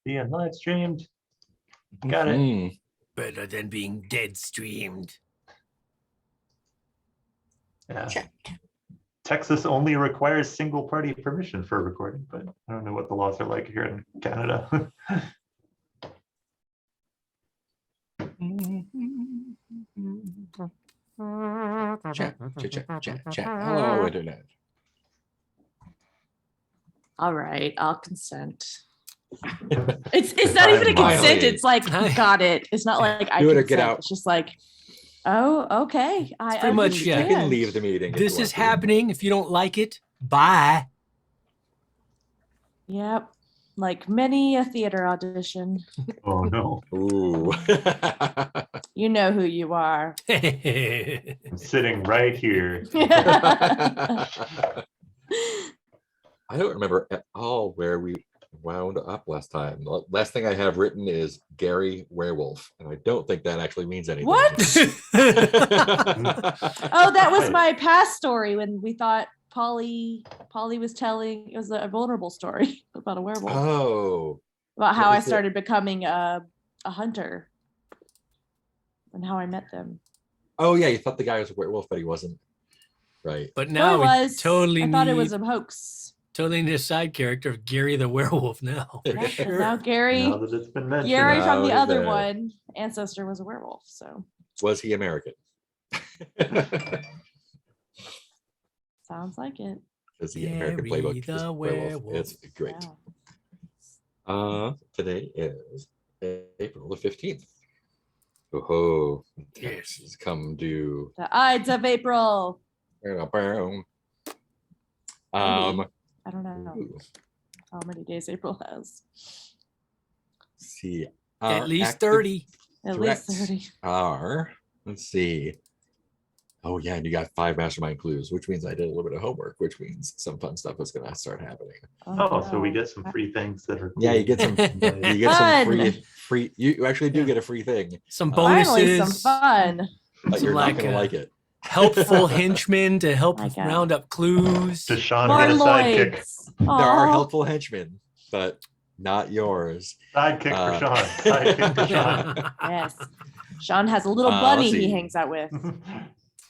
being live streamed. Got it. Mhm. Better than being dead streamed. Yeah. Check. Texas only requires single party permission for recording, but I don't know what the laws are like here in Canada. Chat. Hello, internet. All right, I'll consent. It's not even a Miley. consent. It's like Hi. got it. It's not like I Do it or consent. get out. It's just like, oh, okay. I pretty much, yeah. You understand. can leave the meeting. if This you is want to. happening. If you don't like it, bye. Yep, like many a theater audition. Oh no. Ooh. You know who you are. I'm sitting right here. I don't remember at all where we wound up last time. The last thing I have written is Gary Werewolf, and I don't think that actually means anything. What? Oh, that was my past story when we thought Polly was telling, it was a vulnerable story about a werewolf, Oh, about how what I was it? started becoming a hunter and how I met them. oh yeah, you thought the guy was a werewolf, but he wasn't. Right. But No, now it we was. totally I thought it need- was a hoax. totally need a side character of Gary the werewolf now. For Yeah, 'cause sure. now Gary, Now that it's been mentioned. Gary from Now the he's other there. one, ancestor was a werewolf. So Was he American? sounds like it. Because the American Gary playbook the is werewolf. It's great. Wow. Today is April the 15th. Oh, Yes. Texas come due. The Ides of April. Um, I don't know ooh, how many days April has. see. At our least active 30. At least threats 30. Are, let's see. Oh yeah, and you got 5 mastermind clues, which means I did a little bit of homework, which means some fun stuff is gonna start happening. Oh, so we no. get some free things that are Yeah, you cool. get some Yeah. you get some Fun. free you actually do get a free thing, Some Finally, some bonuses, fun. but Some you're like, not gonna like it. helpful henchmen to help My God. round up clues. Does Sean More get a sidekick? Lloyds. There are Aw. helpful henchmen, but not yours. Sidekick Uh, for Sean. Sidekick for Sean. Yes. Sean has a little let's bunny he see. hangs out with.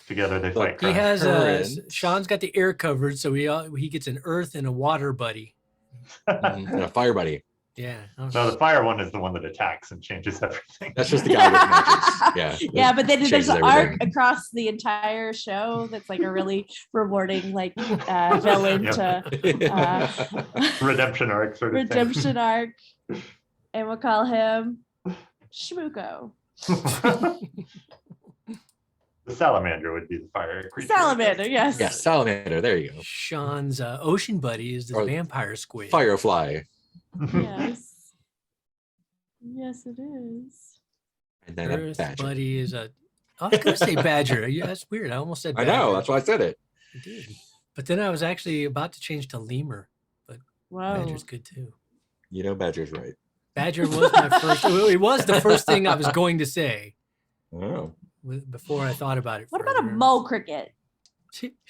Together they fight Look, He crime. has Current. Sean's got the air covered, so he gets an earth and a water buddy. And a fire buddy. Yeah. No, the fire one is the one that attacks and changes everything. That's just the guy with matches. Yeah. Yeah, but then there's changes an arc everything. across the entire show that's like a really rewarding, like villain to Redemption arc sort of redemption arc, and we'll call him Shmuko. thing. The salamander would be the fire creature. Salamander, yes. Yeah, salamander. There you go. Sean's ocean buddy is the Or vampire squid. Firefly. Yes. Yes, it is. And then a Earth badger. buddy is a. I was gonna say badger. Yeah, that's weird. I almost said. I Badger. know, that's why I said it. I did. But then I was actually about to change to lemur. Whoa. Badger's good too. You know Badger's right. Badger was my first. It was the first thing I was going to say Oh. before I thought about it. What about a further. mole cricket?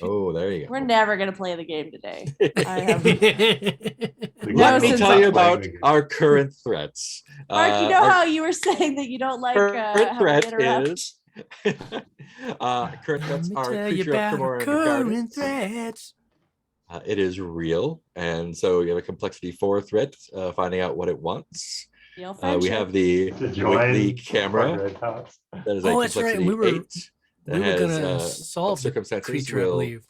Oh, there you go. We're never gonna play the game today. I have The No, Let me since- tell you Stop playing about the game. our current threats. Mark, you know our how you were saying that you don't like current how we threat interrupt? is current Let threats me are tell you creature of about Cremora and current Gardens. threats. It is real, and so you have a complexity 4 threat, finding out what it wants. Feel We friendship. have the To join Wiggly camera. Red House. That is Oh, a that's right, complexity we were- 8. We That were has, gonna solve the circumstances creature, I will believe.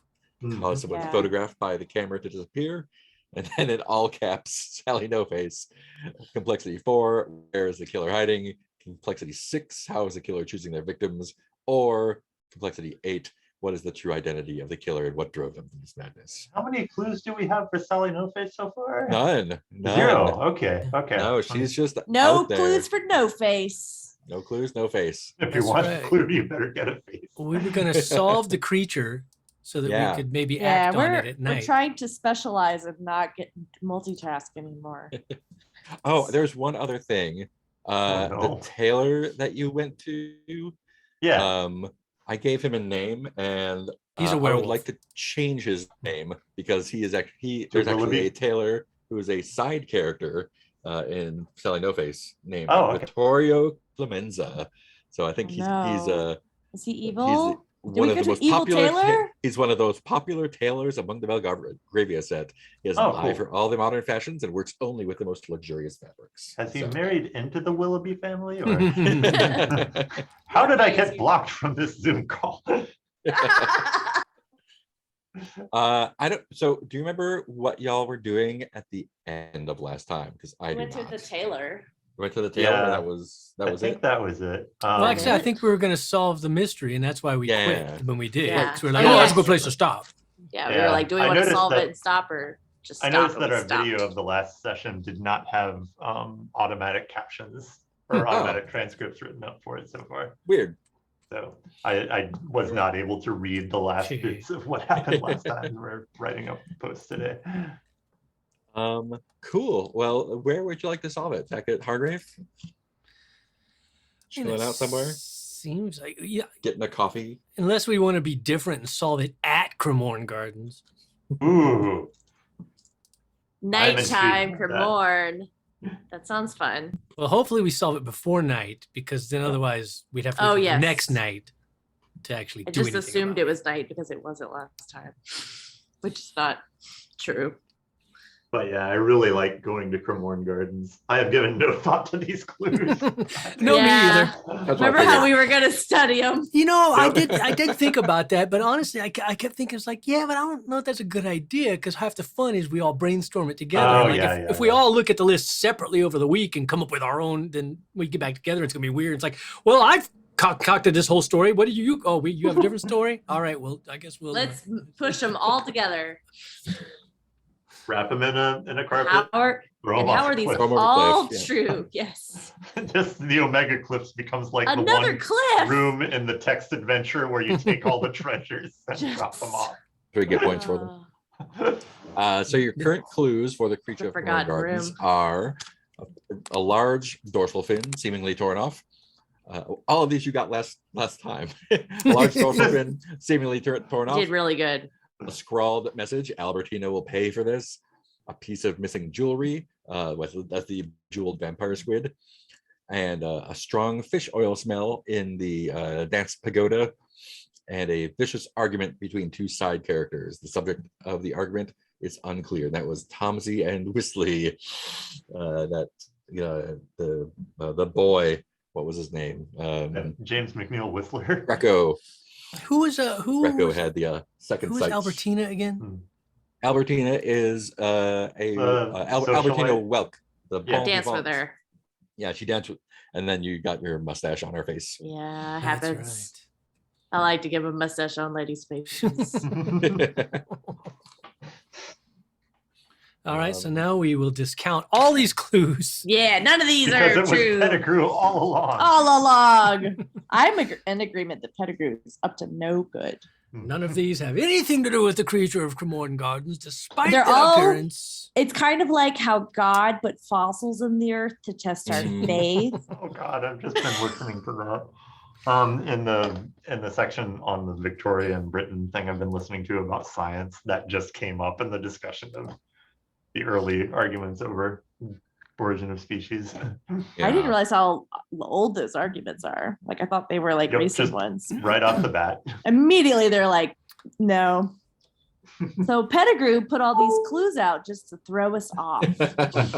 cause someone Yeah. photographed by the camera to disappear. And then in all caps, Sally No Face. Complexity 4, where is the killer hiding? Complexity 6, how is the killer choosing their victims? Or complexity 8, what is the true identity of the killer and what drove them to this madness? How many clues do we have for Sally No Face so far? None. Zero. Okay. Okay. No, she's just No out there. clues for no face. No clues, no face. If you That's want right. a clue, you better get a face. We were gonna solve the creature so that Yeah. we could maybe Yeah, act on we're it at we're night. trying to specialize and not get multitask anymore. Oh, there's one other thing. no. The tailor that you went to, Yeah. I gave him a name, and He's a I would werewolf. like to change his name because he is actually there's actually Willoughby? a tailor who is a side character in Sally No Face named Oh, okay. Vittorio Clemenza. So I think he's No. Is he he's evil? Did one we of the get to most evil popular. Taylor? He's one of those popular tailors among the Belgravia set. He has an Oh, eye cool. for all the modern fashions and works only with the most luxurious fabrics. Has he So- married into the Willoughby family, or how did I get blocked from this Zoom call? I don't. So, do you remember what y'all were doing at the end of last time? Because I do went to not. the tailor. Went to the tailor. Yeah. That was I think it. that was it. Well, actually, I It? think we were going to solve the mystery, and that's why we Yeah. quit when we did. Yeah. So we're like, Oh, oh, yeah. that's a good place to stop. Yeah, we Yeah, were like, do we I want to noticed solve that- it and stop, or just I stop? noticed And that we our video stopped. of the last session did not have automatic captions or automatic transcripts written up for it so far. Weird. So I was not able to read the last Gee. bits of what happened last time. We're writing up post today. Cool. Well, where would you like to solve it? Back at Hargrave? Chilling out somewhere? Seems like, yeah, Getting a coffee? unless we want to be different and solve it at Cremorne Gardens. Ooh, Nighttime, that. Cremorne. That sounds fun. Well, hopefully we solve it before night, because then otherwise we'd have to Oh, wait till the yes. next night to actually I do just anything assumed about it was night because it wasn't last time, which is not true. but yeah, I really like going to Cremorne Gardens. I have given no thought to these clues. No, me Yeah. either. That's what I Remember how figured. we were gonna study them? You know, Yep. I did think about that, but honestly, I kept thinking, it's like, yeah, but I don't know if that's a good idea, because half the fun is we all brainstorm it together. Oh, Like yeah, if yeah, we yeah. all look at the list separately over the week and come up with our own, then we get back together. It's gonna be weird. It's like, well, I've concocted this whole story. What do you? Oh, you have a different story. All right, well, I guess we'll. Let's push them all together. Wrap them in a carpet. How Throw 'em and off how a are these cliff. Throw 'em over all cliff, yeah. true? Yes. Just the Omega Cliffs becomes like the Another one cliff. room in the text adventure where you take all the treasures and drop them off. 3 get points for them. So your current clues for the creature of Cremorne forgotten Gardens room. are a large dorsal fin seemingly torn off. All of these you got last time. A large dorsal fin seemingly torn off. Did really good. A scrawled message: Albertina will pay for this. A piece of missing jewelry, that's the jeweled vampire squid, and a strong fish oil smell in the dance pagoda, and a vicious argument between 2 side characters. The subject of the argument is unclear. That was Tomsey and Whistly. The boy, what was his name? James McNeil Whistler. Greco. Who Greco was had the second who was sight. Albertina again? Albertina is Albertina socialite. Welk. The Yeah. Bon Dance with Vivant. her. Yeah, she danced with, and then you got your mustache on her face. Yeah, That's happens. I like to give a mustache on ladies' faces. All right, so Um, now we will discount all these clues. Yeah, none of these Because are it was true. Pettigrew all along. All along. I'm in agreement that Pettigrew is up to no good. None of these have anything to do with the creature of Cremorne Gardens, despite They're their all- appearance. It's kind of like how God put fossils in the earth to test our Mm. faith. Oh God, I've just been listening to that. In the section on the Victorian Britain thing I've been listening to about science, that just came up in the discussion of the early arguments over origin of species. I didn't Yeah. realize how old those arguments are. Like I thought they were like Yep, recent just- ones. Right off the bat. Immediately they're like, no. So Pettigrew put all these clues out just to throw us off.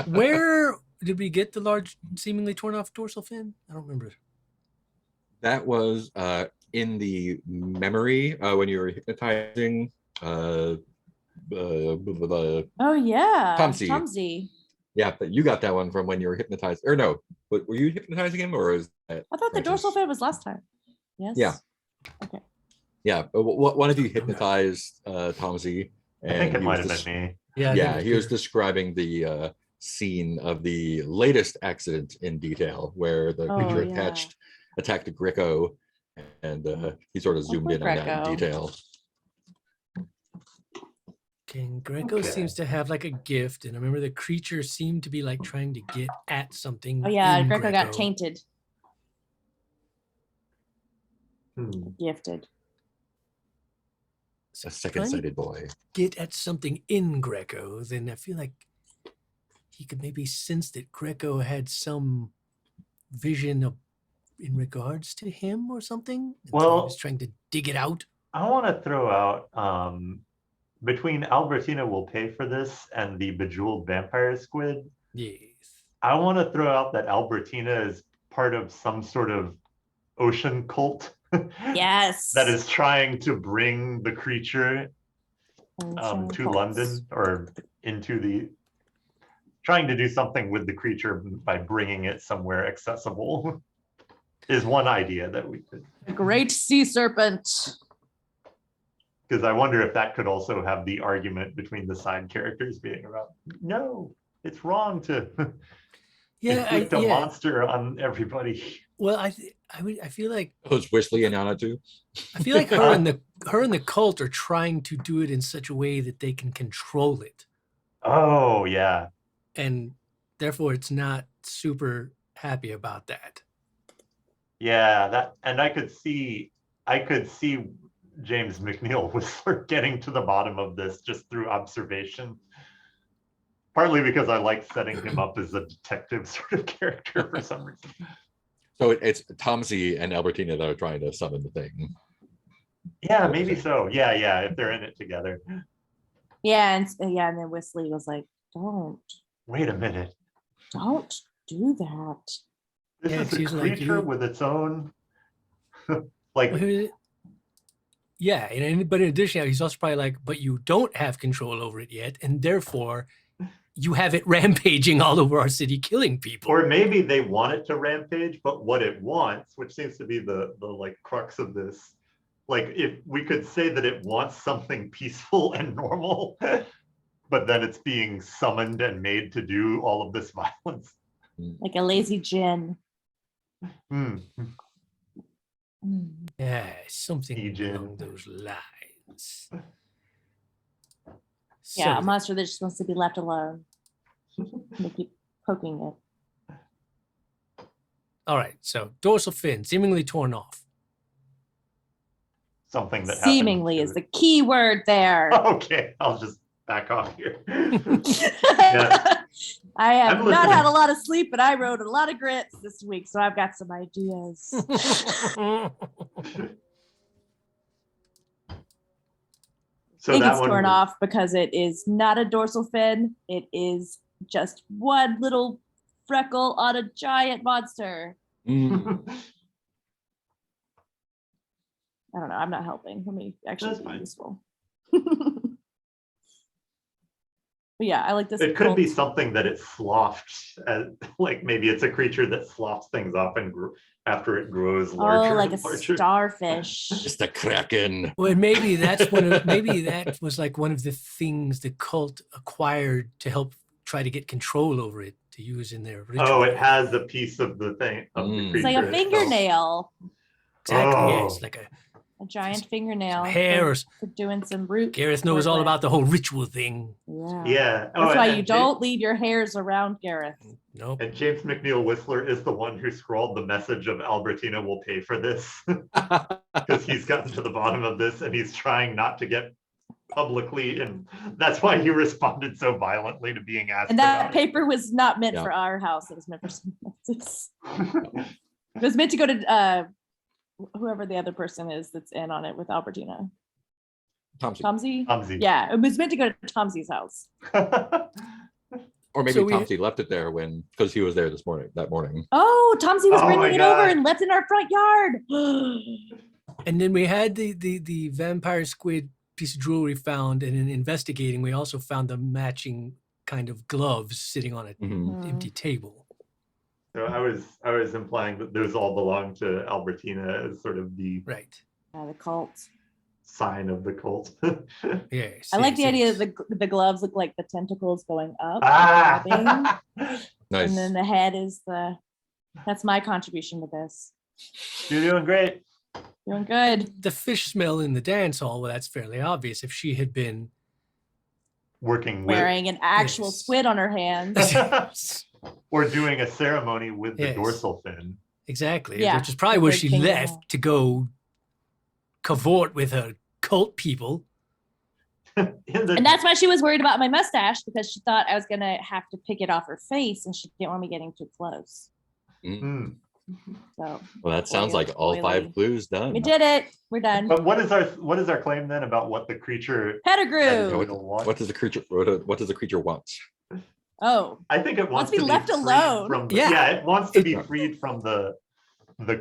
Where did we get the large, seemingly torn off dorsal fin? I don't remember. That was in the memory when you were hypnotizing Oh yeah. Tomsey. Yeah, but you got that one from when you were hypnotized. Or no, but were you hypnotizing him, or is that I thought the Francis? dorsal fin was last time. Yes. Yeah. Okay. Yeah, but one of you hypnotized Tomsey, I think and it he might was have been me. Yeah, I yeah, think he was Peter. describing the scene of the latest accident in detail, where the Oh, creature yeah. attacked a Greco, and he sort of zoomed Poor in on that Greco. detail. King Greco Okay. seems to have like a gift, and I remember the creature seemed to be like trying to get at something. Oh yeah, in Greco got tainted, Hmm. gifted. So A if trying to second-sighted boy. get at something in Greco, then I feel like he could maybe sense that Greco had some vision in regards to him or something. And so he Well- was trying to dig it out. I want to throw out between Albertina will pay for this and the bejeweled vampire squid. Yes. I want to throw out that Albertina is part of some sort of ocean cult Yes. that is trying to bring the creature to London or trying to do something with the creature by bringing it somewhere accessible is one idea that we could, The great sea serpent. because I wonder if that could also have the argument between the side characters being about, no, it's wrong to inflict a monster on everybody. Well, I feel like Was Wesley in on it too? her and the cult are trying to do it in such a way that they can control it, Oh yeah. and therefore it's not super happy about that. Yeah, that, and I could see James McNeil Whistler getting to the bottom of this just through observation. Partly because I like setting him up as a detective sort of character for some reason. So it's Tomsy and Albertina that are trying to summon the thing. Yeah, maybe so. Yeah, yeah, if they're in it together. Yeah, and then Wesley was like, don't Wait a minute. do that. This Yeah, is a she's like, creature you- with its own like Yeah, but in addition, he's also probably like, but you don't have control over it yet, and therefore you have it rampaging all over our city, killing people. or maybe they want it to rampage, but what it wants, which seems to be the like crux of this, like if we could say that it wants something peaceful and normal, but then it's being summoned and made to do all of this violence. Like a lazy gin. Hmm. Yeah, something Ejin. along those lines. Yeah, a So, monster that just wants to be left alone. They keep poking it. all right, so dorsal fin seemingly torn off. Something that happened Seemingly to is it. the key word there. Okay, I'll just back off here. I have I'm not listening. had a lot of sleep, but I wrote a lot of grits this week, so I've got some ideas. So I think that it's one torn was- off because it is not a dorsal fin. It is just one little freckle on a giant monster. Mm. I don't know. I'm not helping. Let me actually That's be fine. useful. But yeah, I like this. It could be cult. something that it sloughed, like maybe it's a creature that sloughs things off and after it grows larger. Oh, like a and larger. starfish. It's the Kraken. Well, maybe that's maybe that was like one of the things the cult acquired to help try to get control over it to use in their ritual. Oh, it has a piece of the thing of the Mm. creature. It's like a itself. fingernail, Exactly. Oh. Yes, like a giant fingernail. hair. Or, for doing some root. Gareth knows all work. about the whole ritual thing. Yeah. Yeah. That's why and you don't leave your hairs around Gareth. Nope. And James McNeil Whistler is the one who scrawled the message of Albertina will pay for this because he's gotten to the bottom of this and he's trying not to get publicly, and that's why he responded so violently to being asked And that about paper was not meant Yeah. for our house. It was meant for someone else's. It was meant to go to whoever the other person is that's in on it with Albertina. Tomsy. Tomsy? Tomsy. Yeah, it was meant to go to Tomsy's house. Or maybe So we- Tomsy left it there because he was there that morning. Oh, Tomsy was Oh my bringing it over God. and left in our front yard. And then we had the vampire squid piece of jewelry found, and in investigating, we also found the matching kind of gloves sitting on an Mhm. empty table. So I was implying that those all belong to Albertina as sort of the Right. Yeah, the cult. sign of the cult. Yes. I like the yes, idea yes. that the gloves look like the tentacles going up. grabbing, Ah! Nice. And then the head is that's my contribution to this. You're doing great. Doing good. The fish smell in the dance hall. Well, that's fairly obvious. If she had been Working with Wearing an actual Yes. squid on her hands. or doing a ceremony with the Yes. dorsal fin. exactly, Yeah, which is probably the where big she finger left hole. to go cavort with her cult people. in the And that's why she was worried about my mustache, because she thought I was gonna have to pick it off her face, and she didn't want me getting too close. Hmm. So Well, that sounds like all Oily. 5 clues done. we did it. We're done. But what is our claim then about what the creature Pettigrew. will want? What does the creature want? Oh, I think it wants to be left freed alone. From Yeah. it wants to be freed from the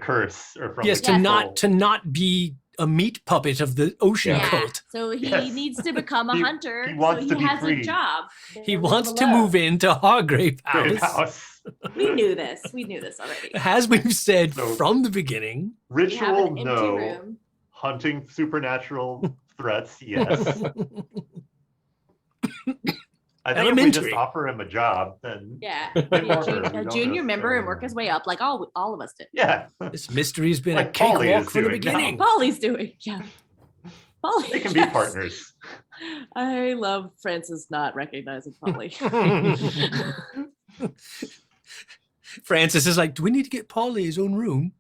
curse or from Yes, the to control. not be a meat puppet of the ocean Yeah. cult. so he Yes. needs to become a He- hunter. he wants so to he be has free. a job. He wants to move into Hargrave Great house. house. We knew this. We knew this already. As we've said So- from the beginning. We have Ritual, an empty no. room. Hunting supernatural threats, yes. I think if we just Elementary. offer him a job, then Yeah, They be want a, her. We a don't junior member and necessarily work his want way up, like all of us did. yeah, This mystery's been Like a Polly cakewalk is from the doing now. beginning. Polly's doing, yeah. Polly, they can be yes. partners. I love Francis not recognizing Polly. Francis is like, do we need to get Polly his own room?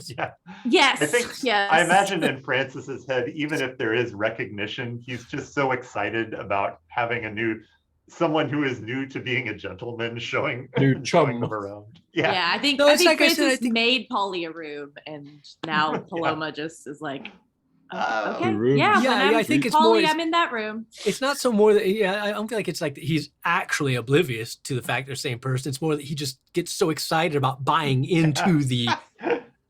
Yeah, Yes, I think yes. I imagine in Francis's head, even if there is recognition, he's just so excited about having someone who is new to being a gentleman showing New showing chum. them around. Yeah, Yeah, I think No, I it's think like I said, Francis I think- made Polly a room, and now Paloma just is like, Oh. okay, Room. yeah, Yeah, when yeah, I I'm think it's Polly, more- I'm in that room. It's not so more that, yeah, I don't feel like it's like that he's actually oblivious to the fact they're the same person. It's more that he just gets so excited about buying into the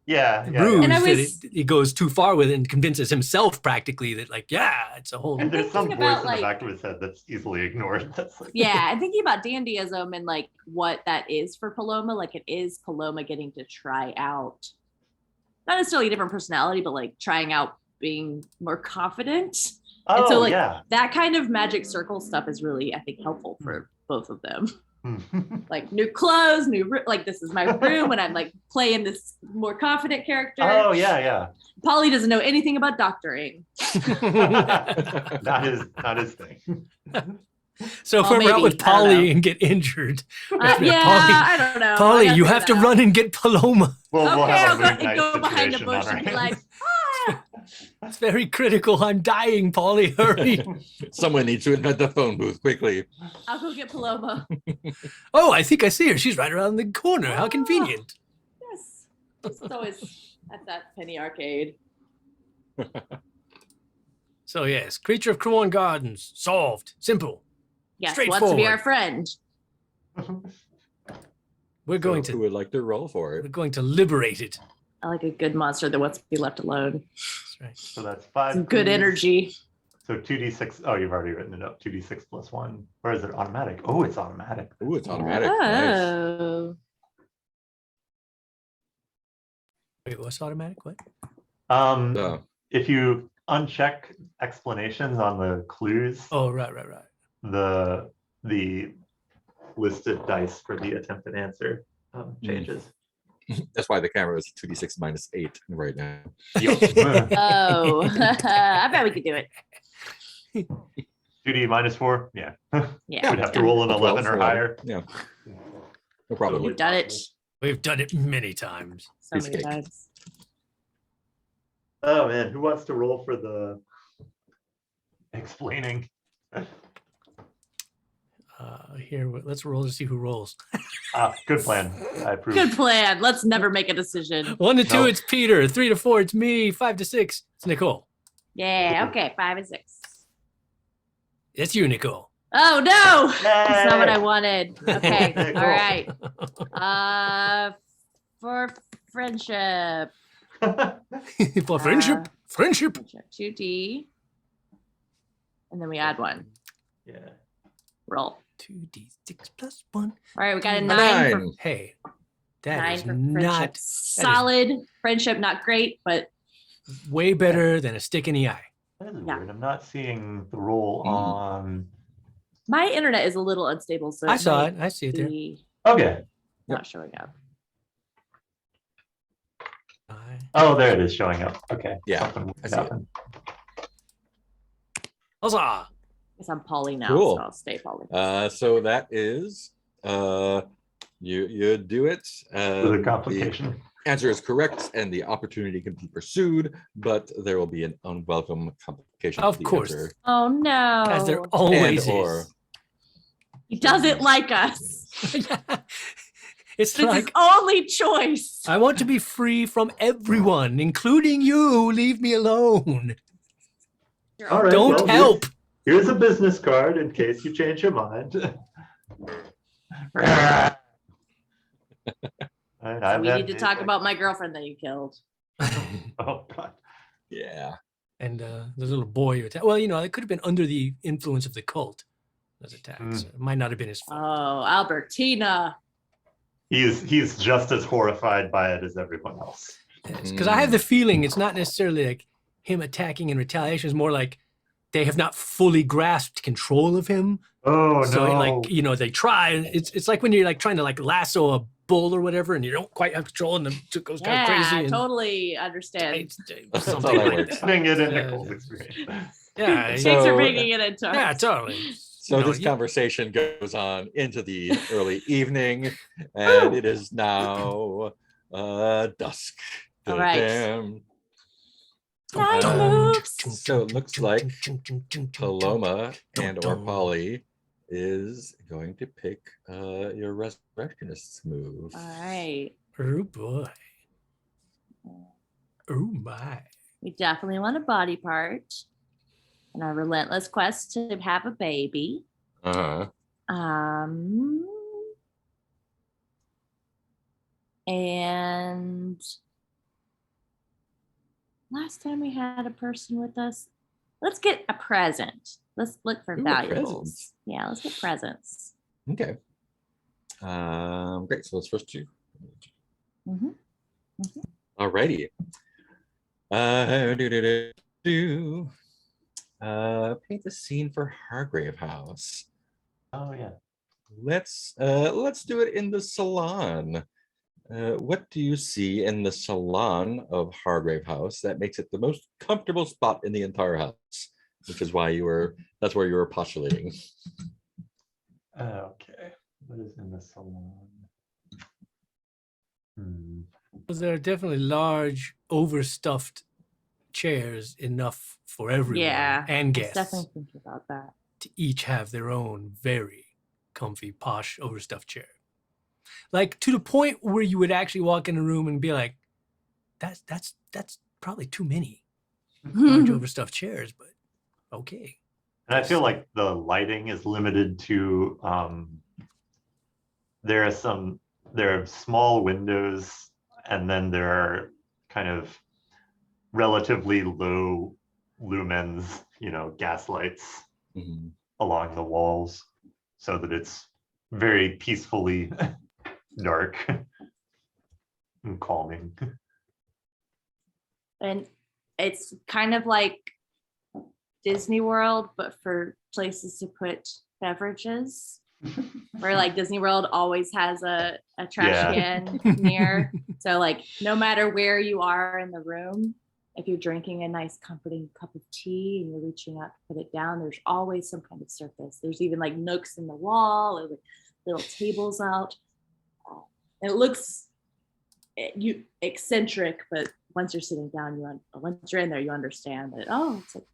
yeah, yeah. ruse And I that was- it goes too far with it and convinces himself practically that, like, yeah, it's a whole. And there's some thinking voice about, in like- the back of his head that's easily ignored. That's like, Yeah, I'm thinking about dandyism and like what that is for Paloma. Like it is Paloma getting to try out, not necessarily a different personality, but like trying out being more confident. oh so, like, yeah. That kind of magic circle stuff is really, I think, helpful for both of them. Like new clothes, like this is my room, and I'm like playing this more confident character. oh yeah, Polly doesn't know anything about doctoring. yeah. Not his thing. So if Well, we're out maybe, with I don't Polly know. and get injured, Yeah, Polly, I don't know. Polly, I gotta you figure have to that out. run and get Paloma. We'll Okay, have I'll a go, Moon Knight go behind a situation bush on our and be hands. like, ah! It's very critical. I'm dying, Polly. Hurry. Someone needs to invent the phone booth quickly. I'll go get Paloma. Oh, I think I see her. She's right around the corner. How convenient. Yes. It's always at that penny arcade. So yes, creature of Cremorne Gardens solved. Simple. Yes, wants to be our Straightforward. friend. We're going Who to would like to roll for we're it? going to liberate it. I like a good monster that wants to be left alone. That's right. So that's 5. Some good clues. energy. So 2d6. Oh, you've already written it up. 2d6 plus 1. Or is it automatic? Oh, it's automatic. Ooh, it's automatic. Nice. Oh. Wait, what's automatic? What? So, If you uncheck explanations on the clues, Oh, right. the listed dice for the attempted answer changes. that's why the camera is 2d6 minus 8 right now. Oh. I bet we could do it. 2d minus 4. Yeah. Yeah. We'd have to roll an 12 11 or for higher. Yeah. No problem. We've done it We've done it many times. so Piece of many cake. times. Oh man, who wants to roll for the explaining? Here, let's roll to see who rolls. Good plan. I approve. Good plan. Let's never make a decision. 1 to 2, Nope. it's Peter. 3 to 4, it's me. 5 to 6, it's Nicole. Yeah. Okay. 5 and 6. It's you, Nicole. Oh no! That's not what I Yay! wanted. Okay. Cool. All right. For friendship. For friendship. Friendship. 2D. And then we add 1. Yeah. Roll. 2d6 plus 1. All right. We got a A 9 for 9. Hey, that 9 is for friendship. not Solid friendship, not great, but way better than a stick in the eye. That is Yeah. weird. I'm not seeing the roll Mm. on. my internet is a little unstable, so I saw might it. I see it there. be Okay. not showing up. Oh, there it is showing up. Okay. Yeah, Something I weird see it. happened. Huzzah! Because I'm Polly now, Cool. so I'll stay Polly. So that is you do it. With a complication. answer is correct and the opportunity can be pursued, but there will be an unwelcome complication. to Of the course. answer. Oh no. As there always or- is. He doesn't like us. It's This is like only choice. I want to be free from everyone, including you. Leave me alone. All right, Don't well, help. Here's a business card in case you change your mind. Alright, So I've we had need to days talk like- about my girlfriend that you killed. Oh, God. Yeah. And the little boy who attacked. Well, it could have been under the influence of the cult was attacked. So it might not have been his fault. Oh, Albertina. He's just as horrified by it as everyone else. Because I have the feeling it's not necessarily like him attacking in retaliation. It's more like they have not fully grasped control of him. Oh So no! they try. And it's like when you're like trying to like lasso a bull or whatever, and you don't quite have control, and it goes kind Yeah, of crazy. I and totally understand. That's how something that like works. that. Turning it into Yeah. Cole's experience. Yeah, Thanks So- for bringing it into yeah, us. totally. So You know, this conversation goes on into the early evening, and it is now dusk. All right. Damn. Nice Uh, moves. So it looks like Paloma and or Polly is going to pick your resurrectionist's move. All right. Oh boy. Oh my. We definitely want a body part. And our relentless quest to have a baby. Uh-huh. And last time we had a person with us, let's get a present. Let's look for Ooh, valuables. presents. Yeah, let's get presents. Okay. Great. So let's first two. Mhm. Alrighty. Paint the scene for Hargrave House. Oh yeah. Let's do it in the salon. What do you see in the salon of Hargrave House that makes it the most comfortable spot in the entire house? Which is why that's where you were postulating. Okay. What is in the salon? There are definitely large, overstuffed chairs enough for everyone Yeah, and I was guests definitely thinking about that. to each have their own very comfy, posh, overstuffed chair. Like to the point where you would actually walk in a room and be like, that's probably too many large overstuffed chairs, but okay. And I feel like the lighting is limited to there are small windows, and then there are kind of relatively low lumens, gas lights Mhm. along the walls, so that it's very peacefully dark and calming. And it's kind of like Disney World, but for places to put beverages. Where like Disney World always has a trash Yeah. can near. So like no matter where you are in the room, if you're drinking a nice comforting cup of tea and you're reaching out to put it down, there's always some kind of surface. There's even like nooks in the wall or like little tables out. And it looks eccentric, but once you're sitting down, once you're in there, you understand that, it's like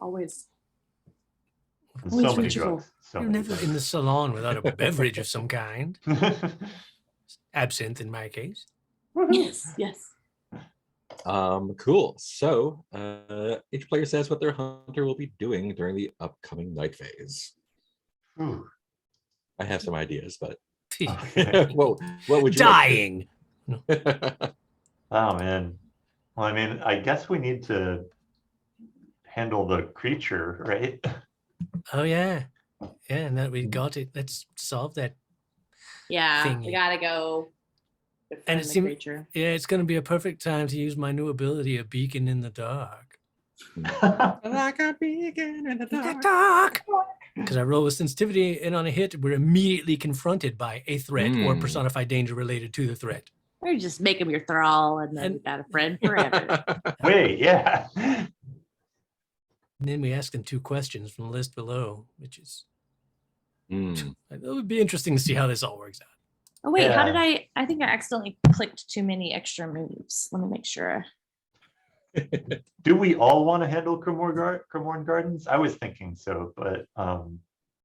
always And Always so many reachable. drugs. So You're many never in the salon without a beverage of some kind. drugs. Absinthe in my case. yes. Cool. So each player says what their hunter will be doing during the upcoming night phase. Whew. I have some ideas, but Okay. what would you Dying. like? Oh man. Well, I mean, I guess we need to handle the creature, right? Oh yeah. Yeah, and that we got it. Let's solve that. Yeah, Thingy. we gotta go. And And it the seem- creature. Yeah, it's gonna be a perfect time to use my new ability, a beacon in the dark. Like a beacon in the In the dark. dark. Because I roll with sensitivity, and on a hit, we're immediately confronted by a threat or Mm. personified danger related to the threat. Or you just make him your thrall, and then And- you got a friend forever. Wait, yeah. And then we ask them 2 questions from the list below, which is Mm. it would be interesting to see how this all works out. Oh wait, how did Yeah. I think I accidentally clicked too many extra moves. Let me make sure. Do we all want to handle Cremorne Gardens? I was thinking so, but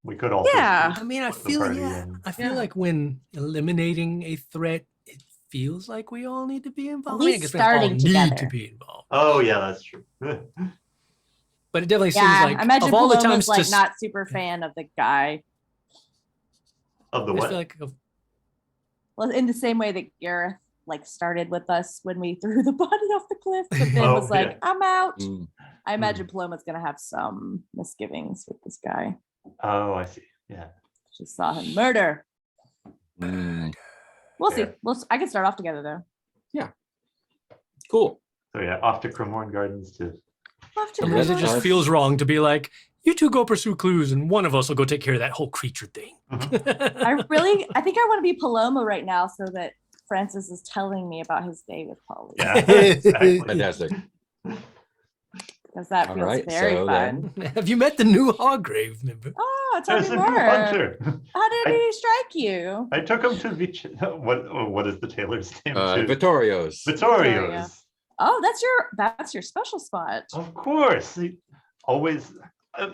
we could also Yeah. I mean, I split the feel party yeah, and- I feel Yeah. like when eliminating a threat, it feels like we all need to be involved. I least I guess we all starting need together. to be involved. Oh yeah, that's true. But it definitely seems Yeah, like I imagine of all the Paloma's times like to not super fan of the guy. Of the I just what? feel like of, Well, in the same way that Gareth like started with us when we threw the body off the cliff, but then Oh, was like, yeah. I'm out. Mm, I imagine Paloma's gonna have some misgivings with this guy. Oh, I see. Yeah. She saw him murder. mm. We'll see. Yeah. I can start off together though. Cool. So yeah, off to Cremorne Gardens to After sometimes it that's- just feels wrong to be like, you two go pursue clues, and one of us will go take care of that whole creature thing. I think I want to be Paloma right now so that Francis is telling me about his day with Polly. yeah. Exactly. Fantastic. Because that All feels right, very so fun. Have you met the new Hargrave member? Oh, tell There's me a new more. hunter. How did he strike you? I took him to what is the tailor's name? To Vittorio's. Vittorio's. Oh, that's your special spot. Of course. Always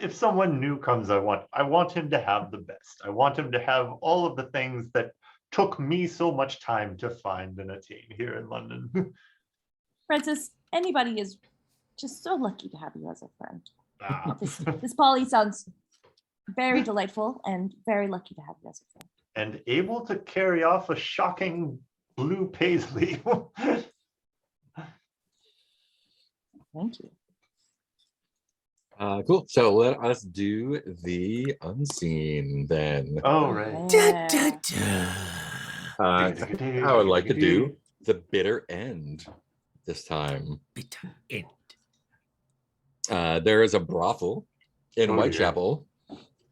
if someone new comes, I want him to have the best. I want him to have all of the things that took me so much time to find and attain here in London. Francis, anybody is just so lucky to have you as a friend. Ah. This Polly sounds very delightful and very lucky to have you as a friend. And able to carry off a shocking blue paisley. Thank you. Cool. So let us do the unseen then. Oh, right. Da, da, Yeah. da. I would like to do the bitter end this time. Bitter end. There is a brothel in Oh, yeah. Whitechapel,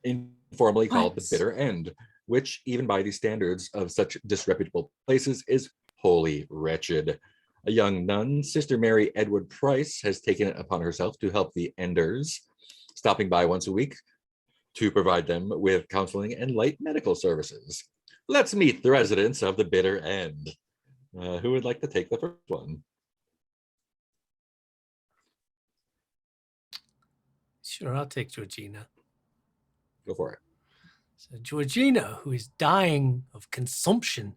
informally called the What? Bitter End, which, even by the standards of such disreputable places, is wholly wretched. A young nun, Sister Mary Edward Price, has taken it upon herself to help the Enders, stopping by once a week to provide them with counseling and light medical services. Let's meet the residents of the Bitter End. Who would like to take the first one? Sure, I'll take Georgina. Go for it. So Georgina, who is dying of consumption.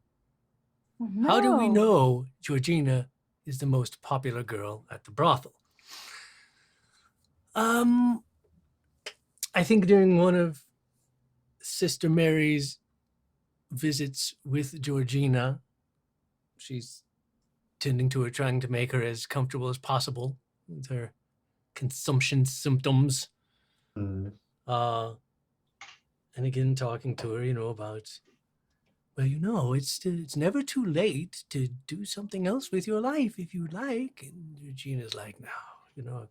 Oh, How do we no. know Georgina is the most popular girl at the brothel? I think during one of Sister Mary's visits with Georgina, she's tending to her, trying to make her as comfortable as possible with her consumption symptoms. Mm. And again, talking to her, about, well, it's never too late to do something else with your life if you'd like. And Regina's like, no,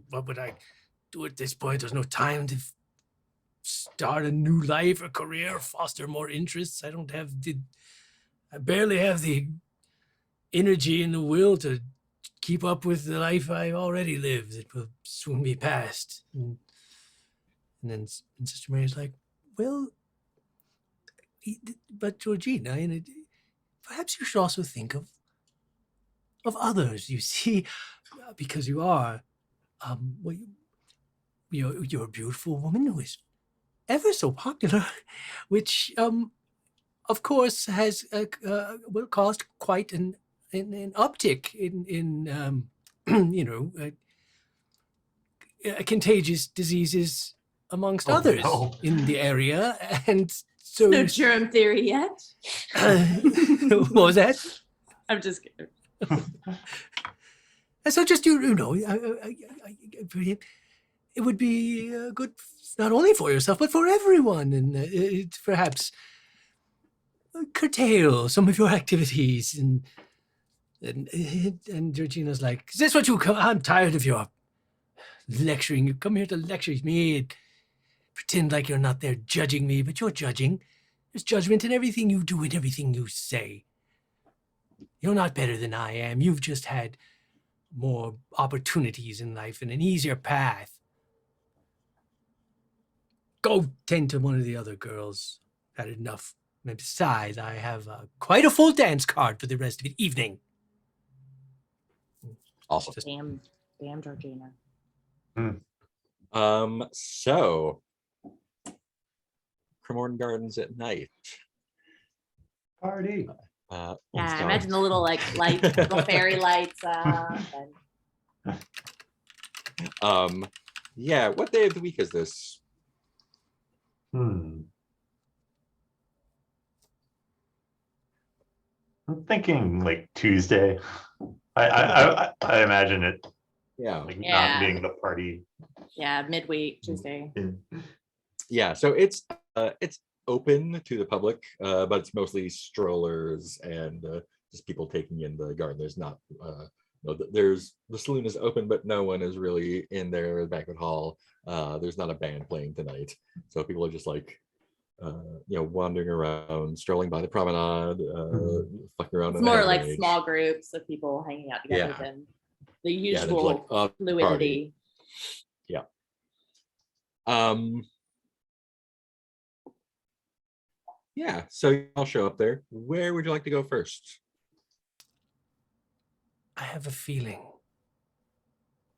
what would I do at this point? There's no time to start a new life or career, foster more interests. I barely have the energy and the will to keep up with the life I already lived. It will soon be past. And then Sister Mary's like, well, but Georgina, perhaps you should also think of others. You see, because you are, you're a beautiful woman who is ever so popular, which, of course, has will cause quite an uptick in contagious diseases amongst Oh, others no. in the area, and so No germ theory yet. what was that? I'm just kidding. And so just it would be good not only for yourself but for everyone, and perhaps curtail some of your activities. And Georgina's like, is this what you come? I'm tired of your lecturing. You come here to lecture me and pretend like you're not there judging me, but you're judging. There's judgment in everything you do and everything you say. You're not better than I am. You've just had more opportunities in life and an easier path. Go tend to one of the other girls had enough. And besides, I have quite a full dance card for the rest of the evening. Awesome. Just- Damn, Georgina. So Cremorne Gardens at night. Party. Yeah, let's I go. imagine the little like lights, little fairy lights. Yeah, what day of the week is this? I'm thinking like Tuesday. I imagine it Yeah. like Yeah. not being the party. Yeah, midweek Tuesday. Yeah, so it's open to the public, but it's mostly strollers and just people taking in the garden. There's not there's the saloon is open, but no one is really in their banquet hall. There's not a band playing tonight, so people are just like wandering around, strolling by the promenade, fucking around. It's in the more like Hampton Age. small groups of people hanging out together Yeah. than the Yeah, there's usual like a fluidity. party. Yeah, so I'll show up there. Where would you like to go first? I have a feeling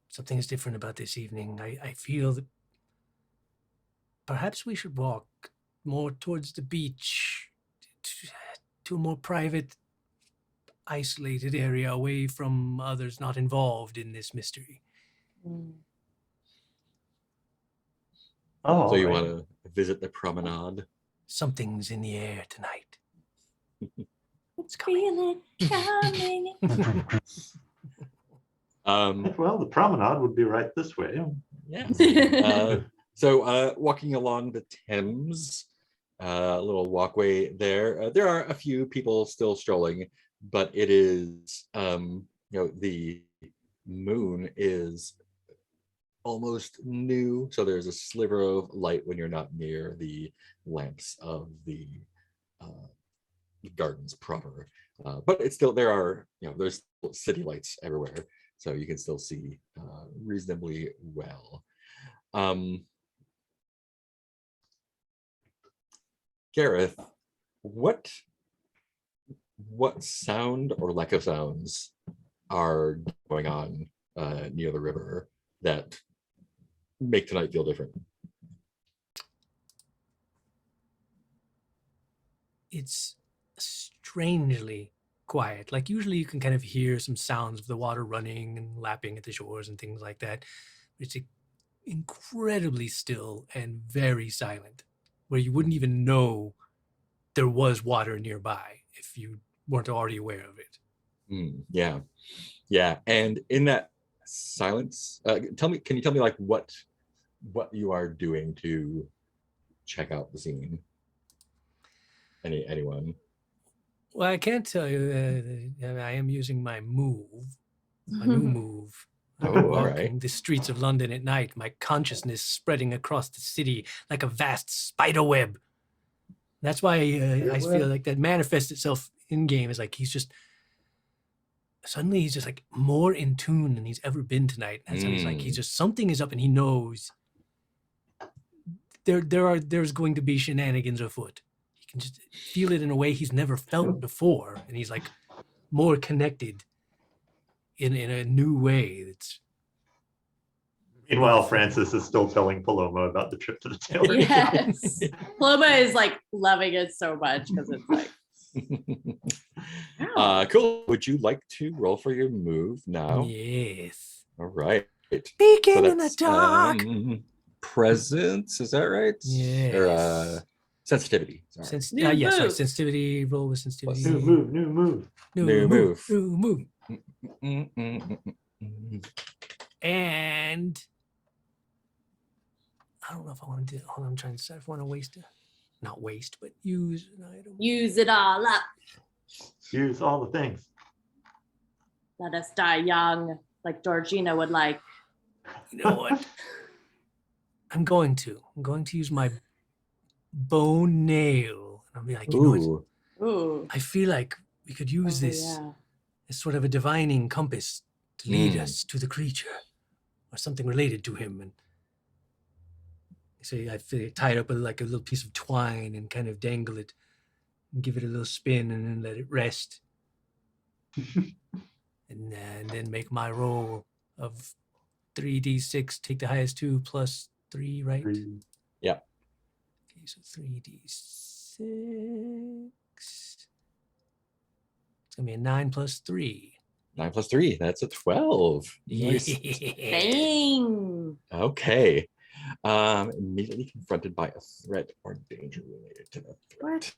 something is different about this evening. I feel that perhaps we should walk more towards the beach, to a more private, isolated area away from others not involved in this mystery. Mm. Oh, So you right. want to visit the promenade? Something's in the air tonight. It's coming. Feel it coming. Well, the promenade would be right this way. Yeah. So walking along the Thames, a little walkway there. There are a few people still strolling, but it is the moon is almost new, so there's a sliver of light when you're not near the lamps of the gardens proper. But it's still there's city lights everywhere, so you can still see reasonably well. Gareth, what sound or lack of sounds are going on near the river that make tonight feel different? It's strangely quiet. Like usually you can kind of hear some sounds of the water running and lapping at the shores and things like that. It's incredibly still and very silent, where you wouldn't even know there was water nearby if you weren't already aware of it. Yeah. And in that silence, can you tell me like what you are doing to check out the scene? Anyone? Well, I can't tell you that I am using my new move. Oh, all Walking right. the streets of London at night, my consciousness spreading across the city like a vast spider web. That's why I feel like that manifests itself in game. Is like he's just like more in tune than he's ever been tonight. And so he's like something is up, and he knows there's going to be shenanigans afoot. He can just feel it in a way he's never felt before, and he's like more connected in a new way. It's Meanwhile, Francis is still telling Paloma about the trip to the tailor. Yes. Paloma is like loving it so much because it's like, wow. Cool. Would you like to roll for your move now? yes. All right. Speaking in the dark. Presence, is that right? Yes. Or sensitivity. Sorry. Yes, sorry, move. sensitivity. Roll with sensitivity. New move, new move. New move. New move. Mm-mm-mm-mm-mm. And I don't know if I want to do. Hold on, I'm trying to decide if I want to not waste, but use an item. Use it all up. Use all the things. Let us die young, like Georgina would like. You know what? I'm going to use my bone nail. And I'll be like, you know what? Ooh. Ooh. I feel like we could use this Yeah. as sort of a divining compass to lead Mm. us to the creature or something related to him. And So I tie it up with like a little piece of twine and kind of dangle it and give it a little spin and then let it rest. and then make my roll of 3d6, take the highest 2 plus 3, right? Yeah. Okay, so 3d6. It's going to be a 9 plus 3. 9 plus 3, that's a 12. Nice. Dang. Okay. Immediately confronted by a threat or danger related to the threat.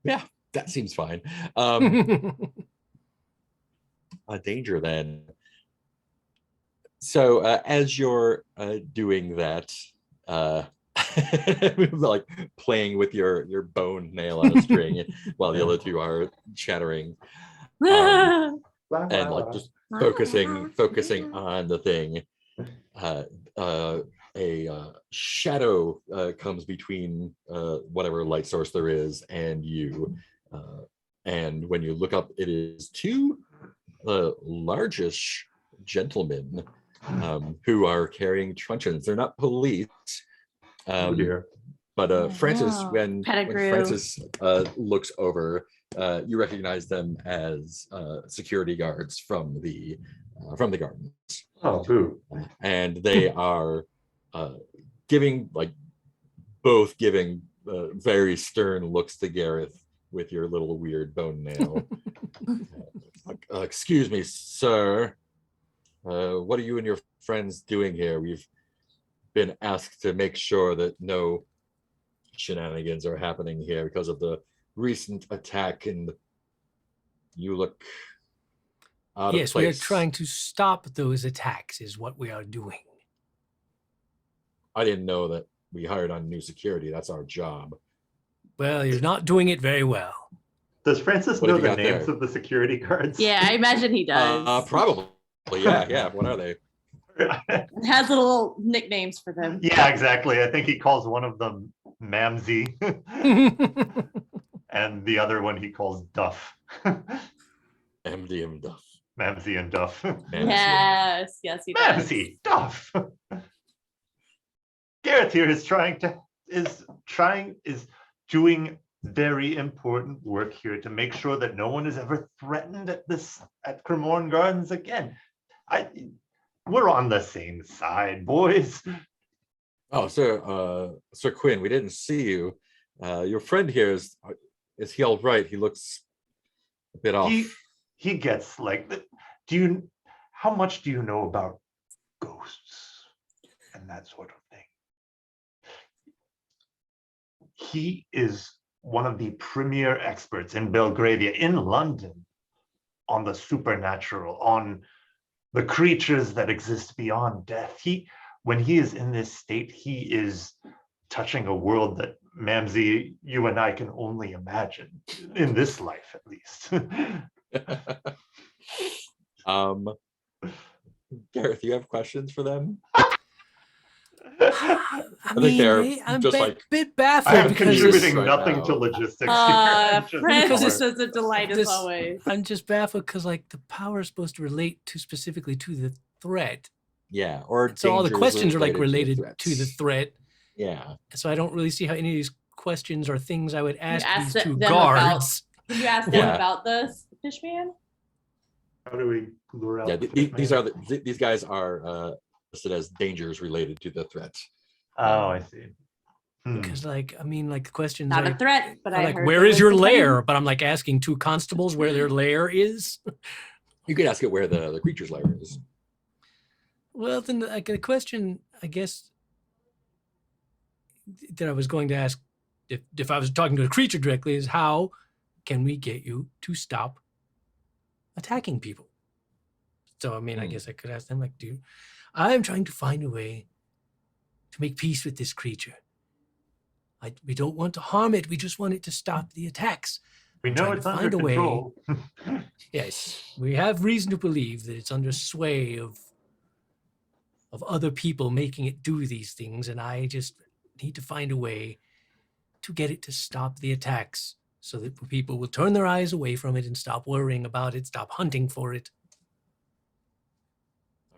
Yeah, that seems fine. A danger then. So as you're doing that, like playing with your bone nail on a string while the other two are chattering, and like just focusing on the thing, a shadow comes between whatever light source there is and you, and when you look up, it is two largish gentlemen who are carrying truncheons. They're not police, Oh dear. but Francis, Wow. when Pettigrew. Francis looks over, you recognize them as security guards from the gardens. Oh, poo. And they are giving very stern looks to Gareth with your little weird bone nail. Excuse me, sir. What are you and your friends doing here? We've been asked to make sure that no shenanigans are happening here because of the recent attack, and you look out Yes, of place. we are trying to stop those attacks is what we are doing. I didn't know that we hired on new security. That's our job. Well, you're not doing it very well. Does Francis What know have you the got names there? of the security guards? Yeah, I imagine he does. Probably. Yeah. What are they? It has little nicknames for them. Yeah, exactly. I think he calls one of them Mamsie, and the other one he calls Duff. MDM Duff. Mamsie and Duff. Yes, he does. Mamsie, Duff. Gareth here is doing very important work here to make sure that no one is ever threatened at Cremorne Gardens again. We're on the same side, boys. Oh, Sir Quinn, we didn't see you. Your friend here is he all right? He looks a bit off. He gets like, how much do you know about ghosts and that sort of thing? He is one of the premier experts in Belgravia, in London, on the supernatural, on the creatures that exist beyond death. When he is in this state, he is touching a world that, Mamsie, you and I can only imagine, in this life at least. Gareth, you have questions for them? I think they're I'm just a like, bit I baffled am because contributing right nothing now. to logistics here. I'm just Francis more- is a delight as This- always. I'm just baffled because like the power is supposed to relate specifically to the threat. Yeah, or So all the dangers questions are like related threats. to the threat. Yeah. So I don't really see how any of these questions are things I would ask ask these two them about- guards. Can you ask them Yeah. about the fish man? How do we lure out Yeah, the these fish are man? these guys are listed as dangers related to the threat. Oh, I see. Because like the questions Not are a threat, but are I like, heard where there is was your a thing. lair? But I'm like asking two constables where their lair is. You could ask it where the creature's lair is. Well, then like the question, I guess, that I was going to ask if I was talking to a creature directly is how can we get you to stop attacking people? So, I mean, I guess I could ask them like, I'm trying to find a way to make peace with this creature. We don't want to harm it. We just want it to stop the attacks. We I'm know trying it's to under find a way. control. Yes, we have reason to believe that it's under sway of other people making it do these things, and I just need to find a way to get it to stop the attacks so that people will turn their eyes away from it and stop worrying about it, stop hunting for it.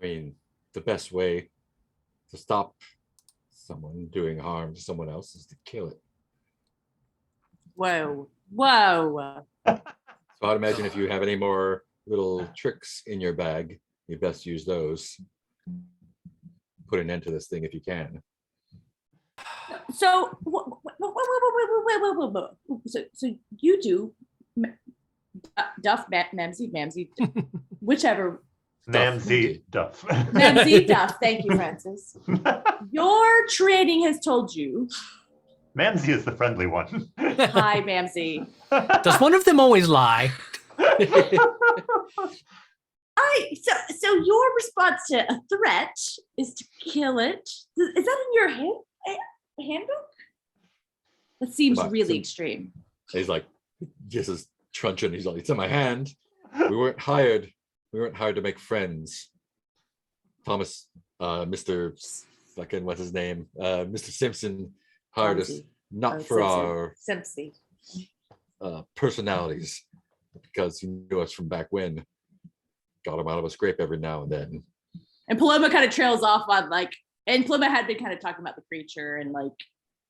I mean, the best way to stop someone doing harm to someone else is to kill it. Whoa. Whoa. So I'd imagine if you have any more little tricks in your bag, you best use those. Put an end to this thing if you can. So, so you do, Duff, Mamsie, whichever, Mamsie Duff. Mamsie Duff. Thank you, Francis. Your training has told you. Mamsie is the friendly one. Hi, Mamsie. Does one of them always lie? So your response to a threat is to kill it. Is that in your handbook? That seems Come on, really so- extreme. He's like, this is truncheon. He's like, it's in my hand. We weren't hired to make friends. Thomas, Mr. fucking what's his name? Mr. Simpson hired us Tomsy. not Oh, for Simpson. our personalities, because he knew us from back when. Got him out of a scrape every now and then. And Paloma kind of trails off on like, and Paloma had been kind of talking about the creature and like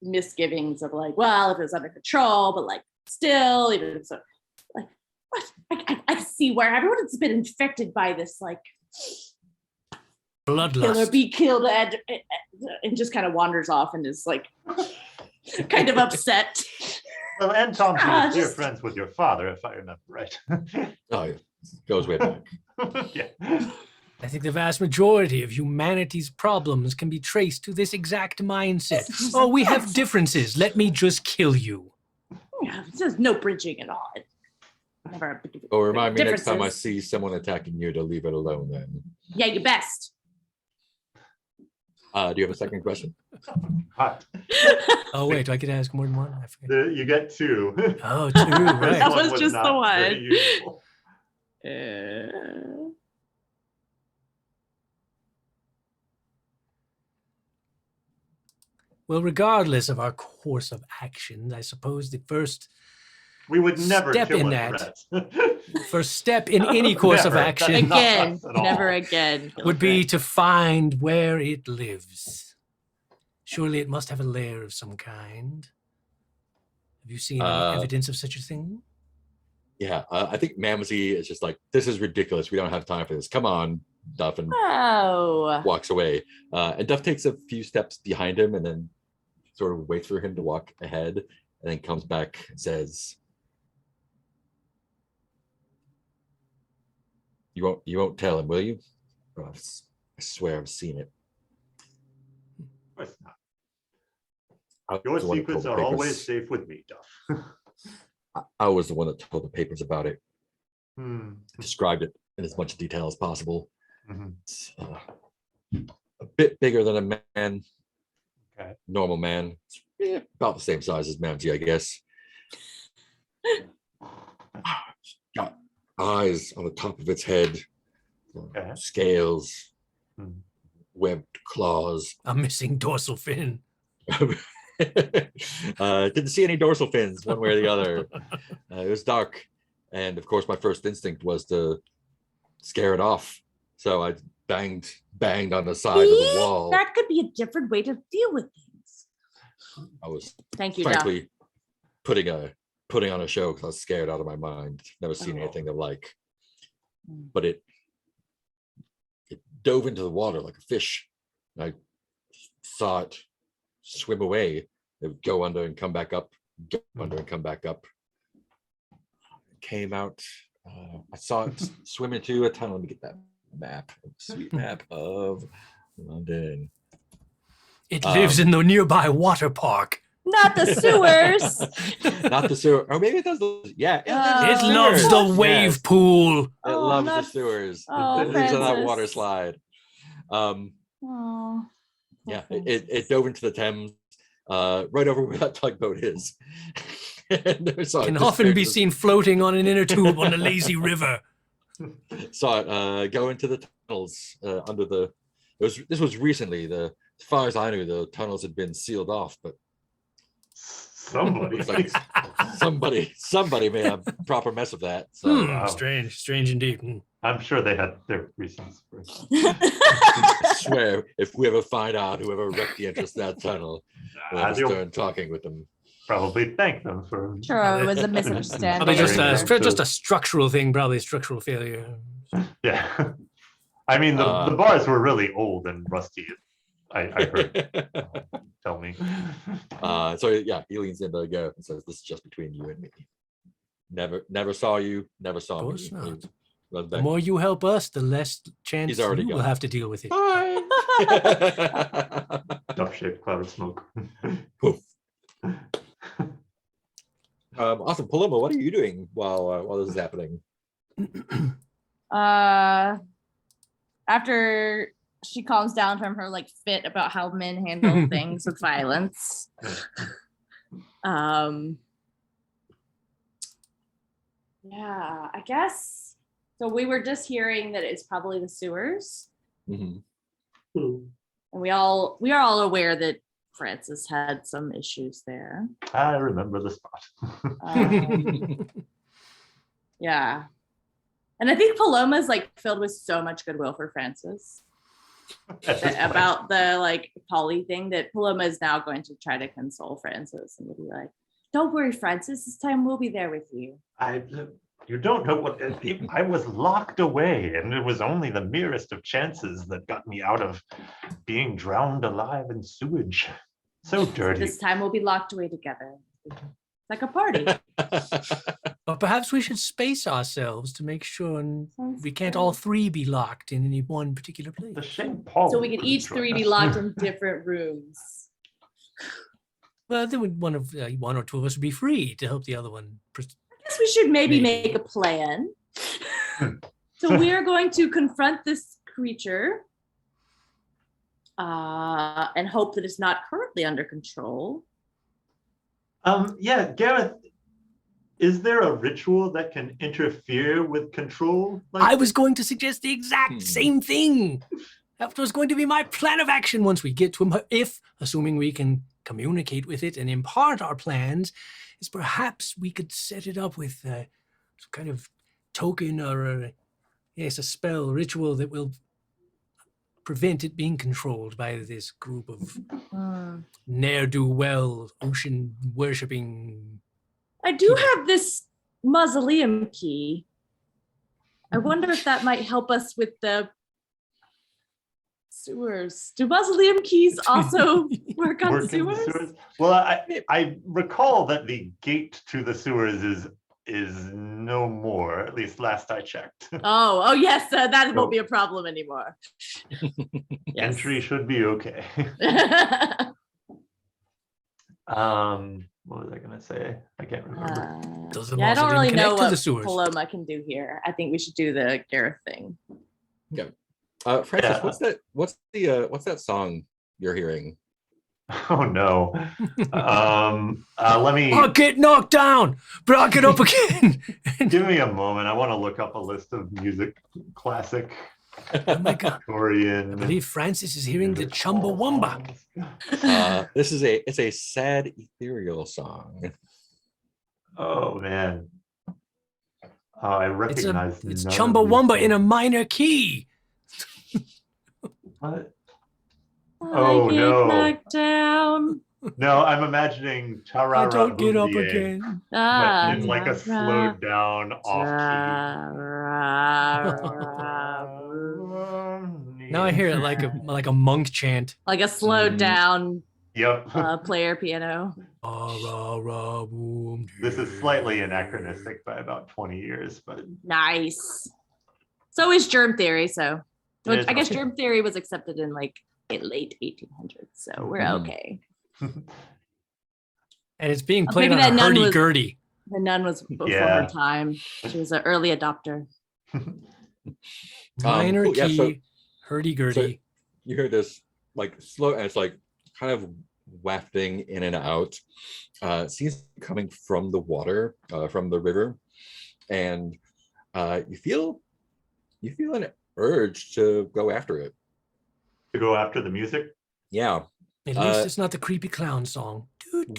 misgivings of like, well, if it was under control, but like still, even so, like, what? I see where everyone's been infected by this like killer Bloodlust. be killed and just kind of wanders off and is like kind of upset. Well, and Tom, Ah, is dear just- friends with your father, if I remember right. Oh, yeah. Goes way back. Yeah. I think the vast majority of humanity's problems can be traced to this exact mindset. Oh, we have differences. Let me just kill you. Yeah, there's no bridging at all. Never. Oh, remind me next time I differences. see someone attacking you to leave it alone then. Yeah, you best. Do you have a second question? Hot. Oh, wait, do I get to ask more than one? I forget. You get two. Oh, two, This right. That one was just the not one. very useful. Well, regardless of our course of actions, I suppose the first We would never Step kill in a that. threat. step in any course of Never. action Not Again, us at all. never again. would be to find where it lives. Surely it must have a lair of some kind. Have you seen any evidence of such a thing? Yeah, I think Mamsie is just like, this is ridiculous. We don't have time for this. Come on, Duff, and Oh. walks away. And Duff takes a few steps behind him and then sort of waits for him to walk ahead and then comes back and says, you won't tell him, will you? Oh, I swear I've seen it. Of course not. I Your was the one that secrets told the are always papers- safe with me, Duff. I was the one that told the papers about it, Hmm. described it in as much detail as possible. Mhm. It's a bit bigger than a man, Okay. normal man. It's about the same size as Mamsie, I guess. Got eyes on the top of its head, Okay. scales, Hmm. webbed claws. A missing dorsal fin. Didn't see any dorsal fins one way or the other. It was dark, and of course my first instinct was to scare it off, so I banged on the side of the See? wall. That could be a different way to deal with things. I was Thank you, Duff. frankly putting on a show because I was scared out of my mind. Never seen Oh. anything of like. Hmm. But it dove into the water like a fish. I saw it swim away. It would go under and come back up, go under and come back up. Came out. I saw it swim into a tunnel. Let me get that map, sweet map of London. It lives in the nearby water park. Not the sewers. Not the sewer, or maybe it does. Yeah, it lives in It the loves sewers. the wave Yes, pool. it Oh, loves not- the sewers. Oh, It lives on that water Francis. slide. Oh, Yeah, poor it Francis. dove into the Thames, right over where that tugboat is. And I saw it Can disappear often be into the- seen floating on an inner tube on a lazy river. Saw it go into the tunnels under the. This was recently. As far as I knew, the tunnels had been sealed off, but Somebody. It's like somebody made a proper mess of that. So Hmm, Wow. strange indeed. Hmm. I'm sure they had their reasons for it. I swear, if we ever find out whoever wrecked the entrance to that tunnel, we'll have to They'll start talking with them. probably thank them for. Sure, it was a Probably misunderstanding. Probably just Very a nice. just a structural thing, probably structural failure. Yeah. I mean, the bars were really old and rusty. I heard. Tell me. So yeah, he leans into Gareth and says, "This is just between you and me. Never saw you, never saw Of me." course not. And he runs The back. more you help us, the less chance He's you already will gone. have to deal with it. Bye. Duck-shaped cloud of smoke. Poof. Awesome, Paloma. What are you doing while this is happening? After she calms down from her like fit about how men handle things with violence. Yeah, I guess. So we were just hearing that it's probably the sewers. Mhm. And we are all aware that Francis had some issues there. I remember the spot. Yeah. And I think Paloma's like filled with so much goodwill for Francis about the like Polly thing that Paloma is now going to try to console Francis and be like, "Don't worry, Francis, this time we'll be there with you." You don't know what I was locked away, and it was only the merest of chances that got me out of being drowned alive in sewage. So dirty. This time we'll be locked away together. It's like a party. But perhaps we should space ourselves to make sure we can't all three be locked in any one particular place. The shame Paul. So we can each join three be us. locked in different rooms. Well, then one or two of us would be free to help the other one. I guess we should maybe Maybe. make a plan. So we are going to confront this creature and hope that it's not currently under control. Yeah, Gareth, is there a ritual that can interfere with control? I was going to suggest the exact Hmm. same thing. That was going to be my plan of action once we get to him. If, assuming we can communicate with it and impart our plans, is perhaps we could set it up with some kind of token or a spell ritual that will prevent it being controlled by this group of ne'er-do-well ocean worshipping. I do have this mausoleum key. I wonder if that might help us with the sewers. Do mausoleum keys also work on work in the sewers? sewers? Well, I recall that the gate to the sewers is no more, at least last I checked. Oh yes, that won't be a problem anymore. Yes. Entry should be okay. What was I gonna say? I can't remember. Does the Yeah, I don't mausoleum really connect know to the what sewers? Paloma can do here. I think we should do the Gareth thing. Francis, Yeah. what's that song you're hearing? Oh no. Let me I'll get knocked down, but I'll get up again. give me a moment. I want to look up a list of music classic Oh my God. I Victorian. believe Francis is hearing the music Chumbawamba. songs. It's a sad ethereal song. Oh man. Oh, I It's recognize. it's none of Chumbawamba these in a songs. minor key. What? Oh, I get no. knocked down. No, I'm imagining I don't get up Tararabundier, again. but in like a slowed down off key. Now I hear it like a monk chant. Like a slowed Mhm. down Yep. player piano. Ah, rah, rah, boom, This is slightly anachronistic by about 20 years, but Nice. So is germ theory. So It is I guess okay. germ theory was accepted in like late 1800s. So we're Mhm. okay. And it's being Maybe played on that a nun was- hurdy-gurdy. The nun was before Yeah. her time. She was an early adopter. Minor cool, yeah, key, so- hurdy-gurdy. You hear this like slow, and it's like kind of wafting in and out. Seems to be coming from the water, from the river, and you feel an urge to go after it. to go after the music. Yeah. At least it's not the creepy clown song.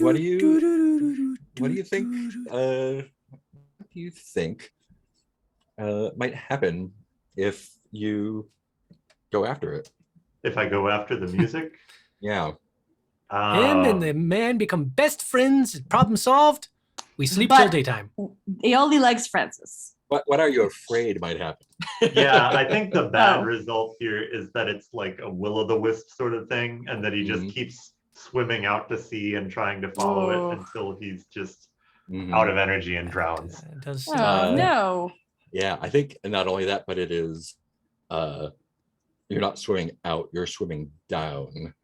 What do you think? What do you think might happen if you go after it. If I go after the music, Yeah. Him and the man become best friends. Problem solved. We sleep till But- daytime. He only likes Francis. What are you afraid might happen? yeah, I think the bad Oh. result here is that it's like a will-o'-the-wisp sort of thing, and that he just Mhm. keeps swimming out to sea and trying to follow Oh. it until he's just Mhm. out of energy and drowns. It does Oh seem- no. Yeah, I think, and not only that, but it is you're not swimming out, you're swimming down,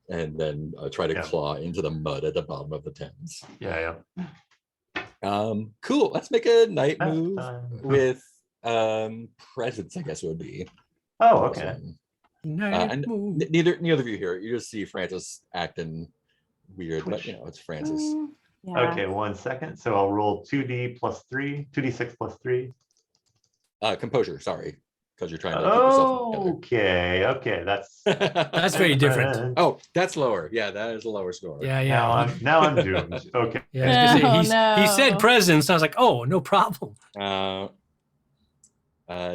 and then try to Yeah. claw into the mud at the bottom of the Thames. Yeah, Cool. Let's make a night yeah. move with presence, I guess it would be. Oh, this okay. one. Night and move. neither of you here. You just see Francis acting weird, but you know it's Francis. Yeah. Okay, 1 second. So I'll roll 2d plus 3, 2d6 plus 3. Composure, sorry, because you're trying to keep yourself Okay, that's together. That's very different. Oh, that's lower. Yeah, that is a lower score. Yeah, Now yeah. I'm doomed. Okay. Yeah, I was gonna say, Oh, he said no. presence. I was like, oh, no problem. Do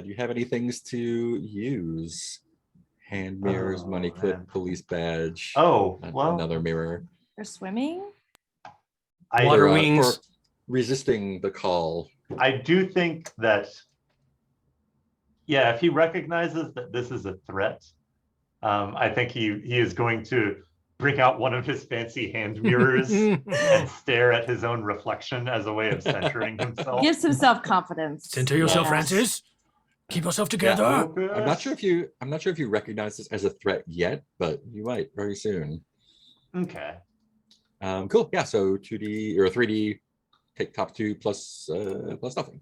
you have any things to use? Hand mirrors, money Oh, clip, man. police badge. Oh, well, Another mirror. For swimming? I, Water For, wings. for resisting the call. I do think that, yeah, if he recognizes that this is a threat, I think he is going to bring out one of his fancy hand mirrors and stare at his own reflection as a way of centering himself. Gives himself confidence. Center yourself, Yes. Francis. Keep yourself together. I'm not sure if you recognize this as a threat yet, but you might very soon. Okay. Cool. Yeah. So 2D or 3D, take top two plus nothing.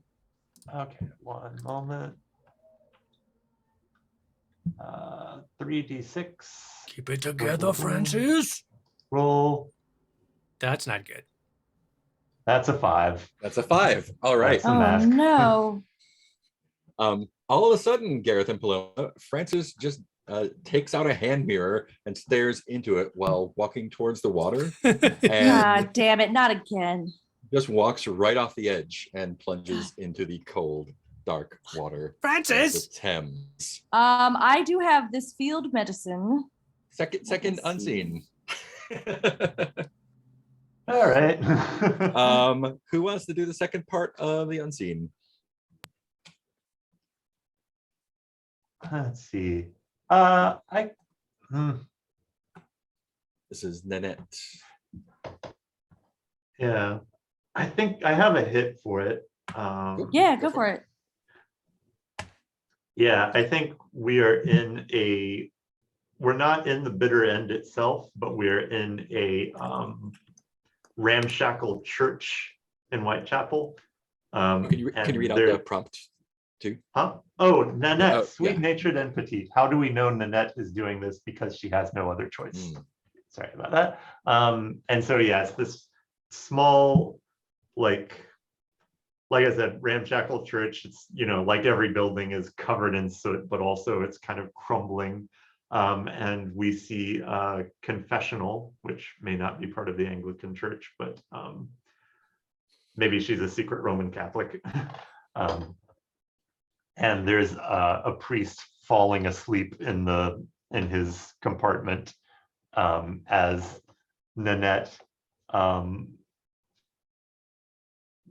Okay, 1 moment. 3d6. Keep it together, Francis. Roll. That's not good. That's a 5. That's a 5. All right. That's a Oh mask. no. All of a sudden, Gareth and Paloma, Francis just takes out a hand mirror and stares into it while walking towards the water, and God damn it, not again. just walks right off the edge and plunges into the cold, dark water of the Francis. Thames. I do have this field medicine. Second Let me see. unseen. All right. Who wants to do the second part of the unseen? Let's see. This is Nanette. Yeah, I think I have a hit for it. Yeah, go for it. Yeah, I think we're not in the bitter end itself, but we're in a ramshackle church in Whitechapel. Can you read out the prompt too? Huh? Oh, Nanette, Oh, sweet yeah. natured and petite. How do we know Nanette is doing this because she has no other choice? Mm. Sorry about that. And so yeah, it's this small, like I said, ramshackle church. It's, you know, like every building is covered in soot, but also it's kind of crumbling. And we see a confessional, which may not be part of the Anglican Church, but maybe she's a secret Roman Catholic. And there's a priest falling asleep in his compartment as Nanette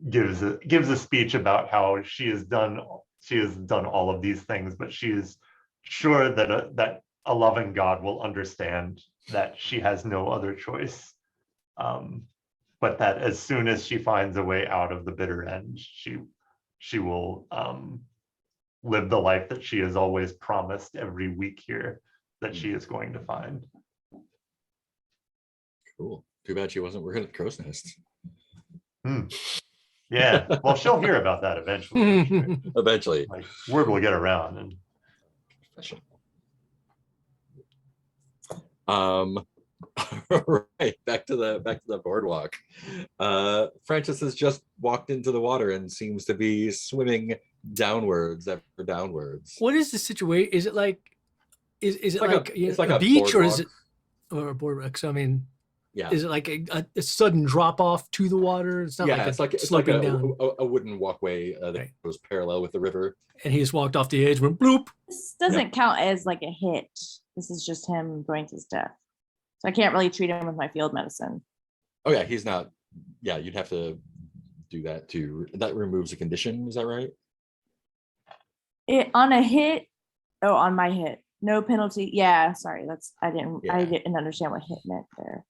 gives a speech about how she has done all of these things, but she is sure that a loving God will understand that she has no other choice. But that as soon as she finds a way out of the bitter end, she will live the life that she has always promised every week here that she is going to find. Cool. Too bad she wasn't working at Crow's Nest. Yeah, well, she'll hear about that eventually. I'm sure. Eventually. Like, word will get around. And Right, back to the boardwalk. Francis has just walked into the water and seems to be swimming downwards after downwards. What is the situation? Is it like, is it like like, it's like a a beach or is boardwalk. it or a boardwalk? So I mean, Yeah. Is it like a sudden drop off to the water? It's not Yeah, like it's like sloping down. a wooden walkway that Right. goes parallel with the river. And he just walked off the edge, went bloop. This doesn't count as like a hit. This is just him going to his death. So I can't really treat him with my field medicine. Oh yeah, he's not. Yeah, you'd have to do that too. That removes a condition. Is that right? It on a hit. Oh, on my hit. No penalty. Yeah, sorry. I Yeah. didn't understand what hit meant there.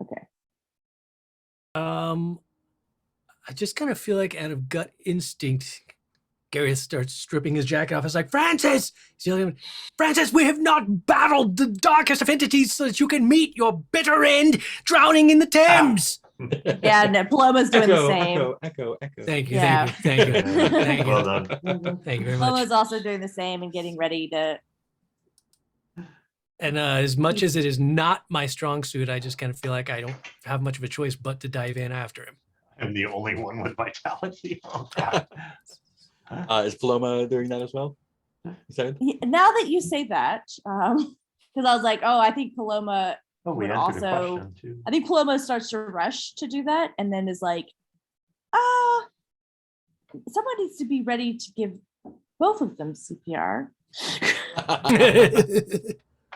Okay. I just kind of feel like out of gut instinct, Gareth starts stripping his jacket off. It's like, Francis! He's yelling at him, Francis, we have not battled the darkest of entities so that you can meet your bitter end drowning in the Thames. Yeah, no, Paloma's doing the same. Echo. Thank you, Yeah. thank you, thank you, thank you. Well done. Thank you very much. Paloma's also doing the same and getting ready to. And as much as it is not my strong suit, I just kind of feel like I don't have much of a choice but to dive in after him. I'm the only one with vitality. Oh, God. Is Paloma doing that as well? You said? Now that you say that, because I was like, oh, I think Paloma. Oh, we Would answered a also- question too. I think Paloma starts to rush to do that, and then is like, someone needs to be ready to give both of them CPR.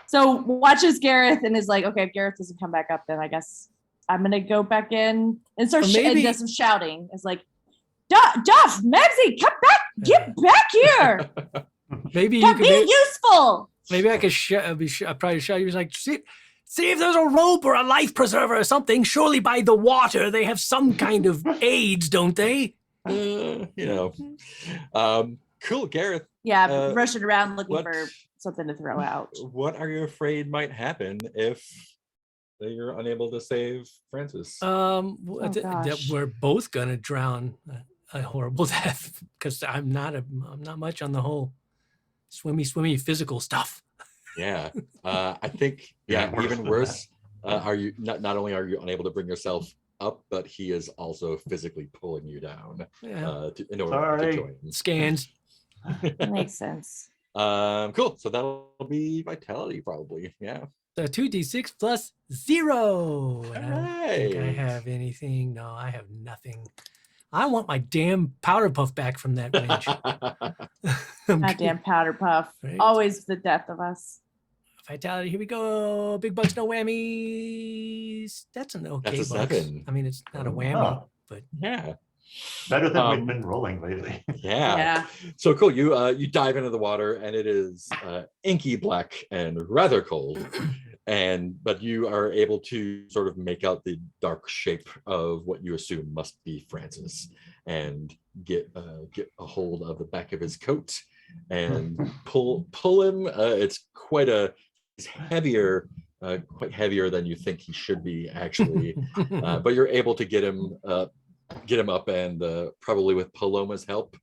So watches Gareth and is like, okay, if Gareth doesn't come back up, then I guess I'm gonna go back in and start Or and maybe- does some shouting. It's like, Duff, Mebsy, come back, get back here, Maybe you come could be useful. maybe I could I'd probably shout you like, see if there's a rope or a life preserver or something. Surely by the water they have some kind of aids, don't they? You know. Cool, Gareth. Yeah, rushing around looking what- for something to throw out. What are you afraid might happen if you're unable to save Francis? That gosh. we're both gonna drown a horrible death because I'm not much on the whole swimmy physical stuff. Yeah, I think Even worse even than worse. Are you not only are you unable to bring yourself up, but he is also physically pulling you down Yeah. in order Sorry. to join. Scans. That makes sense. Cool. So that'll be vitality probably. Yeah. So 2d6 plus 0. And I don't think I Alright. have anything. No, I have nothing. I want my damn powder puff back from that range. I'm Goddamn powder puff. Right. Always the death of us. Vitality, here we go. Big bucks, no whammies. That's an okay That's a bucks. 7. I mean, it's not a whammy, Oh. but Yeah. Better than Um, we've been rolling lately. Yeah. So cool. You dive into the water and it is inky black and rather cold. But you are able to sort of make out the dark shape of what you assume must be Francis and get a hold of the back of his coat and pull him. It's he's heavier, quite heavier than you think he should be actually. But you're able to get him up and probably with Paloma's help,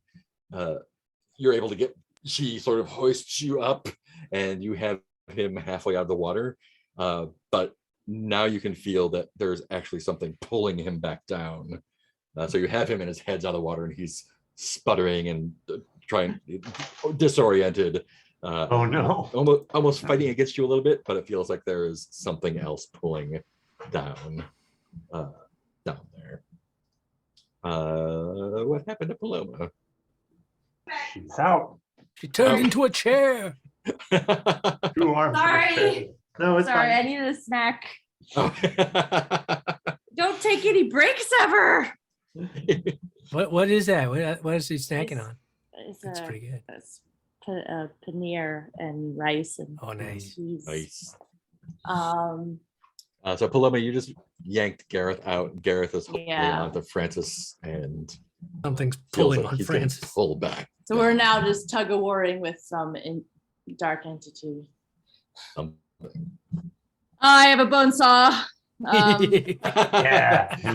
you're able to she sort of hoists you up and you have him halfway out of the water. But now you can feel that there's actually something pulling him back down. So you have him and his head's out of the water and he's sputtering and trying, disoriented. Oh no. Almost fighting against you a little bit, but it feels like there is something else pulling down there. What happened to Paloma? She's out. she turned Oh. into a chair. 2 arms. Sorry. No, it's Sorry, I fine. needed a snack. Oh. Don't take any breaks ever. What is that? What is he snacking It's- on? It's That's pretty good. paneer and rice and Oh, nice. cheese. Nice. Um, So Paloma, you just yanked Gareth out. Gareth is holding Yeah. on to Francis and Something's feels pulling like on he's getting Francis. pulled back. so we're now just tug of warring with some dark entity. Um, I have a bone saw. Yeah. You're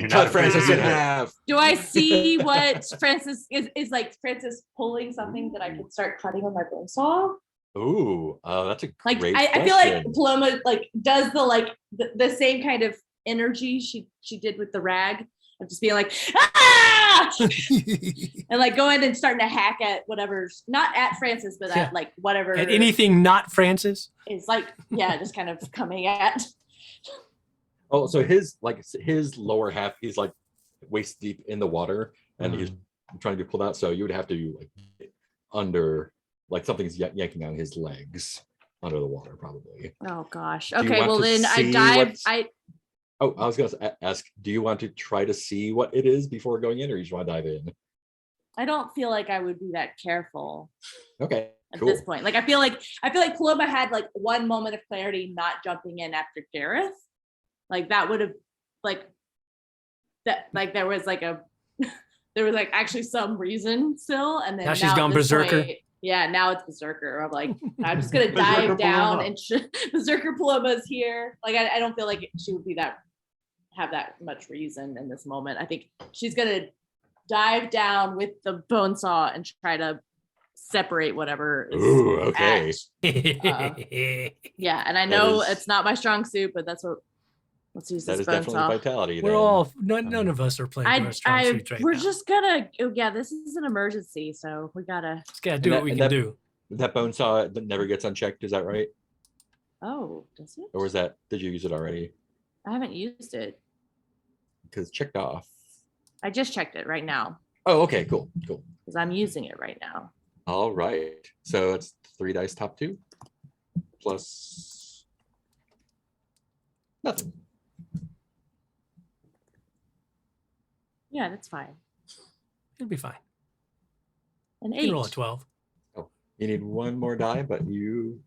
Cut not Francis in afraid of it. half. Do I see what Francis is like? Francis pulling something that I could start cutting with my bone saw. Ooh, that's a Like great I feel like question. Paloma like does the same kind of energy she did with the rag of just being like ah and like going and starting to hack at whatever's not at Francis but Yeah. at like whatever At anything not Francis? is like just kind of coming at. Oh, so his lower half, he's like waist deep in the water, and he's trying to pull out. So you would have to like get under, like something's yanking on his legs under the water, probably. Oh gosh. Do you Okay, want well to then I see dive. what's- I Oh, I was gonna ask, do you want to try to see what it is before going in, or you just want to dive in? I don't feel like I would be that careful Okay, at cool. this point. Like I feel like Paloma had like one moment of clarity not jumping in after Gareth. Like that would have like that like there was like actually some reason still, and then Now she's at gone this berserker. point, yeah, now it's berserker. I'm like, I'm just gonna Berserker dive down Paloma. and berserker Paloma's here. Like I don't feel like she would be have that much reason in this moment. I think she's gonna dive down with the bone saw and try to separate whatever is Ooh, okay. yeah, and I That know is- it's not my strong suit, but that's what. Let's use That this is bone definitely saw. vitality. We're then. all none of us are playing for our strong suits right we're now. just gonna. Oh yeah, this is an emergency, so we gotta. Just gotta do And what we and can do. That bone saw that never gets unchecked. Is that right? Oh, does it? Or was that? Did you use it already? I haven't used it. Because checked off. I just checked it right now Oh, okay, cool. because I'm using it right now. All right. So it's 3 dice top 2 plus nothing. Yeah, that's fine. It'll be fine. An You can roll a 8. 12. You need one more die, but you've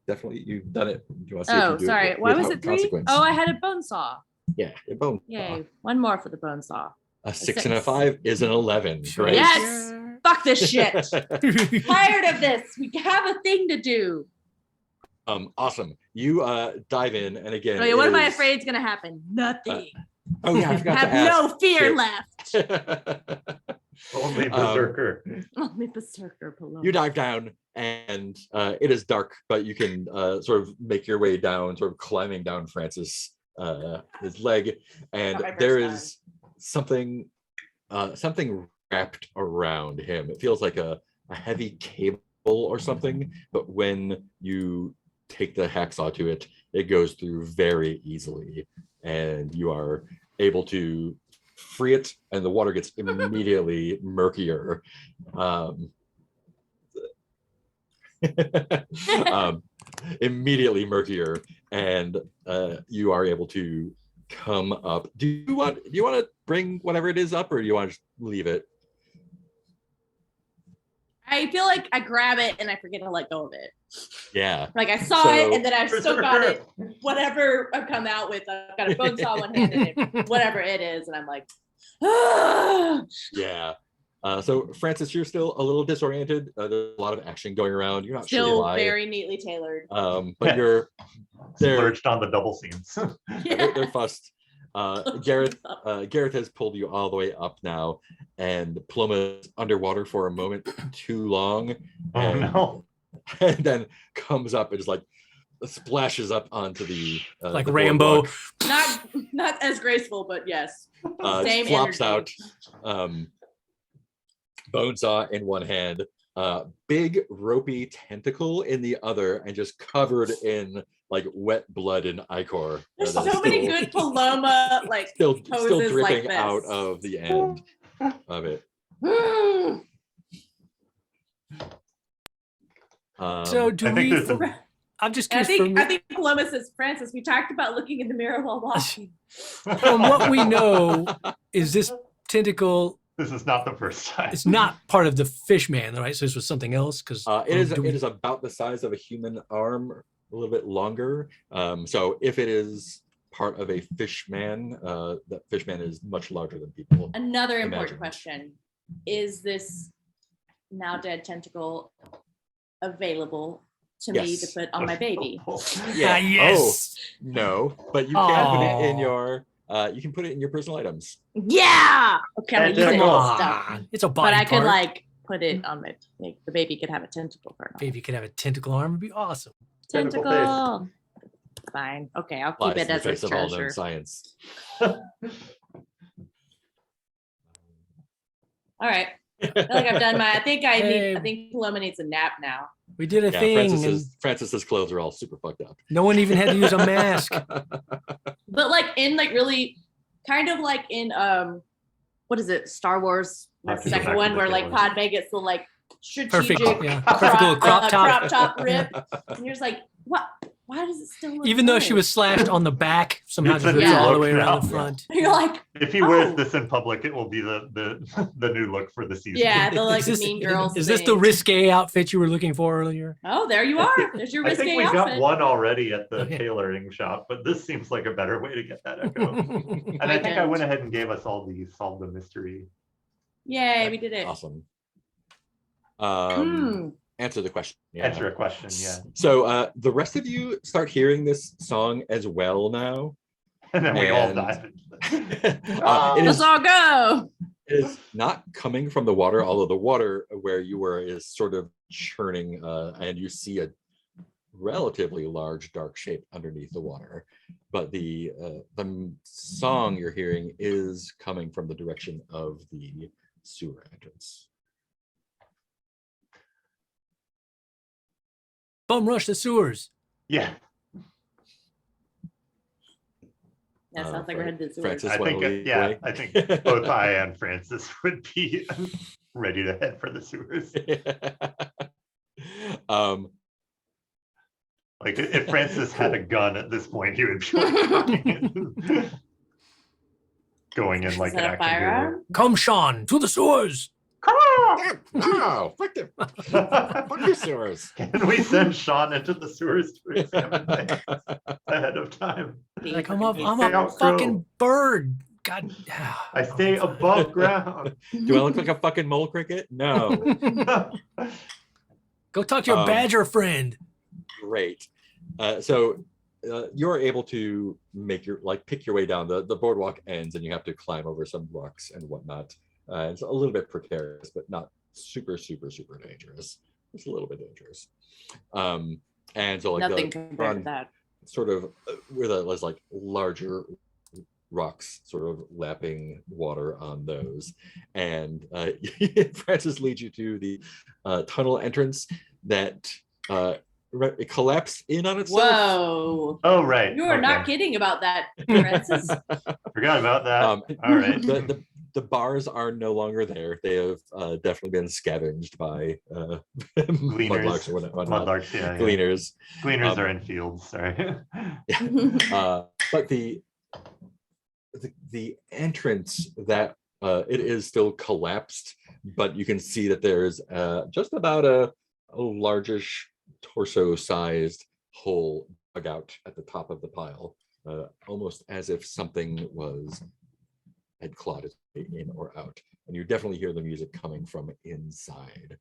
done it. Do you want to see if Oh, you do sorry. it Why was without it 3? consequence? Oh, I had a bone saw. Yeah, a bone. Yay! One more for the bone saw. A 6 and a six. 5 is an 11. Sure. Great. Yes! Fuck this shit. Tired of this. We have a thing to do. Awesome. You dive in, and again. Oh, yeah, it what am I is- afraid is gonna happen? Nothing. Oh yeah, I forgot have to ask. no fear Here. left. Only Um, berserker. Only berserker Paloma. You dive down, and it is dark, but you can sort of make your way down, sort of climbing down Francis his leg, and Not my first there time. is something wrapped around him. It feels like a heavy cable or something, but when you take the hacksaw to it, it goes through very easily, and you are able to free it, and the water gets immediately murkier. Immediately murkier, and you are able to come up. Do you want to bring whatever it is up, or do you want to just leave it? I feel like I grab it and I forget to let go of it. Yeah. Like I saw it So- and then I've still got it. Whatever I've come out with, I've got a bone saw in one hand and whatever it is, and I'm like, ah! Yeah. So Francis, you're still a little disoriented. There's a lot of action going around. You're not sure Still why. very neatly tailored. But you're there. Lurched on the double seams. They're fussed. Gareth has pulled you all the way up now, and Paloma is underwater for a moment too long, Oh and, no. and then comes up and just like splashes up onto the Like the Rambo. boardwalk, Not as graceful, but yes. just Same flops energy. out, bone saw in one hand, big ropey tentacle in the other, and just covered in like wet blood and ichor. There's that is so many still- good Paloma like still poses like dripping this. out of the end of it. So do I think we? this is- I'm just And curious. I think Paloma says, Francis, we talked about looking in the mirror while walking. From what we know, is this tentacle? This is not the first time. It's not part of the fish man, right? So this was something else. Because it is about the size of a human arm, a little bit longer. So if it is part of a fish man, that fish man is much larger than people. Another important Imagine. question. Is this now dead tentacle available to me to Yes. put on my baby? Yeah. yes. Oh, no, but you can put it in Aw. your you can put it in your personal items. Yeah. Okay, I'm gonna use it Come Tentacle. as stuff. on. It's a body But I could part. like put it on my like the baby could have a tentacle for an arm. Baby could have a tentacle arm. It'd be awesome. Tentacle Tentacle. Fine. Okay, I'll Lies keep in it the as a face of all known treasure. science. All right. I feel like I've done my. I think Hey. Paloma needs a nap now. We did a Yeah, thing. and Francis's clothes are all super fucked up. no one even had to use a mask. Look but like in like really kind of like in what is it, Star Wars, Have the to go back second to one the where like trailer. Padme gets the like strategic Perfect, yeah. Perfect little crop top. crop top rip, and you're just like, what? Why does it still look Even though she good? was slashed on the back, somehow It's just a rips new all the look way around now. the front. You're like, If he wears Oh. this in public, it will be the new look for the season. yeah, the like Is this, Mean Girls. is this the thing. risque outfit you were looking for earlier? Oh, there you are. There's your I risque think we outfit. got one already at the Okay. tailoring shop, but this seems like a better way to get that echo. And I think I Weekend. went ahead and gave us all the solve the mystery. Yay, we did it. Awesome. Hmm. Answer the question. Yeah. Answer a question, yeah. So the rest of you start hearing this song as well now. And then we all And- dive into It Let's is all go. it is not coming from the water, although the water where you were is sort of churning, and you see a relatively large dark shape underneath the water. But the song you're hearing is coming from the direction of the sewer entrance. Bum rush the sewers. Yeah, That sounds like we're headed to the Francis, I wanna think, lead the yeah, way? I think both I and Francis would be ready to head for the sewers. um, Like if Francis had a gun at this point, he would be like going in like Is an that a action hero. firearm? Come, Sean, to the sewers. no, fuck them. Fuck your sewers. Can we send Sean into the sewers to examine things ahead of time? Like I'm a Stay out, crow. fucking bird. God. I stay above ground. Do I look like a fucking mole cricket? No. Go talk to your Um, badger friend. Great. So you're able to make your pick your way down. The boardwalk ends and you have to climb over some rocks and whatnot. It's a little bit precarious, but not super dangerous. It's a little bit dangerous. And so like Nothing the compared to that. sort of where there's like larger rocks sort of lapping water on those, and Francis leads you to the tunnel entrance that it collapsed in on itself. Whoa. Oh, right. You are not okay. kidding about that, Francis. Forgot about that. All right. The bars are no longer there. They have definitely been scavenged by mudlarks or whatnot. Mudlarks, yeah. Gleaners. Gleaners Um, are in fields, sorry. But the entrance that it is still collapsed, but you can see that there's just about a largish torso-sized hole dug out at the top of the pile, almost as if something had clawed its way in or out. And you definitely hear the music coming from inside.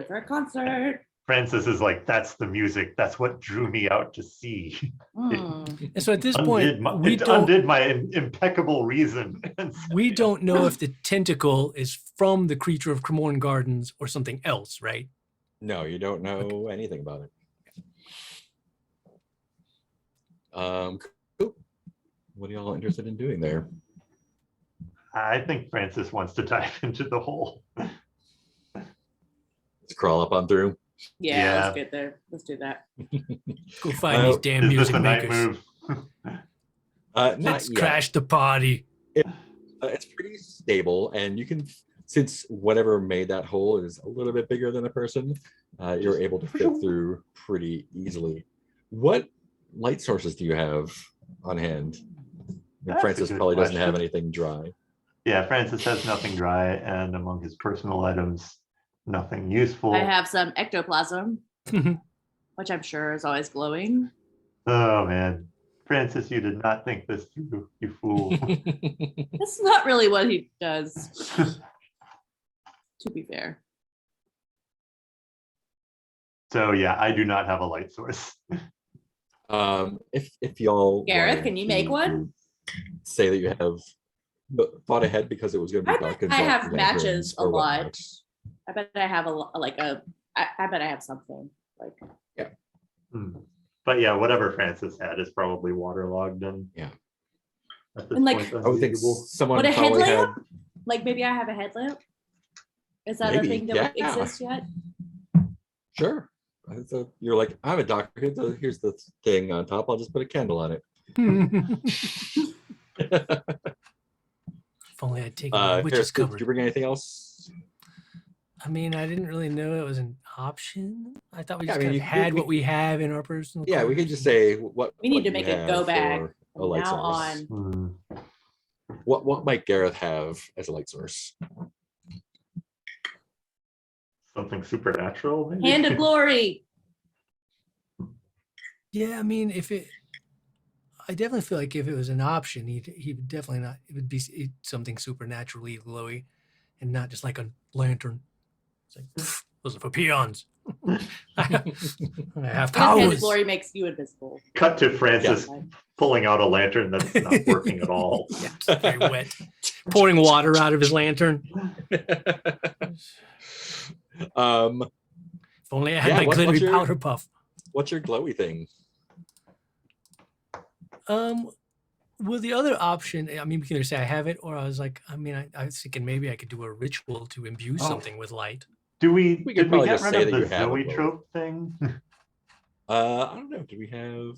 For a concert. Francis is like, that's the music. That's what drew me out to see. Hmm. And so at this point, It undid my impeccable reason. we don't know if the tentacle is from the creature of Cremorne Gardens or something else, right? No, you don't know anything about it. Cool. What are y'all interested in doing there? I think Francis wants to dive into the hole. Let's crawl up on through. Yeah, Yeah. let's get there. Let's do that. Go find Well, these damn Is this music a night makers. move? Not Let's yet. crash the party. It's pretty stable, and you can, since whatever made that hole is a little bit bigger than a person, you're able to fit through pretty easily. What light sources do you have on hand? That's a Francis good probably doesn't have question. anything dry. Yeah, Francis has nothing dry, and among his personal items, nothing useful. I have some ectoplasm, which I'm sure is always glowing. Oh man, Francis, you did not think this through, you fool. That's not really what he does, to be fair. So yeah, I do not have a light source. If y'all Gareth, wanted can you make to one? say that you have thought ahead because it was going to I be dark bet and I dark have lanterns matches a or lot. whatnot. I bet I have I bet I have something. Like Hmm. But yeah, whatever Francis had is probably waterlogged and Yeah. at this And, like, point, I would think unusable. someone Would a probably had. headlamp? Like maybe I have a headlamp? Is that Maybe, a thing that yeah. exists yet? Sure. You're like, I'm a doctor. Here's the thing on top. I'll just put a candle on it. If only I'd taken my witch's Harris, did cover. you bring anything else? I mean, I didn't really know it was an option. I thought we Yeah, just I kind mean, of had what we have in our personal. Yeah, we could cars. just say what We need what to you make a go have bag for a from light now source. on. Hmm. What might Gareth have as a light source? Something supernatural, maybe? Hand of glory. Yeah, I mean, I definitely feel like if it was an option, he would definitely not. It would be something supernaturally glowy, and not just like a lantern. It's like "Pfft, those are for peons. I have Because hand of powers. glory makes you invisible. Cut to Francis Yeah. pulling out a lantern that's not working at all. Yeah, it's very wet. Pouring water out of his lantern. um, If only I had Yeah, my what's glittery your- powder puff. what's your glowy thing? Well, the other option, I mean, we can either say I have it, or I was like, I mean, I was thinking maybe I could do a ritual to imbue Oh. something with light. We could Did we probably get just rid say of that the you have a glow. zoetrope thing? I don't know. Do we have?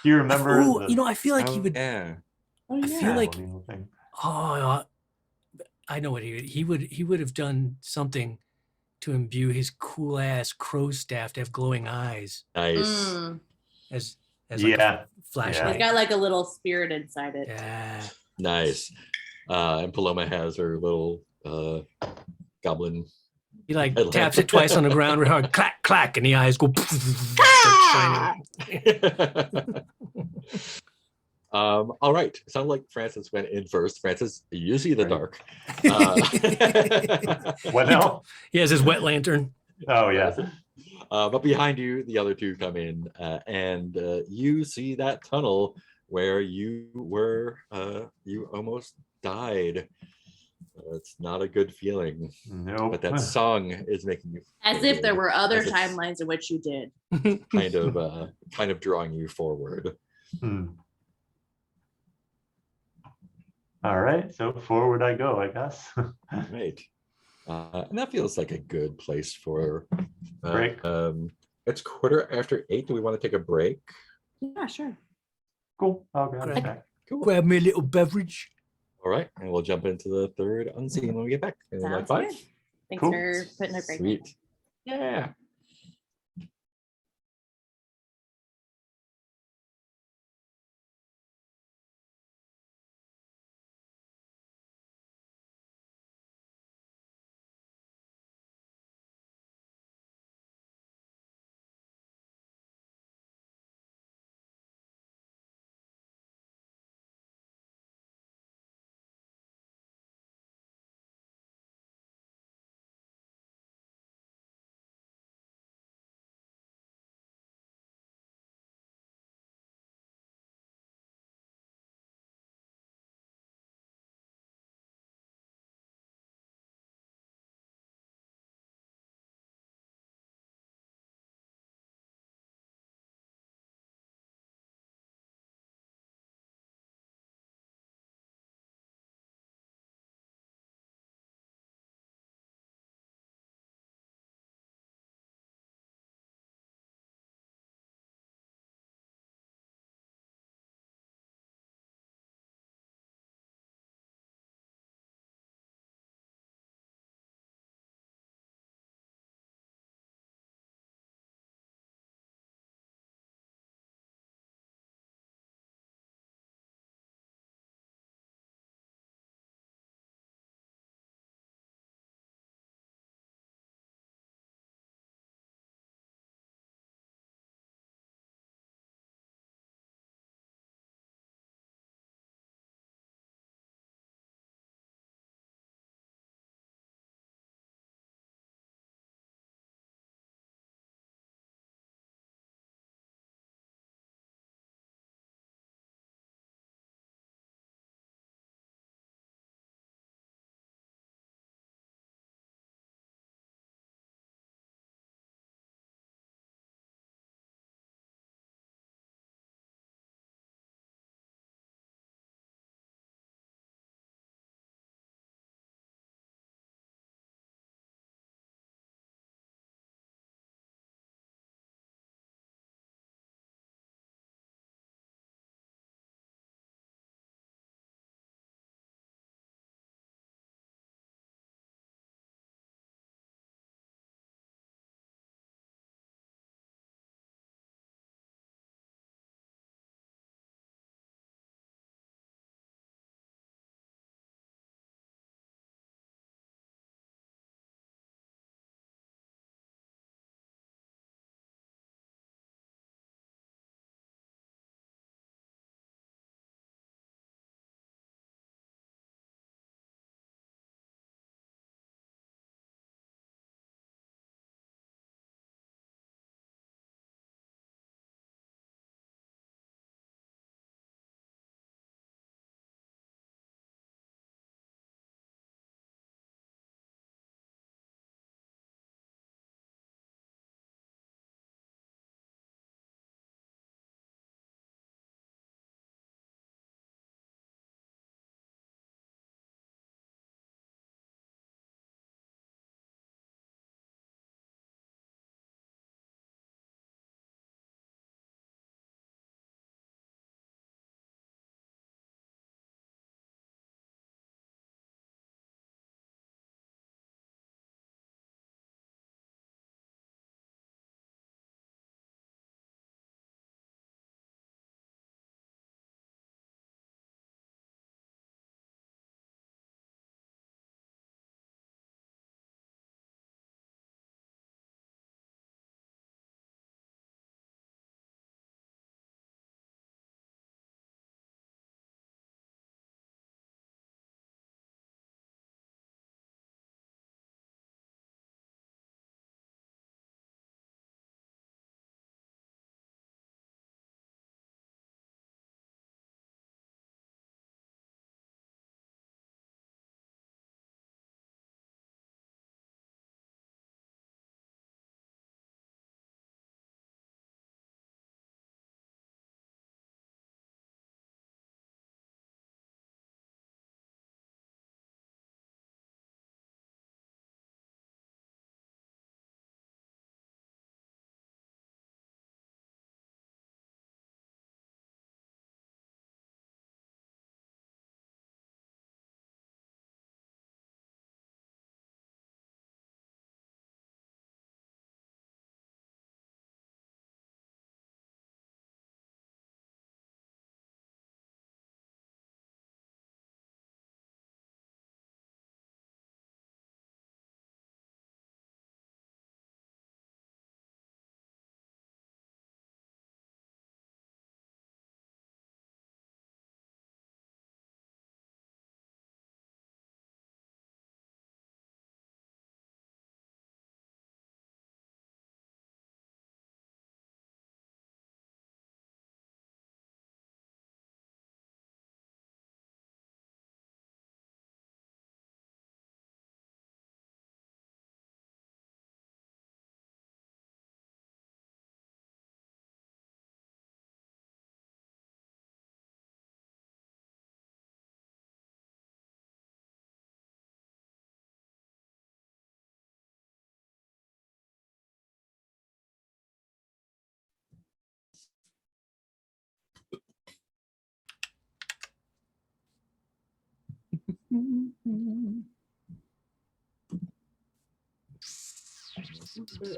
Do you remember? Ooh, the you know, I feel like he Oh, would. Yeah. Oh, I yeah. feel like- colonial thing? Oh, I know what he would have done something to imbue his cool ass crow staff to have glowing eyes Nice. as like Yeah. a flashlight. It's got like a little spirit inside it. Yeah. Nice. And Paloma has her little goblin. He like I love taps it. it twice on the ground real hard, clack, clack, and the eyes go start shining. All right. Sounds like Francis went in first. Francis, you see the Right. dark. What now? He has his wet lantern. Oh yeah. But behind you, the other two come in, and you see that tunnel where you were. You almost died. It's not a good feeling, Nope. but that song is making you As feel if there good, were other as it's timelines in which you did. kind of drawing you forward. Hmm. All right, so forward I go, I guess. Right. And that feels like a good place for Break. It's 8:15. Do we want to take a break? Yeah, sure. Cool. I'll grab Great. it back. Cool. Grab me a little beverage. All right, and we'll jump into the third unseen when we get back. In like Sounds 5. good. Thanks Cool. for putting a break. Sweet. Yeah.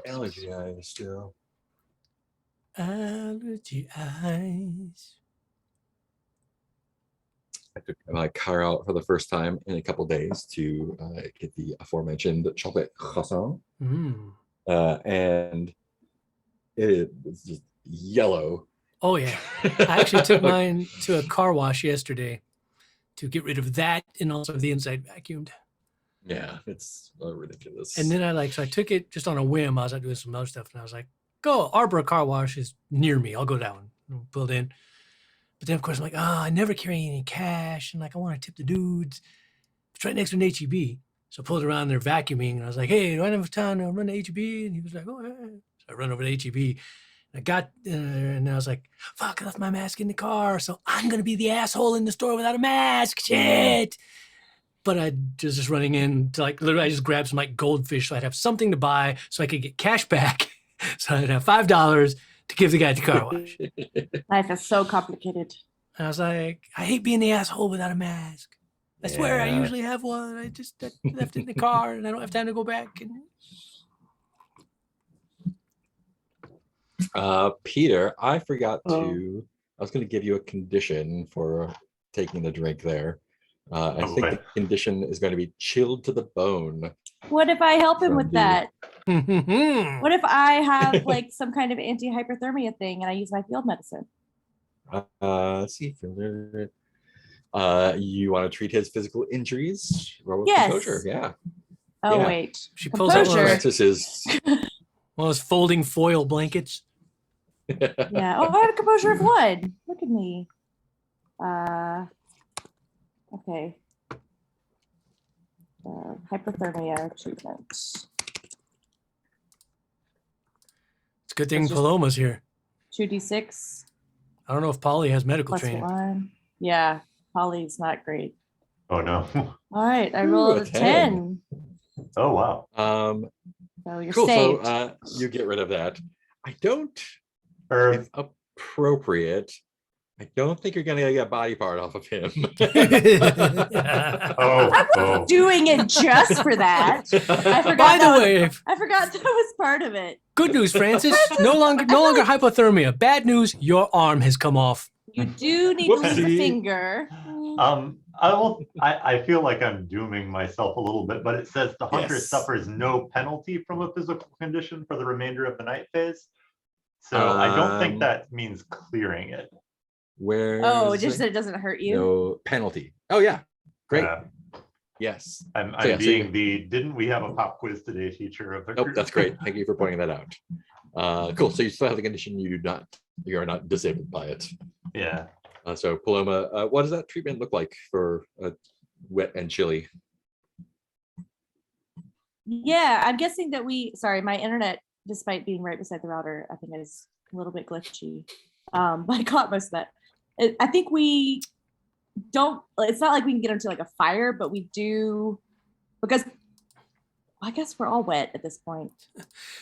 Allergy eyes still. Allergy eyes. I took my car out for the first time in a couple days to get the aforementioned chocolate croissant, Mm. and it was just yellow. Oh yeah. I actually took mine to a car wash yesterday to get rid of that and also the inside vacuumed. Yeah, it's ridiculous. And then I took it just on a whim. I was out doing some other stuff and I was like, go, Arbor car wash is near me. I'll go down and pulled in. But then of course I'm like, I never carry any cash. And like, I want to tip the dudes. It's right next to an HEB. So I pulled around there vacuuming and I was like, hey, do I have time to run to HEB? And he was like, oh, yeah. So I run over to HEB. I got there and I was like, fuck, I left my mask in the car. So I'm going to be the asshole in the store without a mask. Shit. But I was just running in to like, literally I just grabbed some like goldfish. So I'd have something to buy so I could get cash back. So I'd have $5 to give the guy at the car wash. Life is so complicated. And I was like, I hate being the asshole without a mask. I swear I Yeah. usually have one. I just left it in the car and I don't have time to go back. And Peter, I forgot Oh. to. I was going to give you a condition for taking the drink there. I think Okay. the condition is going to be chilled to the bone. What if I help him From with the- that? what? What if I have like some kind of anti-hyperthermia thing and I use my field medicine? Let's see. You want to treat his physical injuries? Roll with Yes. composure. Yeah. Oh Yeah. wait. She pulls out one of Composure. those, Francis is. one of those folding foil blankets. Yeah. Oh, I have a composure of 1. Look at me. Okay. Hypothermia treatment. It's a good thing It's just- Paloma's here. 2d6 I don't know if Polly has medical plus training. 1. Yeah, Polly's not great. Oh, no. All right, I Ooh, rolled a a 10. Oh, wow. So you're Cool. saved. So you get rid of that. I don't. Or If appropriate, I don't think you're gonna get a body part off of him. oh, Doing it just for that. I forgot. By the that was- way, I forgot that was part of it. good news, Francis. No longer hypothermia. Bad news, your arm has come off. You do need to lose a Whoopsie. finger. I feel like I'm dooming myself a little bit, but it says the hunter Yes. suffers no penalty from a physical condition for the remainder of the night phase. So I don't think Um, that means clearing it. Where? Oh, just that it doesn't hurt you. no penalty. Oh yeah, great. Yes. I'm So, yeah, so being you- the didn't we have a pop quiz today teacher of the Nope, group. that's great. Thank you for pointing that out. Cool. So you still have the condition. You are not disabled by it. Yeah. So Paloma, what does that treatment look like for wet and chilly? Yeah, I'm guessing that sorry, my internet, despite being right beside the router, I think is a little bit glitchy. But I caught most of that. I think we don't, it's not like we can get into like a fire, but we do, because I guess we're all wet at this point.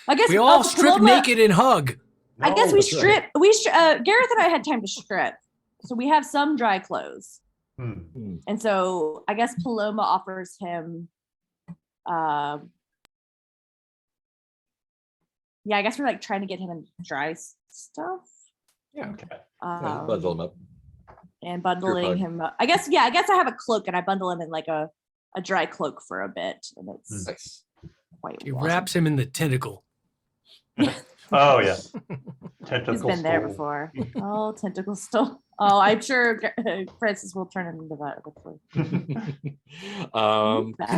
I guess We all oh, strip Paloma- naked and hug. I guess No, we that's right. strip, Gareth and I had time to strip. So we have some dry clothes. Hmm. And so I guess Paloma offers him, yeah, I guess we're like trying to get him in dry stuff. Yeah. Okay. Yeah, bundle them up. And Group bundling hug. him up. I guess I have a cloak and I bundle him in like a dry cloak for a bit. And it's Nice. quite He warm. wraps him in the tentacle. Oh yeah. Tentacle He's been there stole. before. Oh, tentacle still. Oh, I'm sure Francis will turn him into that hopefully. It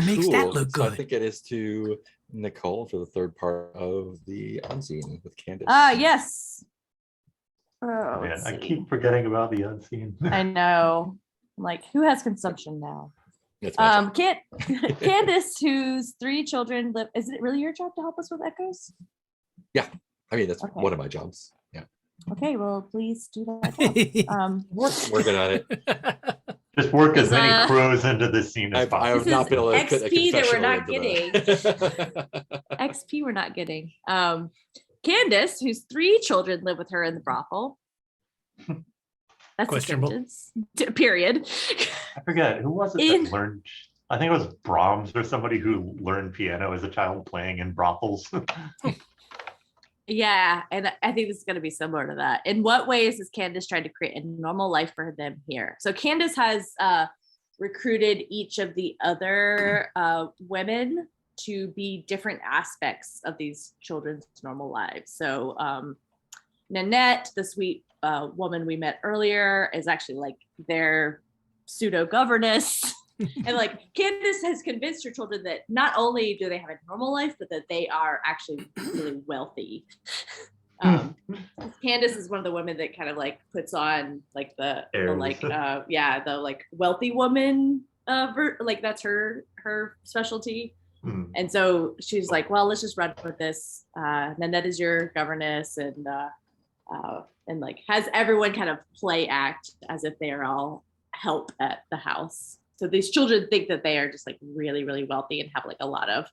makes that cool. look So I good. think it is to Nicole for the third part of the unseen with Candace. Yes. Oh, Man, let's I see. keep forgetting about the unseen. I know. I'm like, who has consumption now? It's my turn. Candace, whose 3 children live. Is it really your job to help us with echoes? I mean, that's Okay. one of my jobs. Yeah. Okay, well, please do that. job. Working on it. Just work as many Uh, crows into this scene as I have possible. not been able to fit a XP that we're confessional not into that. XP we're not getting. Candace, whose 3 children live with her in the brothel. That's Questionable. a sentence. Period. I forget, who was it In- that learned, I think it was Brahms or somebody who learned piano as a child playing in brothels. Yeah, and I think this is going to be similar to that. In what ways is Candace trying to create a normal life for them here? So Candace has recruited each of the other women to be different aspects of these children's normal lives. So Nanette, the sweet woman we met earlier, is actually like their pseudo governess. And like Candace has convinced her children that not only do they have a normal life, but that they are actually really wealthy. Candace is one of the women that kind of like puts on like the like the like wealthy woman like that's her specialty. And so she's like, well, let's just run with this. Nanette is your governess, and like has everyone kind of play act as if they are all help at the house. So these children think that they are just like really, really wealthy and have like a lot of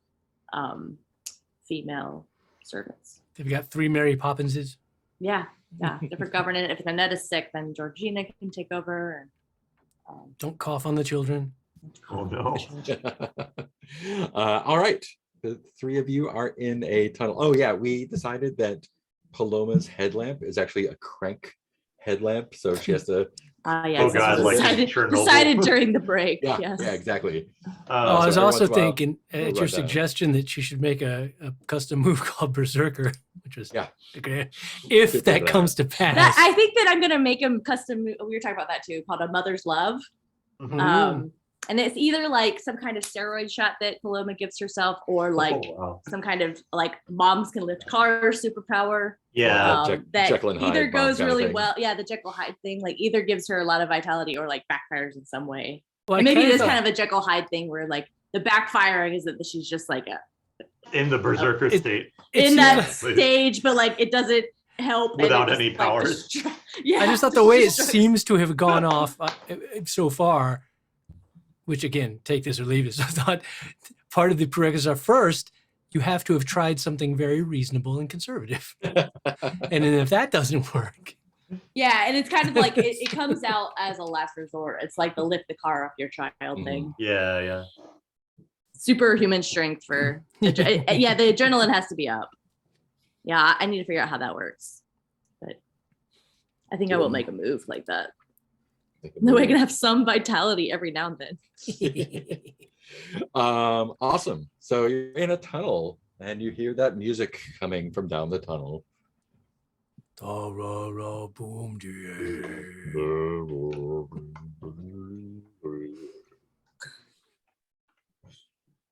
female servants. They've got 3 Mary Poppinses. Yeah. Different governance. If Nanette is sick, then Georgina can take over. And Don't cough on the children. Oh no. All right. The 3 of you are in a tunnel. Oh yeah, we decided that Paloma's headlamp is actually a crank headlamp, so she has to. Yes, Oh God, like decided during the break. Yeah, Yes. yeah, exactly. I was so every also once in a while, thinking at we'll your run down. suggestion that she should make a custom move called Berserker, which was Yeah. okay. If Good that for comes to pass. That, I think that I'm gonna make a custom. We were talking about that too, called A Mother's Love. Mhm. And it's either like some kind of steroid shot that Paloma gives herself, or like Oh, wow. some kind of like moms can lift cars superpower. Yeah. That Jekyll and Hyde either mom goes kind of really thing. well. Yeah, the Jekyll Hyde thing, like either gives her a lot of vitality or like backfires in some way. Well, I And maybe kinda it is thought- kind of a Jekyll Hyde thing where like the backfiring is that she's just like In the berserker It- state. it's in that just- stage, but like it doesn't help and it Without just, any like, powers. Yeah, I just thought the way it destroys- seems to have gone off so far, which again, take this or leave it. So I thought part of the prerequisites are first, you have to have tried something very reasonable and conservative. And then if that doesn't work, Yeah, and it's kind of like it comes out as a last resort. It's like the lift the car off your child thing. Yeah. Superhuman strength for yeah, the adrenaline has to be up. Yeah, I need to figure out how that works. But I think I will make a move like that. That way I can have some vitality every now and then. Awesome. So you're in a tunnel and you hear that music coming from down the tunnel. boom,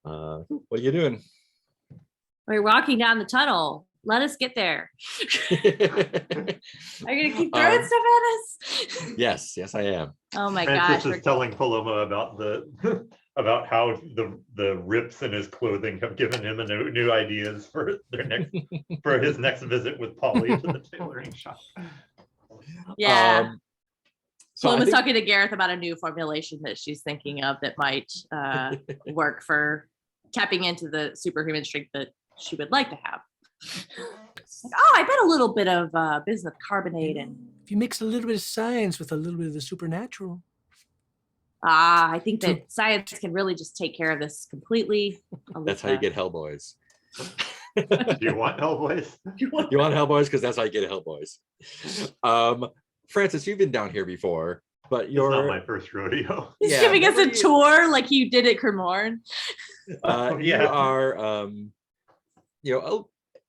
What are you doing? We're walking down the tunnel. Let us get there. Are you gonna keep throwing stuff at us? Yes, I am. Oh my Francis gosh. is telling Paloma about the about how the rips in his clothing have given him a new ideas for his next visit with Polly to the tailoring shop. Yeah. So I Paloma's think- talking to Gareth about a new formulation that she's thinking of that might work for tapping into the superhuman strength that she would like to have. Like, oh, I bet a little bit of bismuth carbonate and If you mix a little bit of science with a little bit of the supernatural. I think that science can really just take care of this completely. That's how you get Hellboys. Do you want Hellboys? You want Hellboys? Because that's how you get Hellboys. Francis, you've been down here before, but It's not you're my first rodeo. He's Yeah, giving us a remember you- tour like you did at Cremorne. you Yeah. are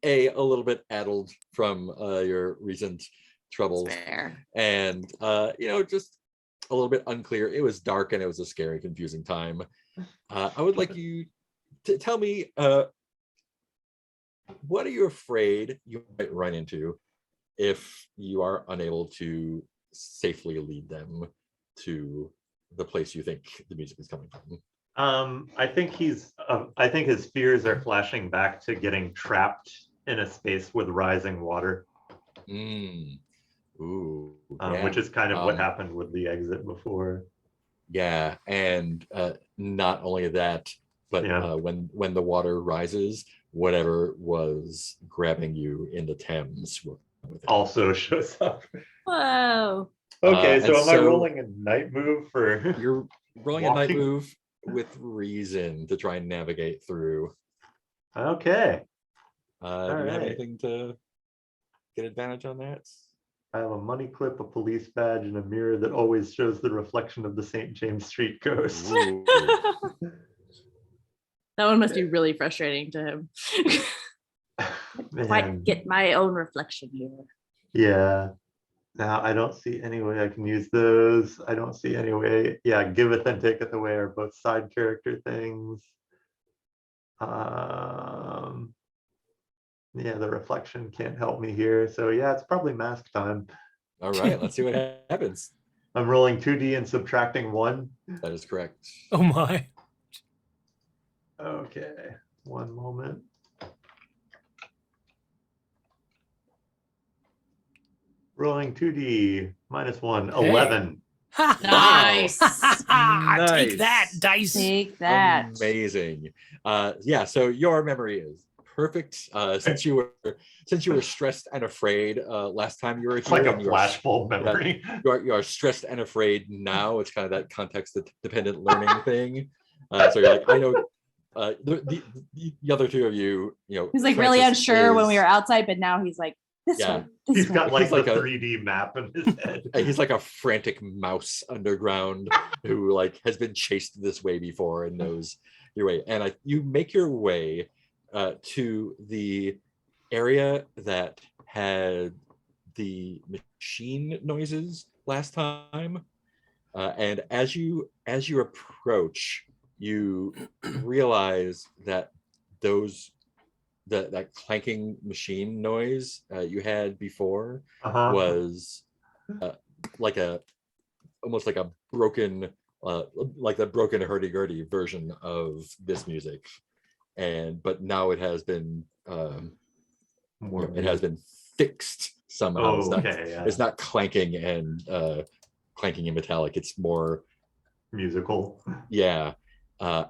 a little bit addled from your recent troubles, Fair. and just a little bit unclear. It was dark and it was a scary, confusing time. I would like you to tell me what are you afraid you might run into if you are unable to safely lead them to the place you think the music is coming from? I think I think his fears are flashing back to getting trapped in a space with rising water, Ooh, which is kind of what Um, happened with the exit before. yeah, and not only that, but Yeah. when the water rises, whatever was grabbing you in the Thames will come with it. Also shows up. Whoa. Okay, so and am I so- rolling a night move for? You're rolling a night Walking. move with reason to try and navigate through. Okay, Do you have right. anything to get advantage on that? I have a money clip, a police badge, and a mirror that always shows the reflection of the St. James Street ghost. Ooh. That one must be really frustrating to him. Man, Quite get my own reflection here. yeah. Now I don't see any way I can use those. I don't see any way. Yeah, giveth and taketh away are both side character things. Yeah, the reflection can't help me here. So yeah, it's probably mask time. All right, let's see what happens. I'm rolling 2D and subtracting 1. That is correct. Oh my. Okay, one moment. Rolling 2D -1, Hey. 11. Nice. Take that, Nice. dice. Take that. Amazing. Yeah, so your memory is perfect. Since you were stressed and afraid last time you were It's here, like a and you are- flashbulb memory. you are stressed and afraid now. It's kind of that context dependent learning thing. So you're like, I know the other two of you, He's like really Francis unsure when we is- were outside, but now he's like, this Yeah. way. This He's way. got like He's like the a- 3D map in his head. He's like a frantic mouse underground who like has been chased this way before and knows your way. And you make your way to the area that had the machine noises last time. And as you approach, you realize that that clanking machine noise you had before Uh-huh. was almost like a broken like the broken hurdy-gurdy version of this music, but now it has been More it has been fixed somehow. Oh, It's not, okay, yeah. it's not clanking and clanking in metallic. It's more Musical. yeah,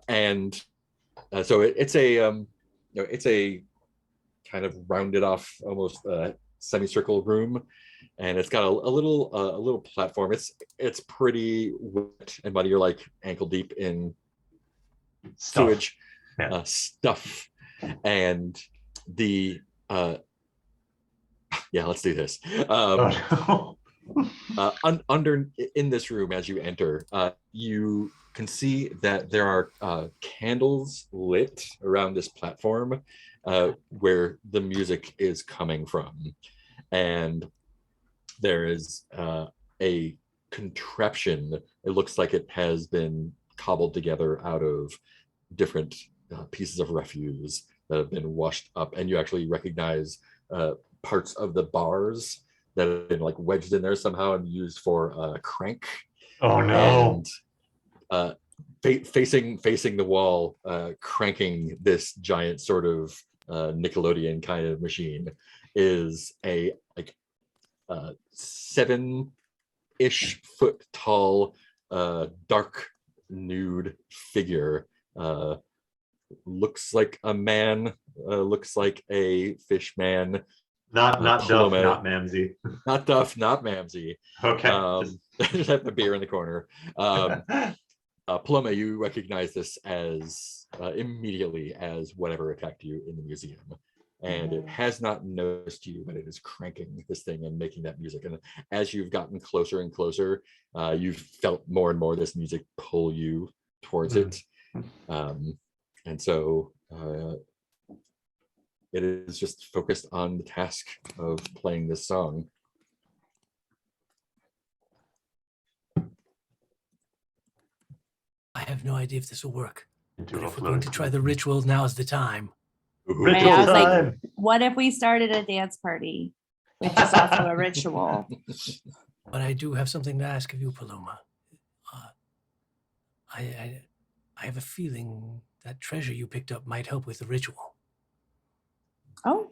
and so it's a it's a kind of rounded off, almost semicircle room, and it's got a little platform. It's pretty wet and muddy. You're like ankle deep in Stuff. sewage Yeah. stuff, and the yeah, let's do this. Oh, no. Under in this room, as you enter, you can see that there are candles lit around this platform where the music is coming from, and there is a contraption. It looks like it has been cobbled together out of different pieces of refuse that have been washed up, and you actually recognize parts of the bars that have been like wedged in there somehow and used for crank. Oh no. And facing the wall, cranking this giant sort of Nickelodeon kind of machine is a like 7-ish foot tall dark nude figure. Looks like a man, looks like a fish man. Not Duff, Paloma. not Mamsie. Not Duff, not Mamsie. Okay. Just have the beer in the corner. Paloma, you recognize this as immediately as whatever attacked you in the museum. And it has not noticed you, but it is cranking this thing and making that music. And as you've gotten closer and closer, you've felt more and more this music pull you towards it. And so it is just focused on the task of playing this song. I have no idea if this will work. Into But a if we're going to float. try the ritual, now's the time. Ritual I was like- time. What if we started a dance party, which is also a ritual? But I do have something to ask of you, Paloma. I have a feeling that treasure you picked up might help with the ritual. Oh,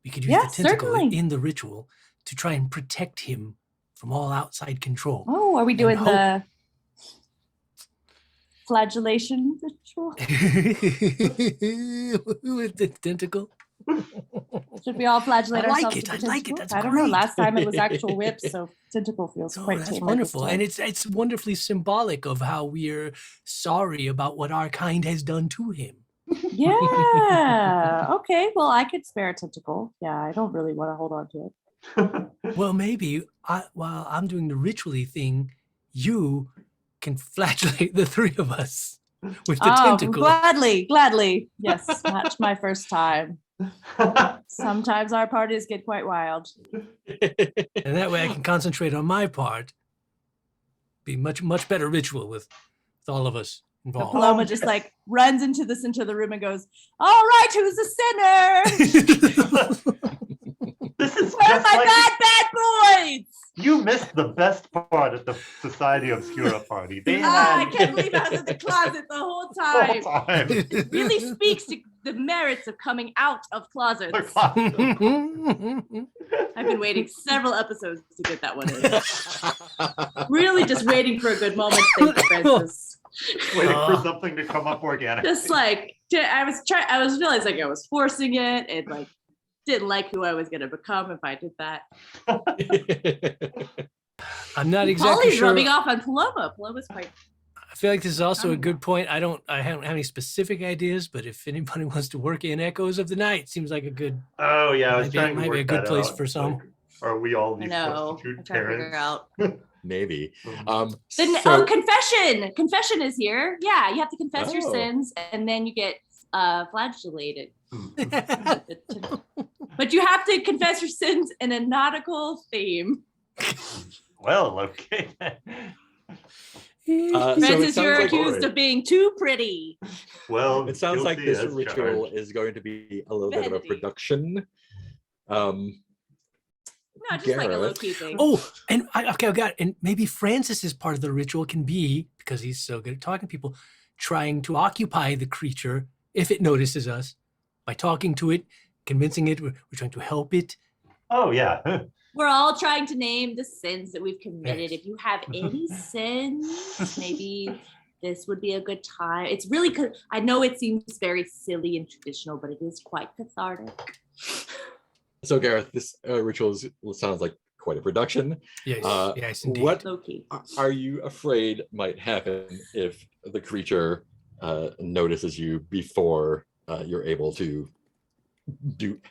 We could use Yeah, the tentacle certainly. in the ritual to try and protect him from all outside control. oh, are we doing hope. the flagellation ritual? With the tentacle. Should we all flagellate I like ourselves? it, with I like it, tentacle? that's I don't know. great. Last time it was actual whips, so tentacle feels Oh, quite that's tame. wonderful, and it's wonderfully symbolic of how we're sorry about what our kind has done to him. Yeah. Okay. Well, I could spare a tentacle. Yeah, I don't really want to hold on to it. Well, maybe while I'm doing the ritually thing, you can flagellate the three of us with the tentacle. Gladly. Yes, not my first time. Sometimes our parties get quite wild. And that way I can concentrate on my part. Be much better ritual with all of us involved. Paloma just like runs into the center of the room and goes, "All right, who's the sinner? This is Where are just my like bad boys?" you missed the best part at the Society Obscura party. They I had can't believe I was in the closet the whole the whole time. time. It really speaks to the merits of coming out of closets. The closet. I've been waiting several episodes to get that one in. Really just waiting for a good moment. Thank you, Francis. Waiting for something to come up organically. Just like I was realizing I was forcing it and like didn't like who I was gonna become if I did that. I'm not exactly Polly's sure. rubbing off on Paloma. Paloma's quite I feel like this is also a don't good know. point. I don't have any specific ideas, but if anybody wants to work in Echoes of the Night, seems like a good. Oh yeah, I was Might be- trying to might be work a good that place out. for some. Like, are we all I these know. substitute I'm trying to figure parents? out. Maybe. Um, Confession. Confession is here. Yeah, you have to confess your Oh. sins and then you get flagellated. That's But you have to confess your sins in a nautical theme. well, okay. So it Francis, sounds you're like- accused of being too pretty. Well, It sounds like guilty this as ritual charged. is going to be a little bit of a Vanity. production. No, just like a Gareth. low key thing. Oh, and I got it. And maybe Francis's part of the ritual can be, because he's so good at talking to people, trying to occupy the creature if it notices us by talking to it, convincing it we're trying to help it. Oh yeah. We're all trying to name the sins that we've committed. Yes. If you have any sins, maybe this would be a good time. It's really, I know it seems very silly and traditional, but it is quite cathartic. So Gareth, this ritual sounds like quite a production. Yes, yes, indeed. What Low key. are you afraid might happen if the creature notices you before you're able to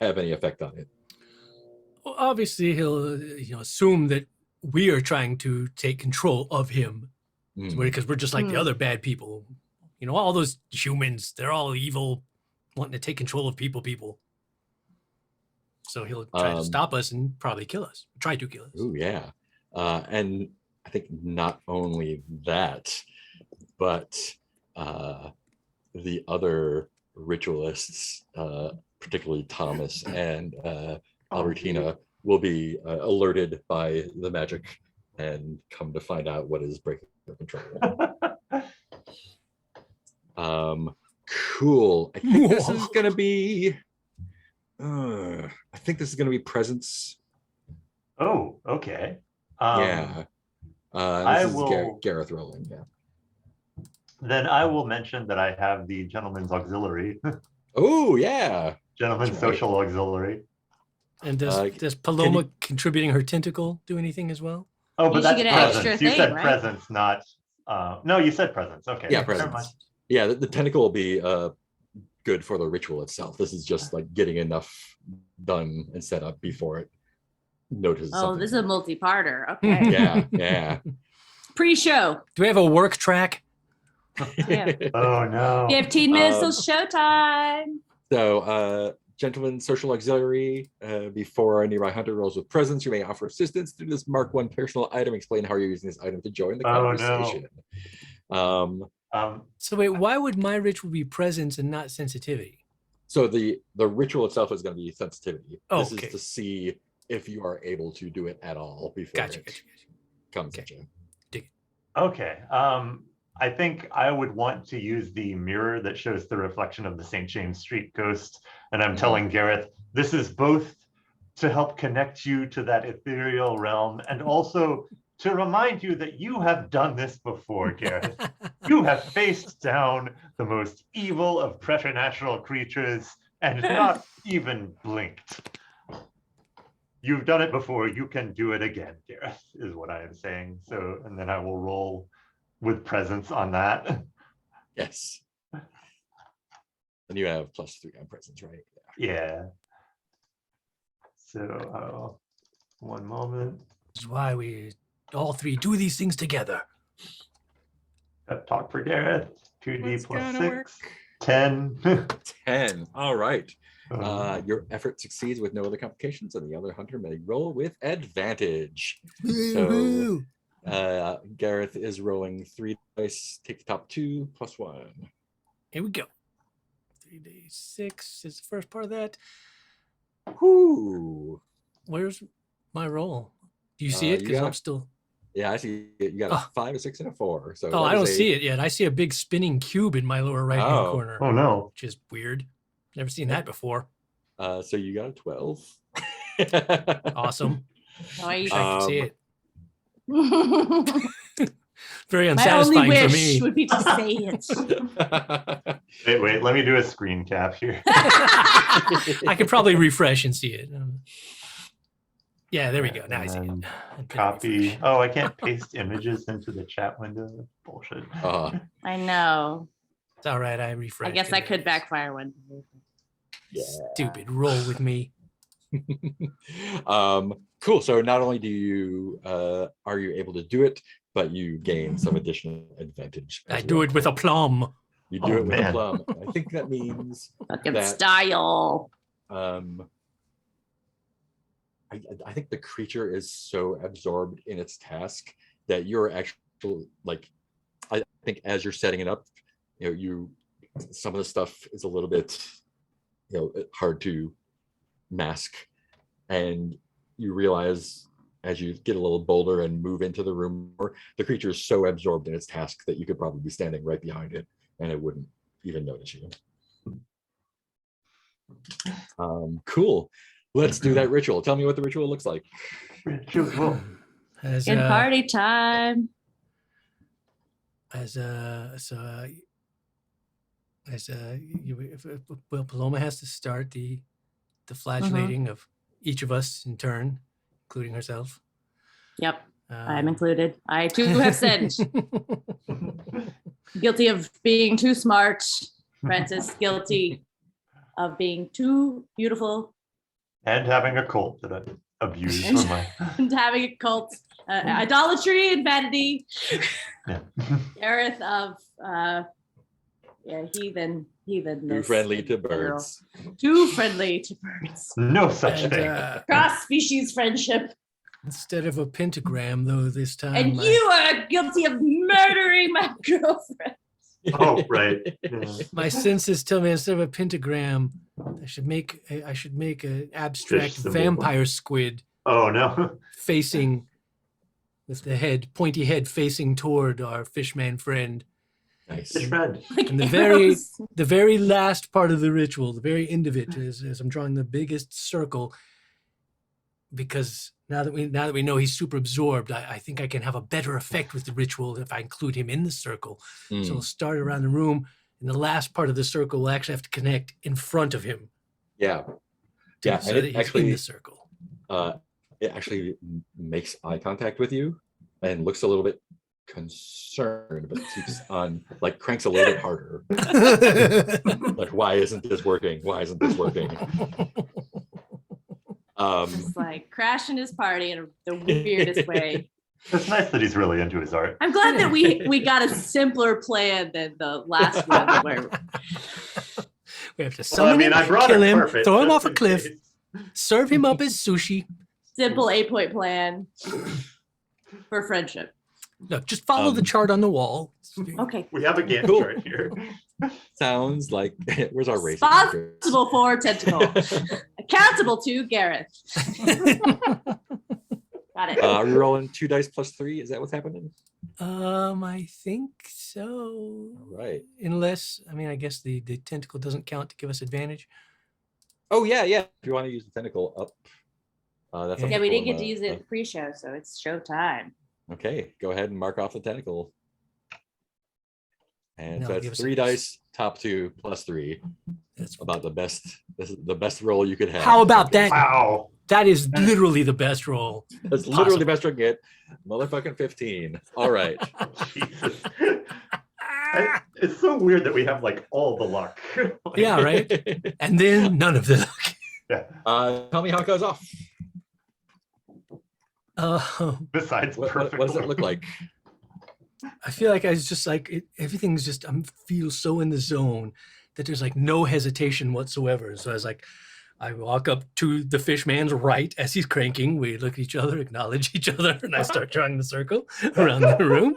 have any effect on it? Well, obviously, he'll assume that we are trying to take control of him Hmm. because we're just like the Hmm. other bad people. All those humans, they're all evil, wanting to take control of people. So he'll try to Um, stop us and probably kill us. Try to kill us. Oh yeah, and I think not only that, but the other ritualists, particularly Thomas and Albertina, will be alerted by the magic and come to find out what is breaking their control. Cool. I think this is gonna be. I think this is gonna be presence. Oh, okay. Yeah. I This is will- Gareth rolling. Yeah. Then I will mention that I have the gentleman's auxiliary, Oh yeah. gentleman's That's right. social auxiliary. And Uh, does Paloma contributing her tentacle do anything as well? Oh, You but should that's get an presence. extra You thing, said right? presence, not. No, you said presence. Okay. Yeah, never presence. mind. Yeah, the tentacle will be good for the ritual itself. This is just like getting enough done and set up before it notices. Oh, something. this is a multi-parter. Okay. Yeah, yeah. Pre-show. Do we have a work track? Yeah. Oh no. 15 minutes till Um, showtime. So, gentlemen, social auxiliary. Before a nearby hunter rolls with presence, you may offer assistance to this mark one personal item. Explain how you're using this item to join the Oh, no. conversation. So wait, why would my ritual be presence and not sensitivity? So the ritual itself is going to be sensitivity. Oh, This okay. is to see if you are able to do it at all before Gotcha. it comes at you. Okay. I think I would want to use the mirror that shows the reflection of the St. James Street ghost. And I'm telling Gareth, this is both to help connect you to that ethereal realm and also to remind you that you have done this before, Gareth. You have faced down the most evil of preternatural creatures and not even blinked. You've done it before, you can do it again, Gareth, is what I am saying. So, and then I will roll with presence on that. Yes. And you have +3 on presence, right? Yeah. So, one moment. This is why we all three do these things together. Talk for Gareth. 2d What's plus gonna 6. work? 10. 10. All right. Um, Your effort succeeds with no other complications, and the other hunter may roll with advantage. Woo-hoo. Gareth is rolling 3 dice. Take the top 2 +1. Here we go. 3d6 is the first part of that. Whoo! Where's my roll? Do you see it? You Because I'm got- still. Yeah, I see it. You got a Oh. 5, a 6, and a 4. So Oh, I don't see it yet. I see a big spinning cube in my lower right hand Oh. corner, oh no. which is weird. Never seen that before. So you got a 12. Awesome. Nice. Wish I could see Um, it. Very My only unsatisfying for wish me. would be to say it. Wait, let me do a screen cap here. I could probably refresh and see it. Yeah, there we go. Now I see it. And And Copy. refresh. Oh, I can't paste images into the chat window. Bullshit. I know. It's all right. I refreshed. I guess it. that could backfire one. Yeah. Stupid. Roll with me. Cool. So not only do you are you able to do it, but you gain some additional advantage. I do it with a plum. You do Oh, it with a man. plum. I think that means Fucking That- style. I think the creature is so absorbed in its task that you're actually like, I think as you're setting it up, some of the stuff is a little bit, hard to mask, and you realize as you get a little bolder and move into the room, the creature is so absorbed in its task that you could probably be standing right behind it and it wouldn't even notice you. Cool. Let's do that ritual. Tell me what the ritual looks like. Ritual. As In party time. Well, Paloma has to start the flagellating of each of us in turn, including herself. Yep, I'm Um, included. I too have sinned. Guilty of being too smart. Francis, guilty of being too beautiful And having a cult that I abuse And- for my. and having a cult. Idolatry and vanity. Yeah. Gareth of heathenness. Too friendly to in general. birds. Too friendly to birds. No such and, thing. Cross species friendship. instead of a pentagram, though, this time. And you are guilty of murdering my girlfriend. Oh, right. Yeah. My senses tell me instead of a pentagram, I should make an abstract symbol. vampire squid Oh no. facing with the pointy head facing toward our fishman friend. Nice. Fish bread. Like And the very- arrows. The very last part of the ritual, the very end of it, is I'm drawing the biggest circle, because now that we know he's super absorbed, I think I can have a better effect with the ritual if I include him in the circle. So Mm, we'll start around the room, and the last part of the circle will actually have to connect in front of him. yeah. to- Yeah, so and that it he's in actually- the circle. It actually makes eye contact with you and looks a little bit concerned, but keeps on, like, cranks a little bit harder. Like, why isn't this working? Why isn't this working? Just like crashing his party in the weirdest way. It's nice that he's really into his art. I'm glad that we got a simpler plan than the last one where We have to Well, summon him, I brought kill a him, carpet throw him just off a in cliff, case. serve him up as sushi. simple 8-point plan for friendship. Look, just follow the chart on the wall. Okay. We have a Gantt Cool. chart here. Sounds like, where's our race? Responsible for tentacle. Accountable to Gareth. Got it. Are we rolling 2 dice plus 3? Is that what's happening? I think so. All right. Unless, I guess the tentacle doesn't count to give us advantage. Oh, yeah. If you want to use the tentacle up. That's Yeah, Yeah, we didn't get up to use it pre-show, so it's show time. Okay, go ahead and mark off the tentacle. And No, so give that's us 3 a- dice, top 2 plus 3. That's, About the best. This is the best roll you could have. how about that? Wow. That is literally the best roll. That's literally the possible. best I can get. Motherfucking 15. All right. Jesus. It's so weird that we have like all the luck. Like, Yeah, right. And then none of the. Yeah. Tell me how it goes off. Besides What perfect. does it luck. look like? I feel like I was just like everything's just I feel so in the zone that there's like no hesitation whatsoever. So I was like, I walk up to the fish man's right as he's cranking. We look at each other, acknowledge each other, and I start drawing the circle around the room.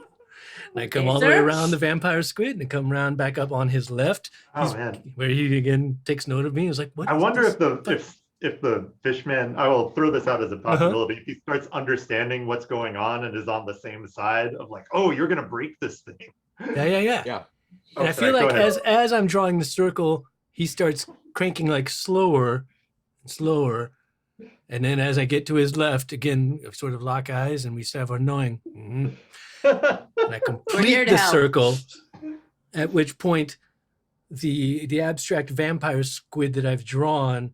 And I come Okay, all the way sir. around the vampire squid and come around back up on his left. Oh man. Where he again takes note of me. He's like, what? I is wonder this? if the fishman, I will throw this out as a possibility, if he starts understanding what's going on and is on the same side of like, oh, you're gonna break this thing. Yeah. Yeah. And I Okay, feel go like ahead. as I'm drawing the circle, he starts cranking like slower and slower. And then as I get to his left, again, sort of lock eyes and we start annoying. And I here complete to the help. circle, at which point the abstract vampire squid that I've drawn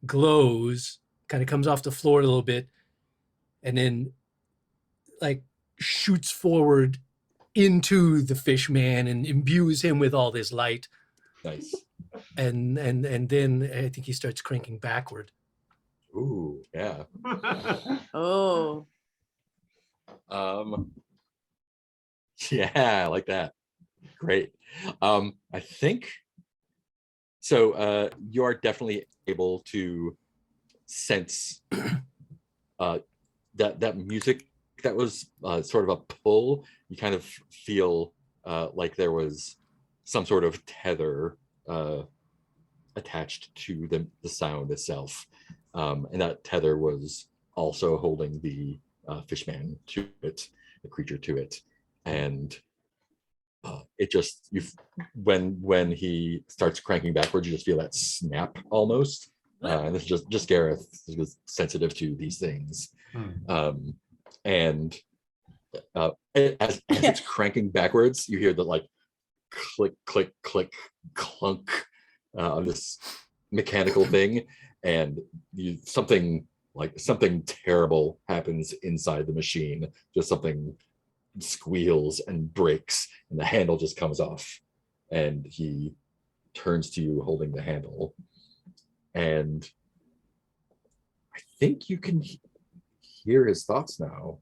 glows, kind of comes off the floor a little bit, and then like shoots forward into the fish man and imbues him with all this light. Nice. And then I think he starts cranking backward. Ooh, yeah. Oh, Yeah, I like that. Great. I think so. You are definitely able to sense that music that was sort of a pull. You kind of feel like there was some sort of tether attached to the sound itself, and that tether was also holding the fishman to it, the creature to it, and it just when he starts cranking backwards, you just feel that snap almost. And this is just Gareth is sensitive to these things. And as it's cranking backwards, you hear the like click, click, click, clunk of this mechanical thing, and something terrible happens inside the machine. Just something squeals and breaks, and the handle just comes off, and he turns to you holding the handle, and I think you can hear his thoughts now.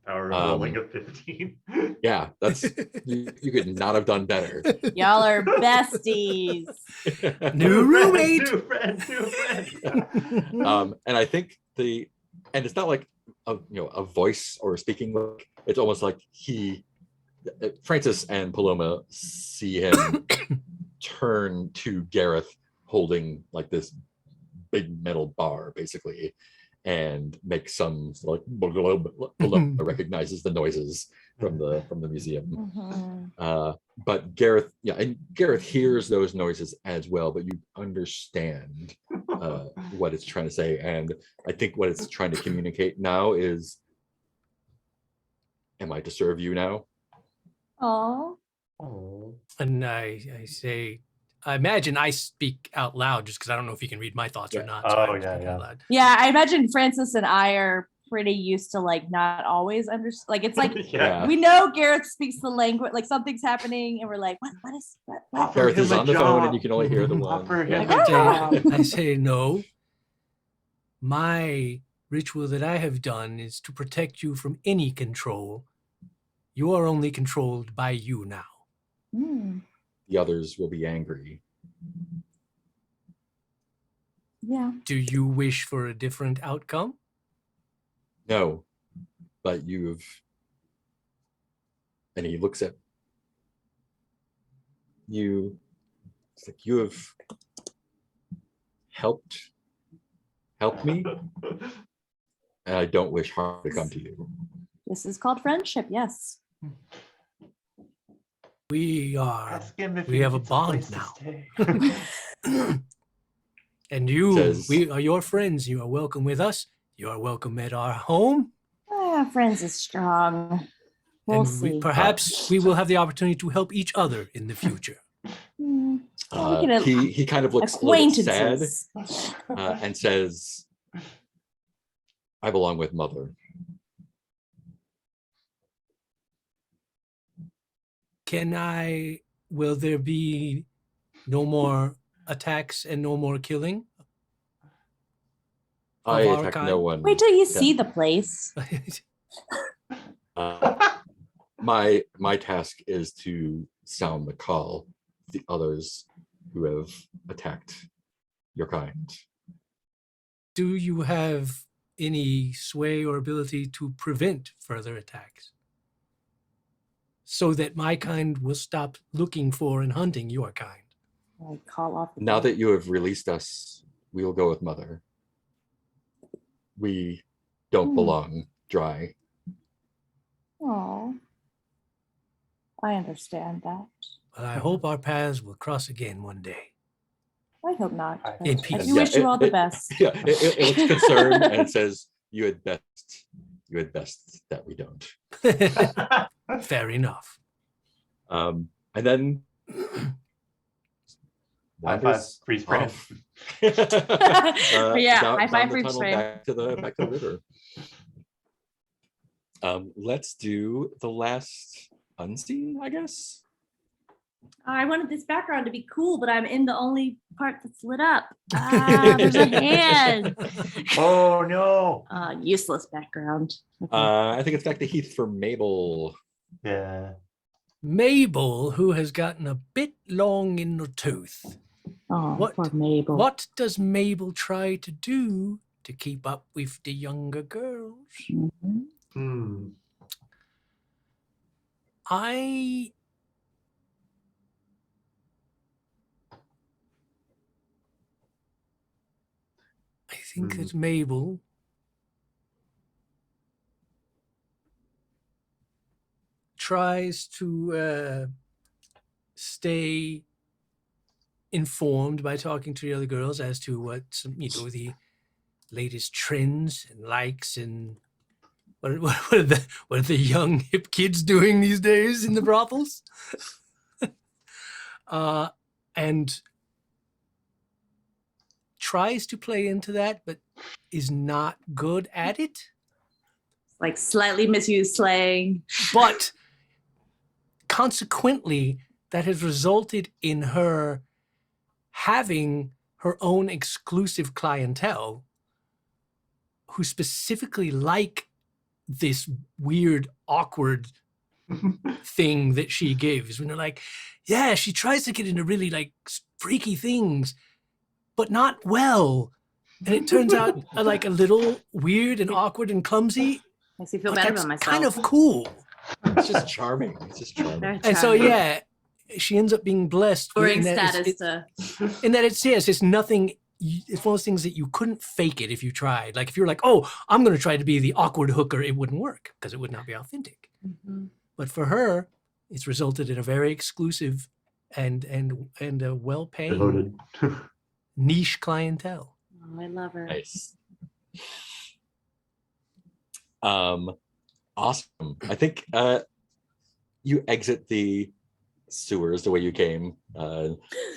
Power of rolling a 15. Yeah, that's you could not have done better. y'all are besties. New roommate. New friend. And I think and it's not like a voice or speaking look. It's almost like Francis and Paloma see him turn to Gareth holding like this big metal bar basically, and make some like Paloma recognizes the noises from the museum. But Gareth hears those noises as well, but you understand what it's trying to say. And I think what it's trying to communicate now is, am I to serve you now? Oh, And I say, I imagine I speak out loud just because I don't know if you can read my thoughts or Yeah. not. So I Oh, speak yeah. out loud. yeah. I imagine Francis and I are pretty used to like not always understand. Like it's like Yeah. we know Gareth speaks the language. Like something's happening, and we're like, what? Offer Gareth is him a on the phone, and job. you can only hear the one. Offer Yeah. him Like, a job. I say, no. My ritual that I have done is to protect you from any control. You are only controlled by you now. The others will be angry. Yeah. Do you wish for a different outcome? No, but and he looks at you. It's like, you have helped me, and I don't wish harm to come to you. This is called friendship. Yes. We are, Ask him if we he have a needs bond place to now. stay. And you, Says- we are your friends. You are welcome with us. You are welcome at our home. Friends is strong. We'll and see. perhaps we will have the opportunity to help each other in the future. Hmm. Well, we can He kind of looks a little bit sad acquaintances. and says, I belong with Mother. Will there be no more attacks and no more killing? I Of our attack kind? no one. Wait till you Yeah. see the place. My task is to sound the call of the others who have attacked your kind. Do you have any sway or ability to prevent further attacks? So that my kind will stop looking for and hunting your kind. I call off. Now that you have released us, we will go with Mother. We don't belong dry. Oh, I understand that. But I hope our paths will cross again one day. I hope not. I but In I peace. do wish you all the it- best. Yeah, it looks concerned and it says, you had best that we don't. Fair enough. And then High five, wanders freeze frame. off. Yeah, down high five, the freeze tunnel frame. back to the river. Let's do the last unseen, I guess. I wanted this background to be cool, but I'm in the only part that's lit up. Ah, there's a hand. Oh no. Useless background. Okay. I think it's back to Heath for Mabel. Yeah. Mabel, who has gotten a bit long in the tooth. Oh, what- poor Mabel. What does Mabel try to do to keep up with the younger girls? Mhm. Hmm. I think that Mabel tries to stay informed by talking to the other girls as to what the latest trends and likes and what are the young hip kids doing these days in the brothels. And tries to play into that, but is not good at it. Like slightly misused slang. But consequently, that has resulted in her having her own exclusive clientele who specifically like this weird, awkward thing that she gives. When they're like, yeah, she tries to get into really like freaky things, but not well. And it turns out like a little weird and awkward and clumsy. Makes me feel but better that's about myself. kind of cool. It's just charming. It's just charming. They're And so, charming. yeah, she ends up being blessed. Boring in that status it's- to. in that it's nothing. It's one of those things that you couldn't fake it if you tried. Like if you're like, oh, I'm going to try to be the awkward hooker, it wouldn't work because it would not be authentic. Mhm. But for her, it's resulted in a very exclusive and a well-paying Devoted. niche clientele. Oh, I love her. Nice. Awesome. I think you exit the sewers the way you came.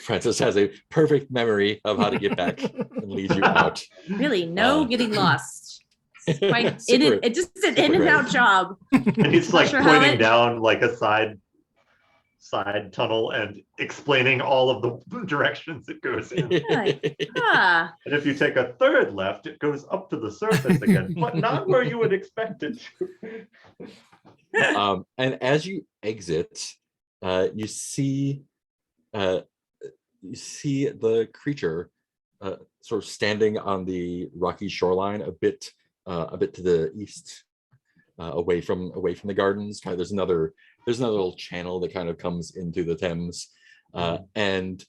Francis has a perfect memory of how to get back and leads you out. Really, no Uh, getting lost. Quite Super- it's just an super in and great. out job. And he's like Sure how pointing it- down like a side tunnel and explaining all of the directions it goes in. Ah, And if you take a third left, it goes up to the surface again, but not where you would expect it to. And as you exit, you see the creature sort of standing on the rocky shoreline, a bit to the east, away from the gardens. Kind of, there's another little channel that kind of comes into the Thames, and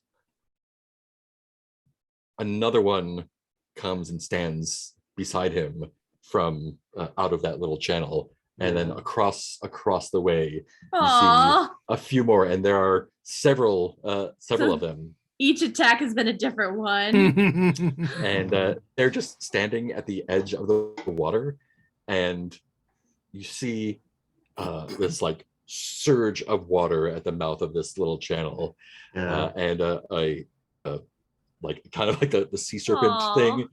another one comes and stands beside him from out of that little channel. And then across the way, aw. a few more, and there are several So- of them, Each attack has been a different one. and they're just standing at the edge of the water, and you see this like surge of water at the mouth of this little channel, Yeah. and like kind of like the sea serpent Aw. thing.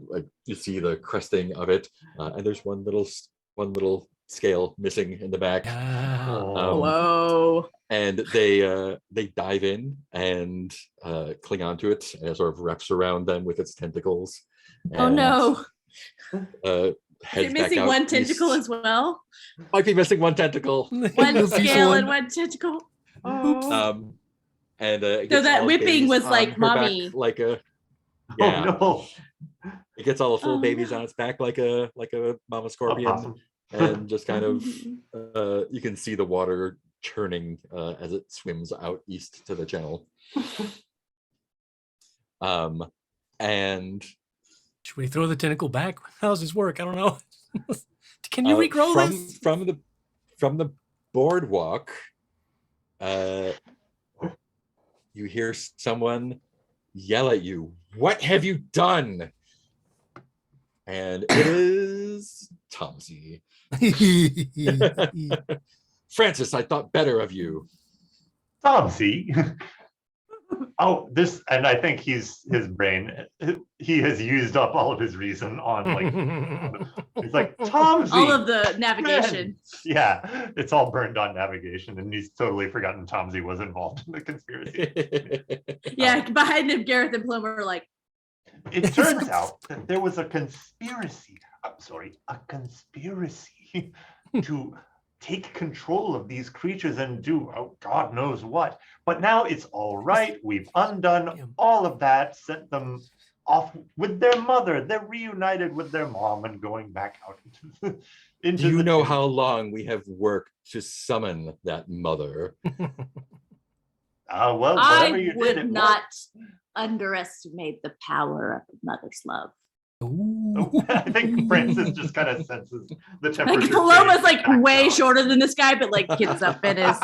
Like you see the cresting of it, and there's one little scale missing in the back. Oh. Whoa. And they dive in and cling onto it, and it sort of wraps around them with its tentacles. Oh and, no. Heads Is it back missing out one tentacle east. as well? Might be missing one tentacle. One scale and one tentacle. Um, and it So gets that all whipping babies was on like, her back "Mommy." like a yeah. Oh It gets all the full Oh, babies no. on its back like a mama no. A scorpion, possum. and just kind of you can see the water churning as it swims out east to the channel. And Should we throw the tentacle back? How does this work? I don't know. Can you regrow this? from the boardwalk, you hear someone yell at you, "What have you done?" And it is Tomsy. Francis, I thought better of you. Tomsy. Oh, this, and I think his brain, he has used up all of his reason on like, he's like, Tomsy. All of the navigation. Yeah, it's all burned on navigation, and he's totally forgotten Tomsy was involved in the conspiracy. Yeah, behind him, Gareth and Plum are like, It turns out that there was a conspiracy, a conspiracy to take control of these creatures and do, oh, God knows what. But now it's all right. We've undone all of that, sent them off with their mother. They're reunited with their mom and going back out into Do you the know tomb. how long we have worked to summon that mother? Well, whatever I you did, would it not underestimate the power of a mother's love. Ooh. I think Francis just kind of senses the temperature. Like Paloma's change, like backs way out. shorter than this guy, but like gets up and is.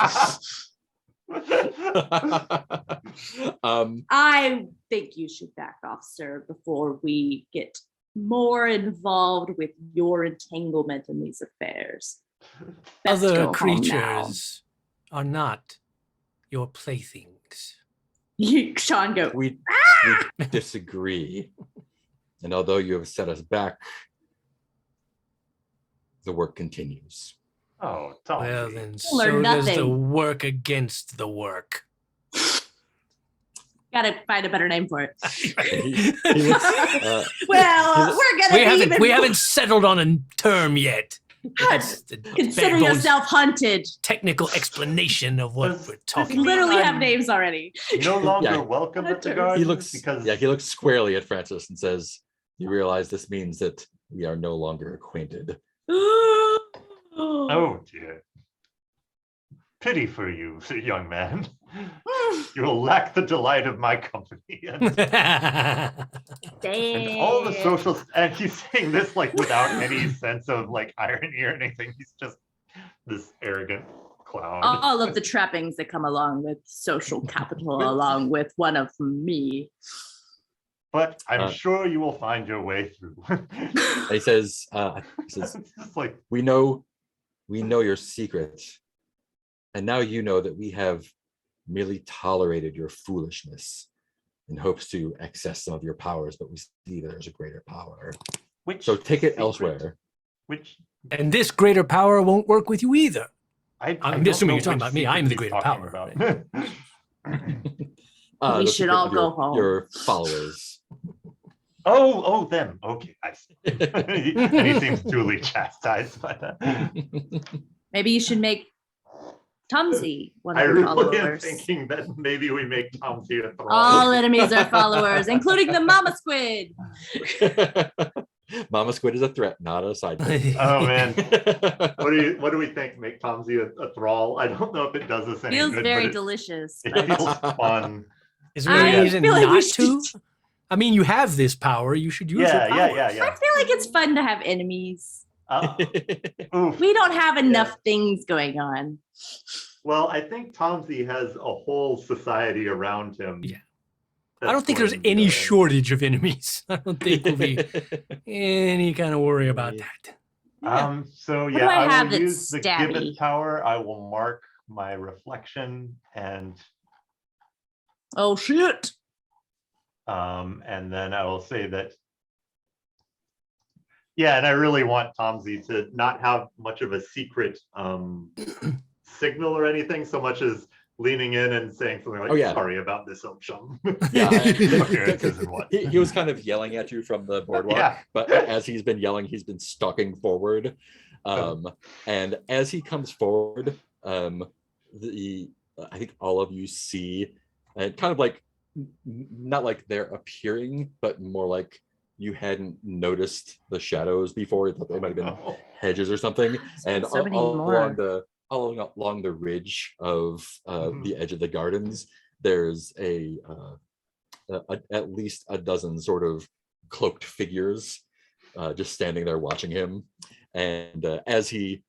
I think you should back off, sir, before we get more involved with your entanglement in these affairs. Best go Other home now. creatures are not your playthings. Sean go. we disagree. And although you have set us back, the work continues. Oh, Tomsy. Well, then Or so does the nothing. work against the work. Gotta find a better name for it. He looks, Well, we're gonna we haven't settled on a term yet. That's the consider bare bones yourself hunted. technical explanation of what Does- we're does talking he about. Literally have I'm- names already. No longer Yeah. welcome at the Hunters. garden he looks because he looks squarely at Francis and says, "You realize this means that we are no longer acquainted." oh dear. Pity for you, young man. You will lack the delight of my company. And all the social, and he's saying this like without any sense of like irony or anything. He's just this arrogant clown. All of the trappings that come along with social capital, along with one of me. But I'm Uh, sure you will find your way through. And he says, It's just like, we know your secret, and now you know that we have merely tolerated your foolishness in hopes to access some of your powers, but we see there's a greater power. which So take it secret? elsewhere. Which And this greater power won't work with you either. I I'm don't assuming know you're talking which about me. secret I'm the he's greater talking power, about. We The should secret all of go home. Your followers. Oh, them. Okay, I see. And he seems duly chastised by that. Maybe you should make Tomsy one I of your really am followers. thinking that maybe we make Tomsy a thrall. All enemies are followers, including the mama squid. Mama Squid is a threat, not a side. Oh man, what do we think? Make Tomsy a thrall? I don't know if it does us any Feels good, very but delicious. it but- feels fun. Is there any I reason feel like we not should- to? I mean, you have this power. You should use Yeah, your yeah, power. yeah, I yeah. feel like it's fun to have enemies. Oof. We don't have enough things going on. Well, I think Tomsy has a whole society around him. Yeah. that's I don't think there's going to, any shortage of enemies. I don't think we'll be any kind of worry about Yeah. that. Yeah. So do yeah, I I have will that's use the stabby? gibbet power. I will mark my reflection and Oh shit. and then I will say that. Yeah, and I really want Tomsy to not have much of a secret signal or anything, so much as leaning in and saying something like, Oh, yeah. sorry about this, chum. Yeah, Appearances and what. he was kind of yelling at you from the boardwalk, Yeah. but as he's been yelling, he's been stalking forward. And as he comes forward, I think all of you see, and kind of like not like they're appearing, but more like you hadn't noticed the shadows before. You thought they might have been Oh. hedges or something, and So many all more. along the ridge of Mhm. the edge of the gardens, there's at least a dozen sort of cloaked figures just standing there watching him. And as he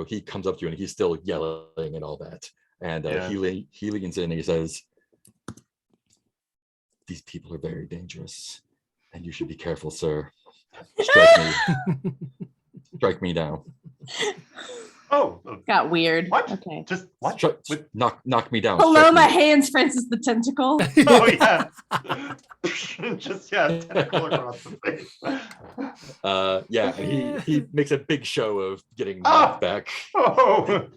he comes up to you and he's still yelling and all that, and Yeah. he leans in and he says, "These people are very dangerous, and you should be careful, sir. Strike me now. Oh, Got weird. what? Okay. Just what? Strike- knock me down. strike Paloma me." hands Francis the tentacle. Oh yeah. Just yeah, tentacle across the face. Yeah, and he makes a big show of getting Ah! knocked back, Oh.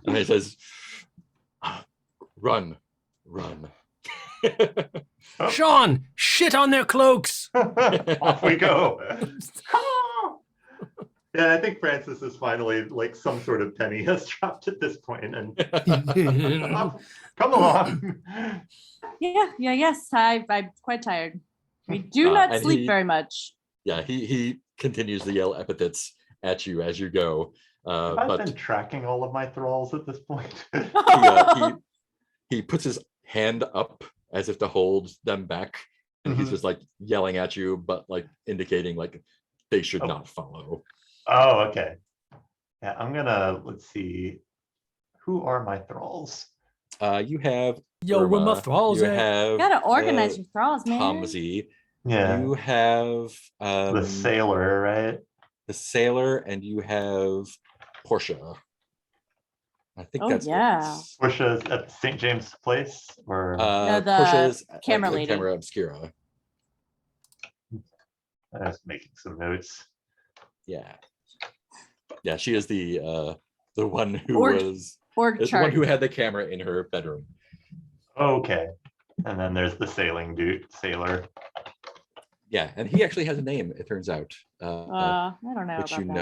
and he says, "Run, run." Sean, shit on their cloaks. Off we go. Yeah, I think Francis is finally like some sort of penny has dropped at this point, and come along. Yes. I'm quite tired. We do not and sleep he- very much. Yeah, he continues to yell epithets at you as you go, I've but been tracking all of my thralls at this point. he puts his hand up as if to hold them back, and he's Mhm. just like yelling at you, but like indicating like they should Oh. not follow. Oh, okay. Yeah, I'm gonna, let's see. Who are my thralls? You have Yo, where my Irma, thralls you at? have You gotta organize your thralls, man. Tomsy, Yeah, you have the sailor, right? the sailor, and you have Portia. I think Oh, that's yeah. it. Portia's at St. James Place, or No, the Portia's at camera the lady. Camera Obscura. I was making some notes. Yeah, she is the one who Org was Org is the one chart. who had the camera in her bedroom. Okay, and then there's the sailor. Yeah, and he actually has a name, it turns out, I don't know which about you that.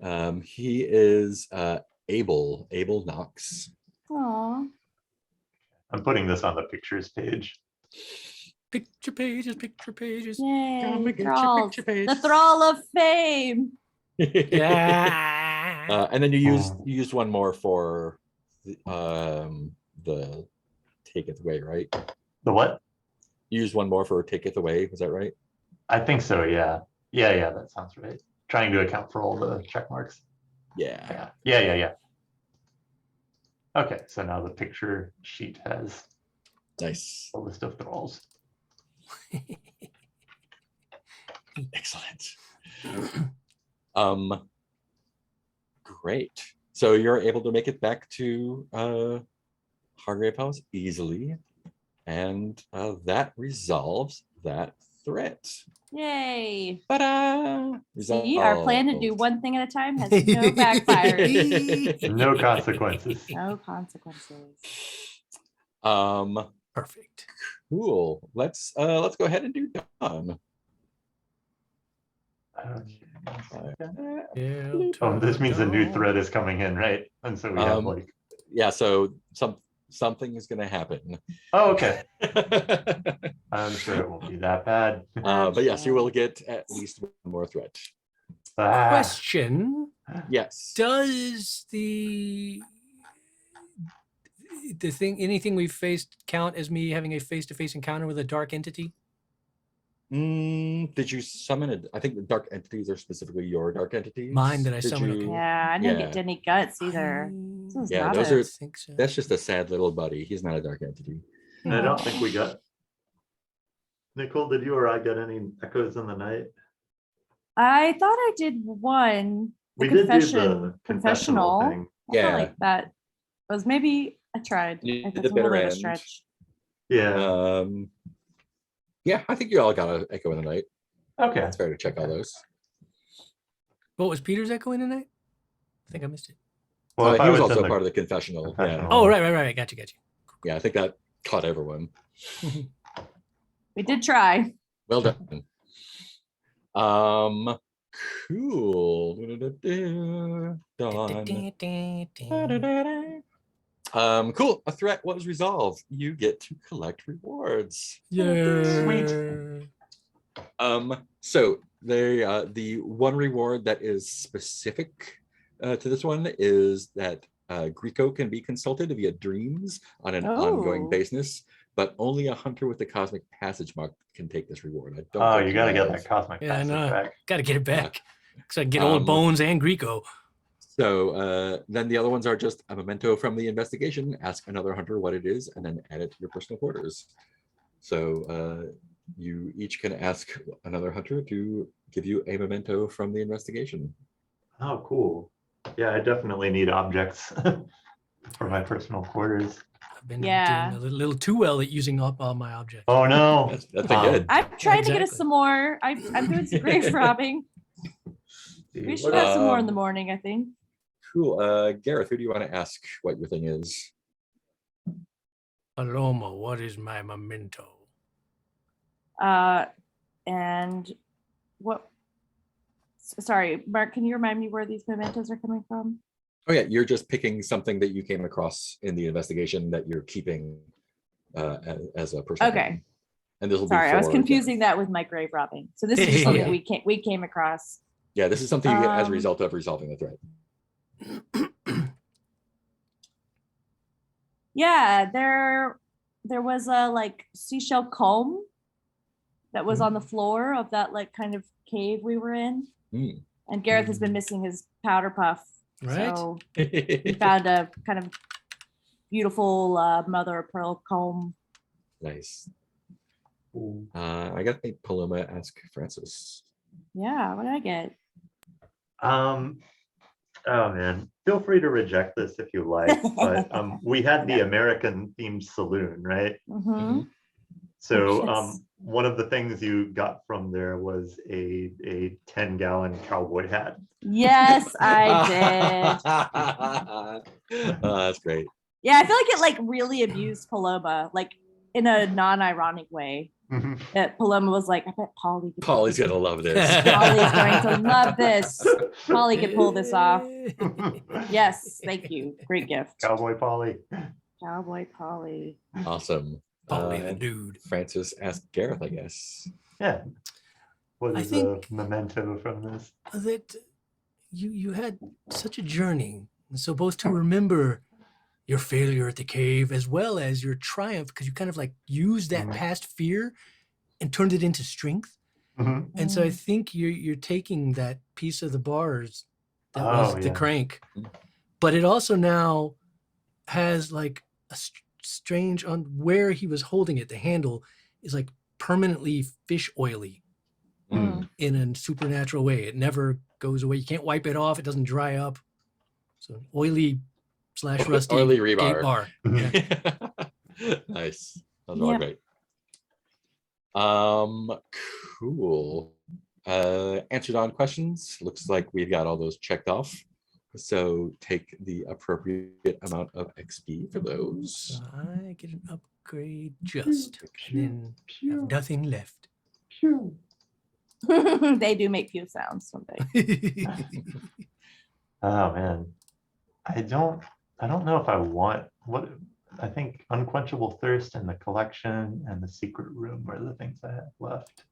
know. He is Abel Knox. Aw. I'm putting this on the pictures page. Picture pages, picture pages. Yay, Come and get your thralls. picture page. The thrall of fame. Yeah. And then you Oh. used one more for the Taketh Away, right? The what? You used one more for Taketh Away, was that right? I think so, yeah. Yeah, that sounds right. Trying to account for all the check marks. Yeah. Yeah. Okay, so now the picture sheet has Nice. a list of thralls. Excellent. Great. So you're able to make it back to Hargrave House easily, and that resolves that threat. Yay. Ta-da! See, our plan to do Resolved. one thing at a time has no backfire. No consequences. No consequences. Perfect. Cool. Let's go ahead and do Dawn. Yeah. Oh, this means a new thread is coming in, right? And so we have like, Yeah, so something is gonna happen. oh, okay. I'm sure it won't be that bad. But yes, you will get at least one more threat. Ah, Question: Yes. does the thing, anything we've faced, count as me having a face-to-face encounter with a dark entity? Did you summon it? I think the dark entities are specifically your dark entities. Mine that I Did summon, okay. you- Yeah, I didn't Yeah. get any guts either. This is Yeah, not those a- are- I think so. That's just a sad little buddy. He's not a dark entity. I don't think we got. Nicole, did you or I get any echoes in the night? I thought I did one. The We did do the confessional. confessional thing. I felt Yeah. like that was maybe I tried. You I did That's the a little bitter bit of a end. stretch. Yeah. Yeah, I think you all got an Echo in the Night. Okay. It's fair to check all those. What was Peter's echoing tonight? I think I missed it. Well, if He I was was also in part the of the confessional. Yeah, confessional. Oh, right. Got you. yeah, I think that caught everyone. We did try. Well done. Cool. Done. Cool. A threat was resolved. You get to collect rewards. Yeah. So the one reward that is specific to this one is that Greco can be consulted via dreams on an ongoing Oh. basis, but only a hunter with the cosmic passage mark can take this reward. I don't Oh, think you got to get have. that cosmic Yeah, I passage know. back. Got to get it back. So I can get old Bones and Greco. So then the other ones are just a memento from the investigation. Ask another hunter what it is, and then add it to your personal quarters. So you each can ask another hunter to give you a memento from the investigation. Oh, cool. Yeah, I definitely need objects for my personal quarters. I've been Yeah. doing a little too well at using up all my objects. Oh no. That's pretty good. I'm trying to get us Exactly. some more. I'm doing some grave robbing. We should have some more in the morning, I think. Cool. Gareth, who do you want to ask what your thing is? Paloma, what is my memento? And what? Sorry, Mark, can you remind me where these mementos are coming from? Oh yeah, you're just picking something that you came across in the investigation that you're keeping as a person. Okay. And this will Sorry, be I was for- confusing that with my grave robbing. So this is just something we came across. Yeah, this is something you get as a Um, result of resolving the threat. Yeah, there was a like seashell comb that was on the floor of that like kind of cave we were in. Mm. And Gareth has been missing his powder puff. Right? So we found a kind of beautiful mother of pearl comb. Nice. I got to think Paloma ask Francis. Yeah, what did I get? Oh man, feel free to reject this if you like, but we had the American themed saloon, right? Mm-hmm. So Yes. one of the things you got from there was a 10-gallon cowboy hat. Yes, I did. That's great. Yeah, I feel like it like really abused Paloma, like in a non-ironic way. That Paloma was like, I bet Polly could Polly's gonna love this. Polly's going to love this. Polly could pull this off. Yes, thank you. Great gift. Cowboy Polly. Cowboy Polly. Awesome. Polly the And dude. Francis asked Gareth, I guess. Yeah. What I is think- the memento from this? That you had such a journey. And so both to remember your failure at the cave as well as your triumph, because you kind of like used that Mhm. past fear and turned it into strength. Mhm. And so I think you're taking that piece of the bars that was Oh, the yeah. crank, but it also now has like a strange on where he was holding it. The handle is like permanently fish oily Mm. in a supernatural way. It never goes away. You can't wipe it off. It doesn't dry up. So oily / rusty Oily gate rebar. bar. Mhm. Yeah. Nice. Those are all Yep. great. Cool. Answered on questions. Looks like we've got all those checked off. So take the appropriate amount of XP for those. So I get an upgrade just, and then have nothing left. They do make few sounds, don't they? Oh man. I don't know if I want what I think unquenchable thirst and the collection and the secret room are the things I have left.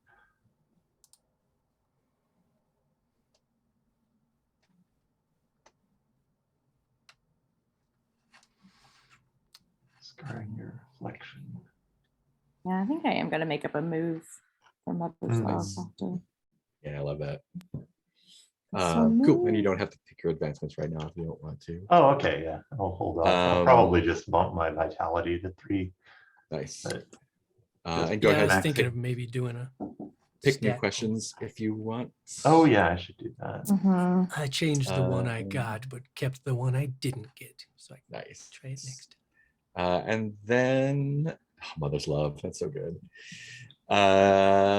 Scarring your reflection. Yeah, I think I am gonna make up a move for Mother's Love. Nice. After. Yeah, I love that. So Cool. And you nice. don't have to pick your advancements right now if you don't want to. Oh, okay, yeah. I'll hold off. I'll probably just bump my vitality to 3. Nice. But And go Yeah, I ahead was and thinking take, of maybe doing a pick new Stat questions if you want. Oh yeah, I should do that. Mhm. I changed the one I Um, got, but kept the one I didn't get. So I can Nice. try it next. And then Mother's Love. That's so good.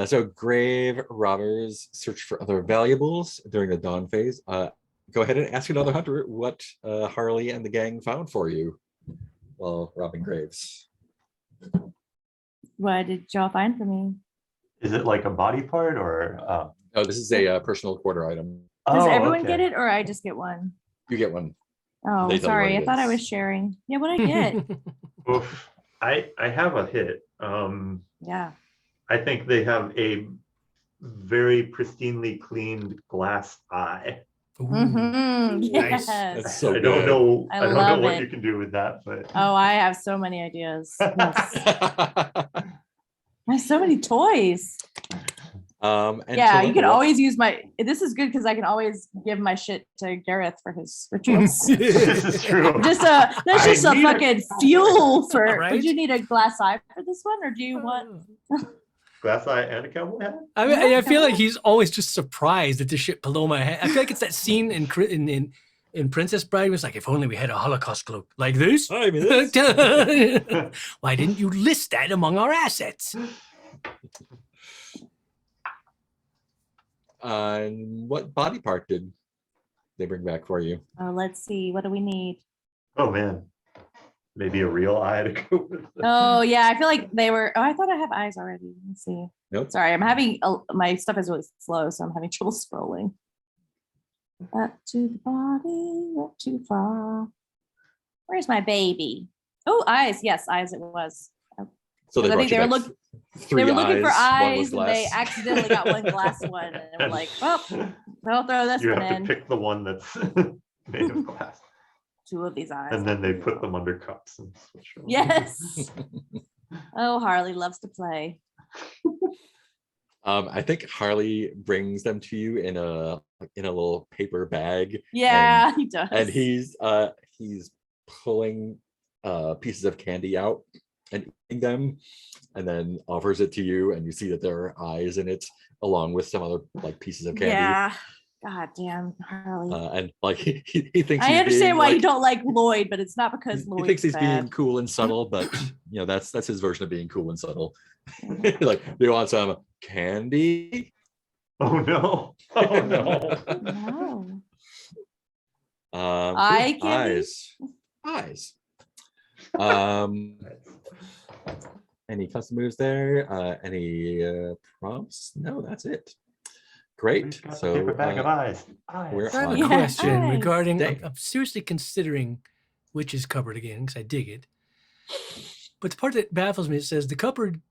So grave robbers search for other valuables during the dawn phase. Go ahead and ask another hunter what Harley and the gang found for you while robbing graves. What did y'all find for me? Is it like a body part or? Oh, this is a personal quarter item. Does Oh, everyone okay. get it, or I just get one? You get one. Oh, They tell you what sorry. it I thought I is. was sharing. Yeah, what I get? Oof. I have a hit. Yeah. I think they have a very pristinely cleaned glass eye. Ooh. Mhm. Nice. Yes. That's so I don't good. know. I I don't love know what it. you can do with that, but Oh, I have so many ideas. Yes. I have so many toys. And Yeah, you Tallulah, can what- always use my. This is good because I can always give my shit to Gareth for his rituals. this is true. Just that's I just a need fucking fuel for. Right? Would you need a glass eye for this one, or do you want? Glass eye and a cowboy hat. I mean, I feel like he's always just surprised at the shit Paloma had. I feel like it's that scene in Princess Bride was like, if only we had a Holocaust cloak like this. I mean, this- Why didn't you list that among our assets? And what body part did they bring back for you? Oh, let's see. What do we need? Oh man, maybe a real eye to go with. Oh yeah, I feel like they were. Oh, I thought I have eyes already. Let's see. Nope. Sorry, I'm having my stuff is really slow, so I'm having trouble scrolling. Up to the body, up too far. Where's my baby? Oh, eyes. Yes, eyes. It was. So they I brought think you they were back three They were looking for one was eyes, and they glass. accidentally got one glass one, and they were like, "Well, they'll throw this You one have to in." pick the one that's made of glass, Two of these eyes. and then they put them under cups and switch them. Yes. Oh, Harley loves to play. I think Harley brings them to you in a little paper bag, Yeah, he does. and he's pulling pieces of candy out and eating them, and then offers it to you, and you see that there are eyes in it along with some other like pieces of candy. Yeah. God damn, Harley. And like he thinks I he's understand being, why like, you don't like Lloyd, but it's not because he Lloyd thinks he's being bad. cool and subtle, but you know that's his version of being cool and subtle. Like, do you want some candy? Oh no! Oh no! No. Eye candy? eyes. Any custom moves there? Any prompts? No, that's it. Great. We've got a So paper bag of eyes. we're I have a Yeah, question eyes. regarding. Dang. I'm seriously considering Witch's Cupboard again because I dig it. But the part that baffles me, it says the cupboard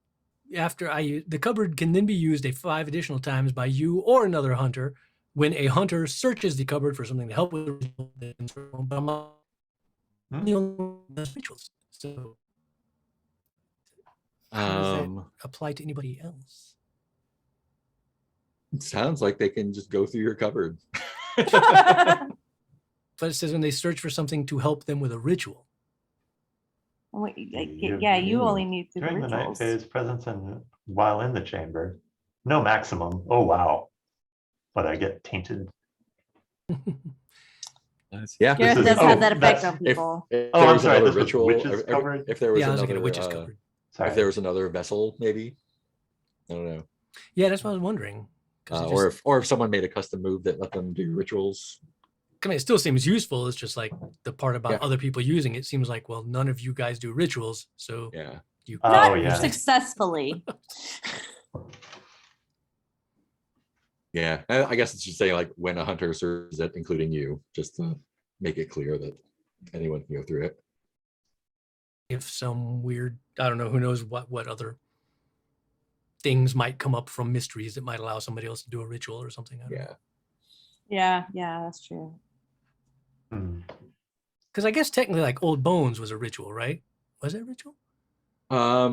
the cupboard can then be used 5 additional times by you or another hunter when a hunter searches the cupboard for something to help with the rituals. So how does that apply to anybody else? it sounds like they can just go through your cupboard. But it says when they search for something to help them with a ritual. Wait, You- yeah, you only need to do the During the night rituals. phase, presence and while in the chamber, no maximum. Oh wow! But I get tainted. Yeah. Gareth This is- does have that oh, effect that's- on people. If Oh, there I'm was sorry, another this was ritual, witch's cupboard? if there was Yeah, I was looking another at Witch's Cupboard. Sorry. if there was another vessel, maybe. I don't know. Yeah, that's what I was wondering. 'Cause it just- Or if someone made a custom move that let them do rituals. I mean, it still seems useful. It's just like the part about Yeah. other people using it seems like, well, none of you guys do rituals, so Yeah. you. Oh, Not yeah. successfully. Yeah. I guess it's just saying like when a hunter serves it, including you, just to make it clear that anyone can go through it. If some weird, I don't know, who knows what other things might come up from mysteries that might allow somebody else to do a ritual or something. Yeah. Yeah, that's true. Hmm. Because I guess technically, like Old Bones was a ritual, right? Was it a ritual? I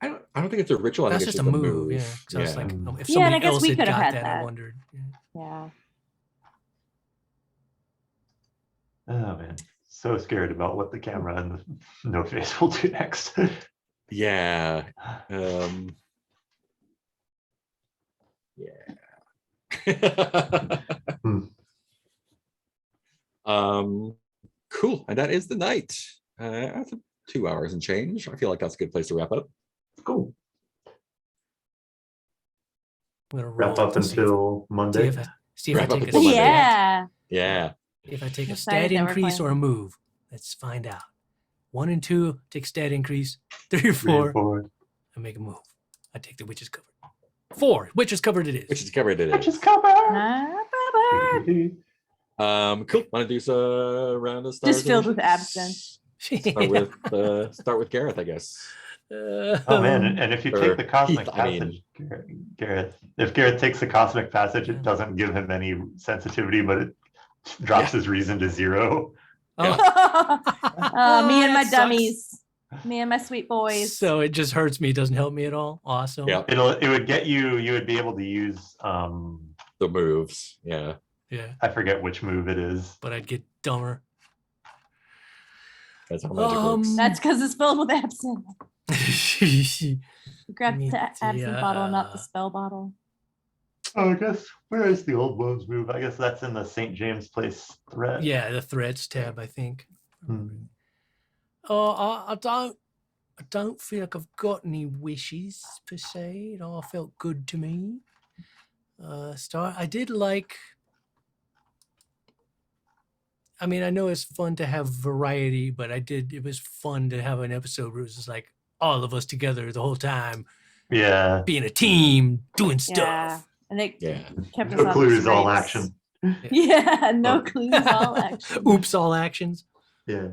don't think it's a ritual. I That's think just it's a move. Yeah. So it's Yeah. like Mm. if Yeah, and I somebody guess else we had could have got had that, I that. wondered. Yeah. Yeah. Oh man, so scared about what the camera and the no face will do next. Yeah. Yeah. Hmm. Cool. And that is the night. After 2 hours and change, I feel like that's a good place to wrap up. Cool. I'm gonna Wrap roll up to see until Monday. if I Wrap up take a until Monday. stat. Yeah. Yeah. If I take a Excited stat that we're increase or a playing. move. Let's find out. 1 and 2 take stat increase. 3 or 3 and 4, 4. I make a move. I take the witch's covered. 4 witches covered it is. Which is covered it Which is is. covered. Cool. Want to do a round of stars? Just filled with wishes? absinthe. Start with Gareth, I guess. Oh man, and if you Or take the cosmic Heath, I passage, Gareth, if Gareth takes the cosmic passage, it doesn't give him any sensitivity, but it drops his reason to 0. Oh, Me and that my sucks. dummies. Me and my sweet boys. So it just hurts me. It doesn't help me at all. Awesome. Yeah. It would get you would be able to use The moves. Yeah. Yeah. I forget which move it is. But I'd get dumber. That's how magic works. That's because it's filled with absinthe. Grab Me the absinthe bottle, not the too. spell bottle. Oh, I guess where is the old wounds move? I guess that's in the St. James Place threat. Yeah, the threats tab, I think. Hmm. Oh, I don't feel like I've got any wishes per se. It all felt good to me. I did like. I mean, I know it's fun to have variety, but it was fun to have an episode where it was just like all of us together the whole time, Yeah. being a team, doing Yeah. stuff. And it Yeah. kept us No on the clues, all straights. action. Yeah, no Oh. clues, all action. Oops, all actions. Yeah.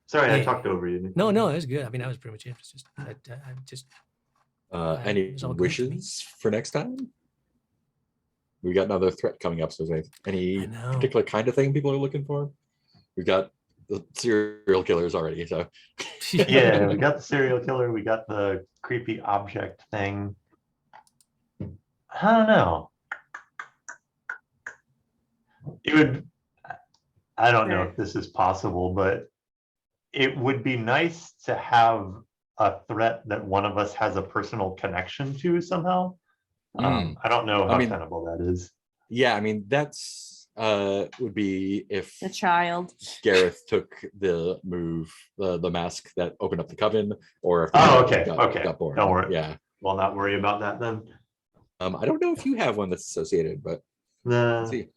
Sorry, I Yeah. talked over you. No, that was good. I mean, that was pretty much it. It's just, I just Any it was all good to me. wishes for next time? We got another threat coming up. So is there I any know. particular kind of thing people are looking for? We've got the serial killers already. So Yeah, we got the serial killer. We got the creepy object thing. I don't know. I don't know if this is possible, but it would be nice to have a threat that one of us has a personal connection to somehow. I don't know how I mean- tenable that is. yeah, I mean that's would be if The child. Gareth took the move, the mask that opened up the coven, or if the Oh, child okay, okay. got born. Don't worry. Yeah. We'll not worry about that then. I don't know if you have one that's associated, but Nah. let's see.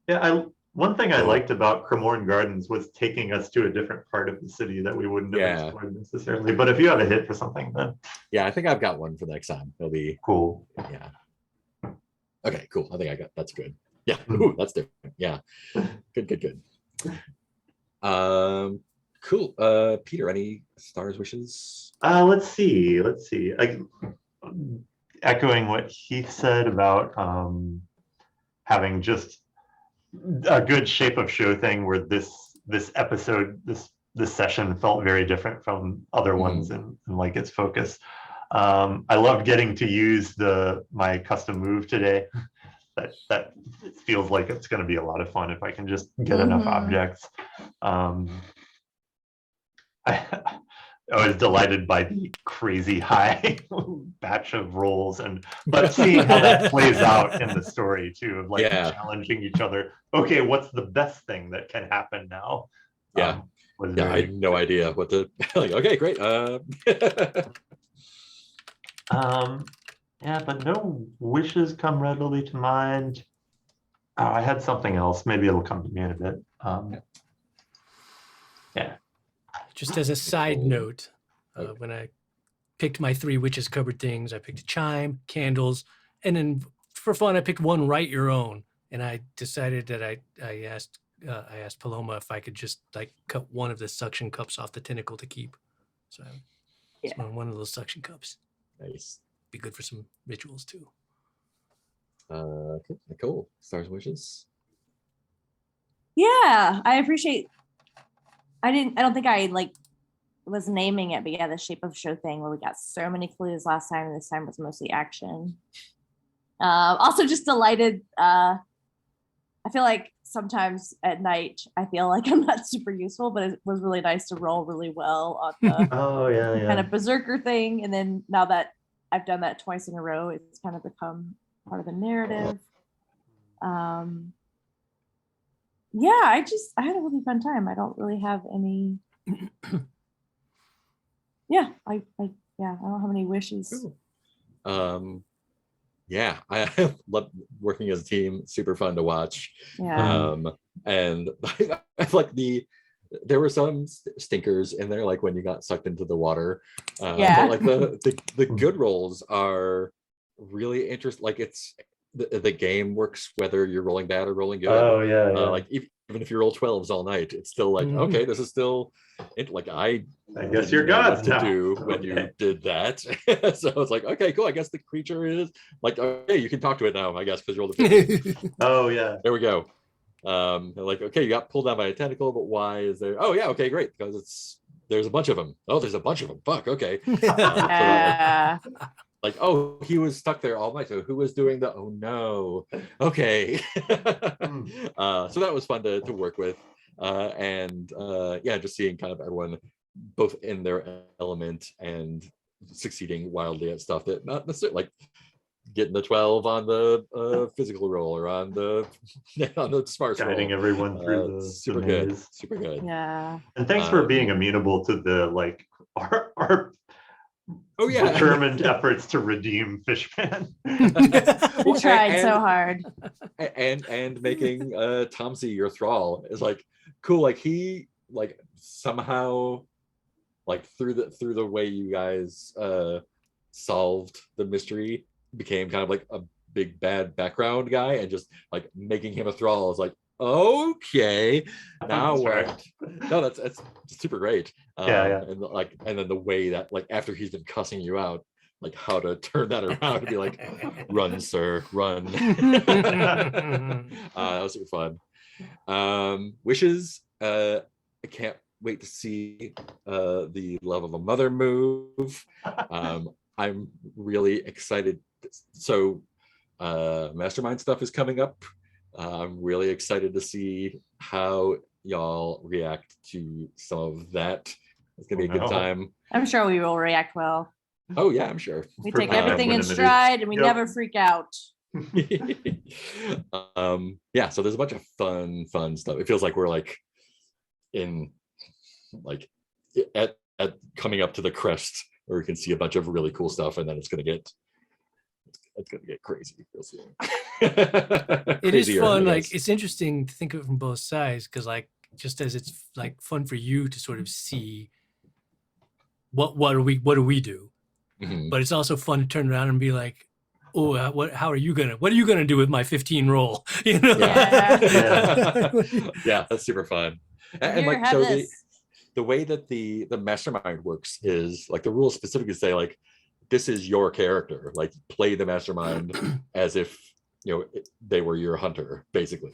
Yeah, one thing I Cool. liked about Cremorne Gardens was taking us to a different part of the city that we wouldn't have Yeah. explored necessarily. But if you have a hit for something, then Yeah, I think I've got one for the next time. It'll be cool. yeah. Okay, cool. I think I got that's good. Yeah, Mhm. ooh, that's different. Yeah. Good. Cool. Peter, any stars wishes? Let's see. Echoing what Heath said about having just a good shape of show thing where this episode, this session felt very different from other ones and like its focus. I loved getting to use my custom move today. That it feels like it's going to be a lot of fun if I can just get enough objects. I was delighted by the crazy high batch of rolls, but seeing how that plays out in the story too, of like Yeah. challenging each other. Okay, what's the best thing that can happen now? Yeah. Was Yeah, I very had no idea what to like. Okay, great. Yeah, but no wishes come readily to mind. Oh, I had something else. Maybe it'll come to me in a bit. Just as a side Cool. note, when I picked my 3 witches covered things, I picked a chime, candles, and then for fun, I picked one write your own. And I decided that I asked Paloma if I could just like cut one of the suction cups off the tentacle to keep. So it's one of those suction cups. Nice. Be good for some rituals too. Cool. Stars wishes. Yeah, I appreciate. I don't think I like was naming it, but yeah, the shape of show thing where we got so many clues last time, and this time was mostly action. Also, just delighted I feel like sometimes at night I feel like I'm not super useful, but it was really nice to roll really well on the Oh yeah, kind yeah. of berserker thing. And then now that I've done that twice in a row, it's kind of become part of the narrative. Yeah, I had a really fun time. I don't really have any. Yeah, I don't have any wishes. Cool. Yeah, I love working as a team. Super fun to watch. Yeah. And I feel like there were some stinkers in there, like when you got sucked into the water. Yeah. But like the good rolls are really interesting. Like it's the game works whether you're rolling bad or rolling good. Oh yeah, yeah. Like even if you roll 12s all night, it's still like, okay, this is still like I guess you're didn't know gods what to now. do when you did that. So it's like, okay, cool. I guess the creature is like, okay, you can talk to it now, I guess, because you're the Oh yeah. there we go. Like, okay, you got pulled down by a tentacle, but why is there? Oh yeah, okay, great, because there's a bunch of them. Oh, there's a bunch of them. Fuck, okay. Like, oh, he was stuck there all night. So who was doing the? Oh no. Okay. So that was fun to work with, and yeah, just seeing kind of everyone both in their element and succeeding wildly at stuff that not necessarily like getting the 12 on the physical roll or on the smarts Guiding roll. everyone through the Super the good, maze. super good. Yeah. And thanks for being amenable to the like our Oh yeah, determined efforts to redeem Fishman. We tried so hard. And making Tomsy your thrall is like cool. Like he like somehow like through the way you guys solved the mystery became kind of like a big bad background guy, and just like making him a thrall is like, okay, now what? No, that's super great. Yeah. And then the way that like after he's been cussing you out, like how to turn that around and be like, run, sir, run. That was super fun. Wishes. I can't wait to see the Love of a Mother move. I'm really excited. So Mastermind stuff is coming up. I'm really excited to see how y'all react to some of that. It's gonna be a good time. I'm sure we will react well. Oh yeah, I'm sure. We take everything in stride and we never freak out. Yeah, so there's a bunch of fun stuff. It feels like we're like in like at coming up to the crest where we can see a bunch of really cool stuff, and then it's gonna get crazy. You'll see. It is fun. Like it's interesting to think of it from both sides, because like just as it's like fun for you to sort of see what do we do, but it's also fun to turn around and be like, oh, what are you gonna do with my 15 roll? You know? Yeah, that's super fun. And like so the way that the mastermind works is like the rules specifically say like, this is your character, like play the mastermind as if they were your hunter, basically.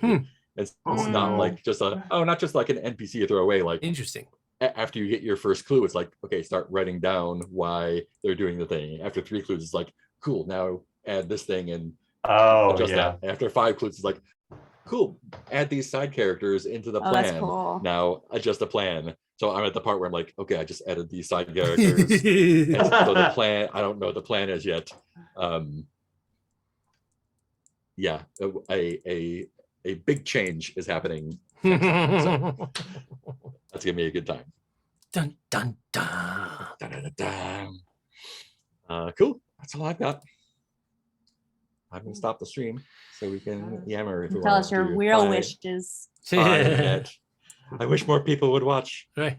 It's not like just not just like an NPC you throw away. Like interesting. After you get your first clue, it's like, okay, start writing down why they're doing the thing. After 3 clues, it's like, cool, now add this thing and adjust that. After 5 clues, it's like, cool, add these side characters into the plan. That's cool. Now adjust the plan. So I'm at the part where I'm like, okay, I just added these side characters. And so the plan, I don't know what the plan is yet. Yeah, a big change is happening. So that's gonna be a good time. Dun dun dun. Dun, dun, dun, dun. Cool. That's all I've got. I'm gonna stop the stream so we can yammer if we Tell want us your real wishes. I wish more people would watch. Right.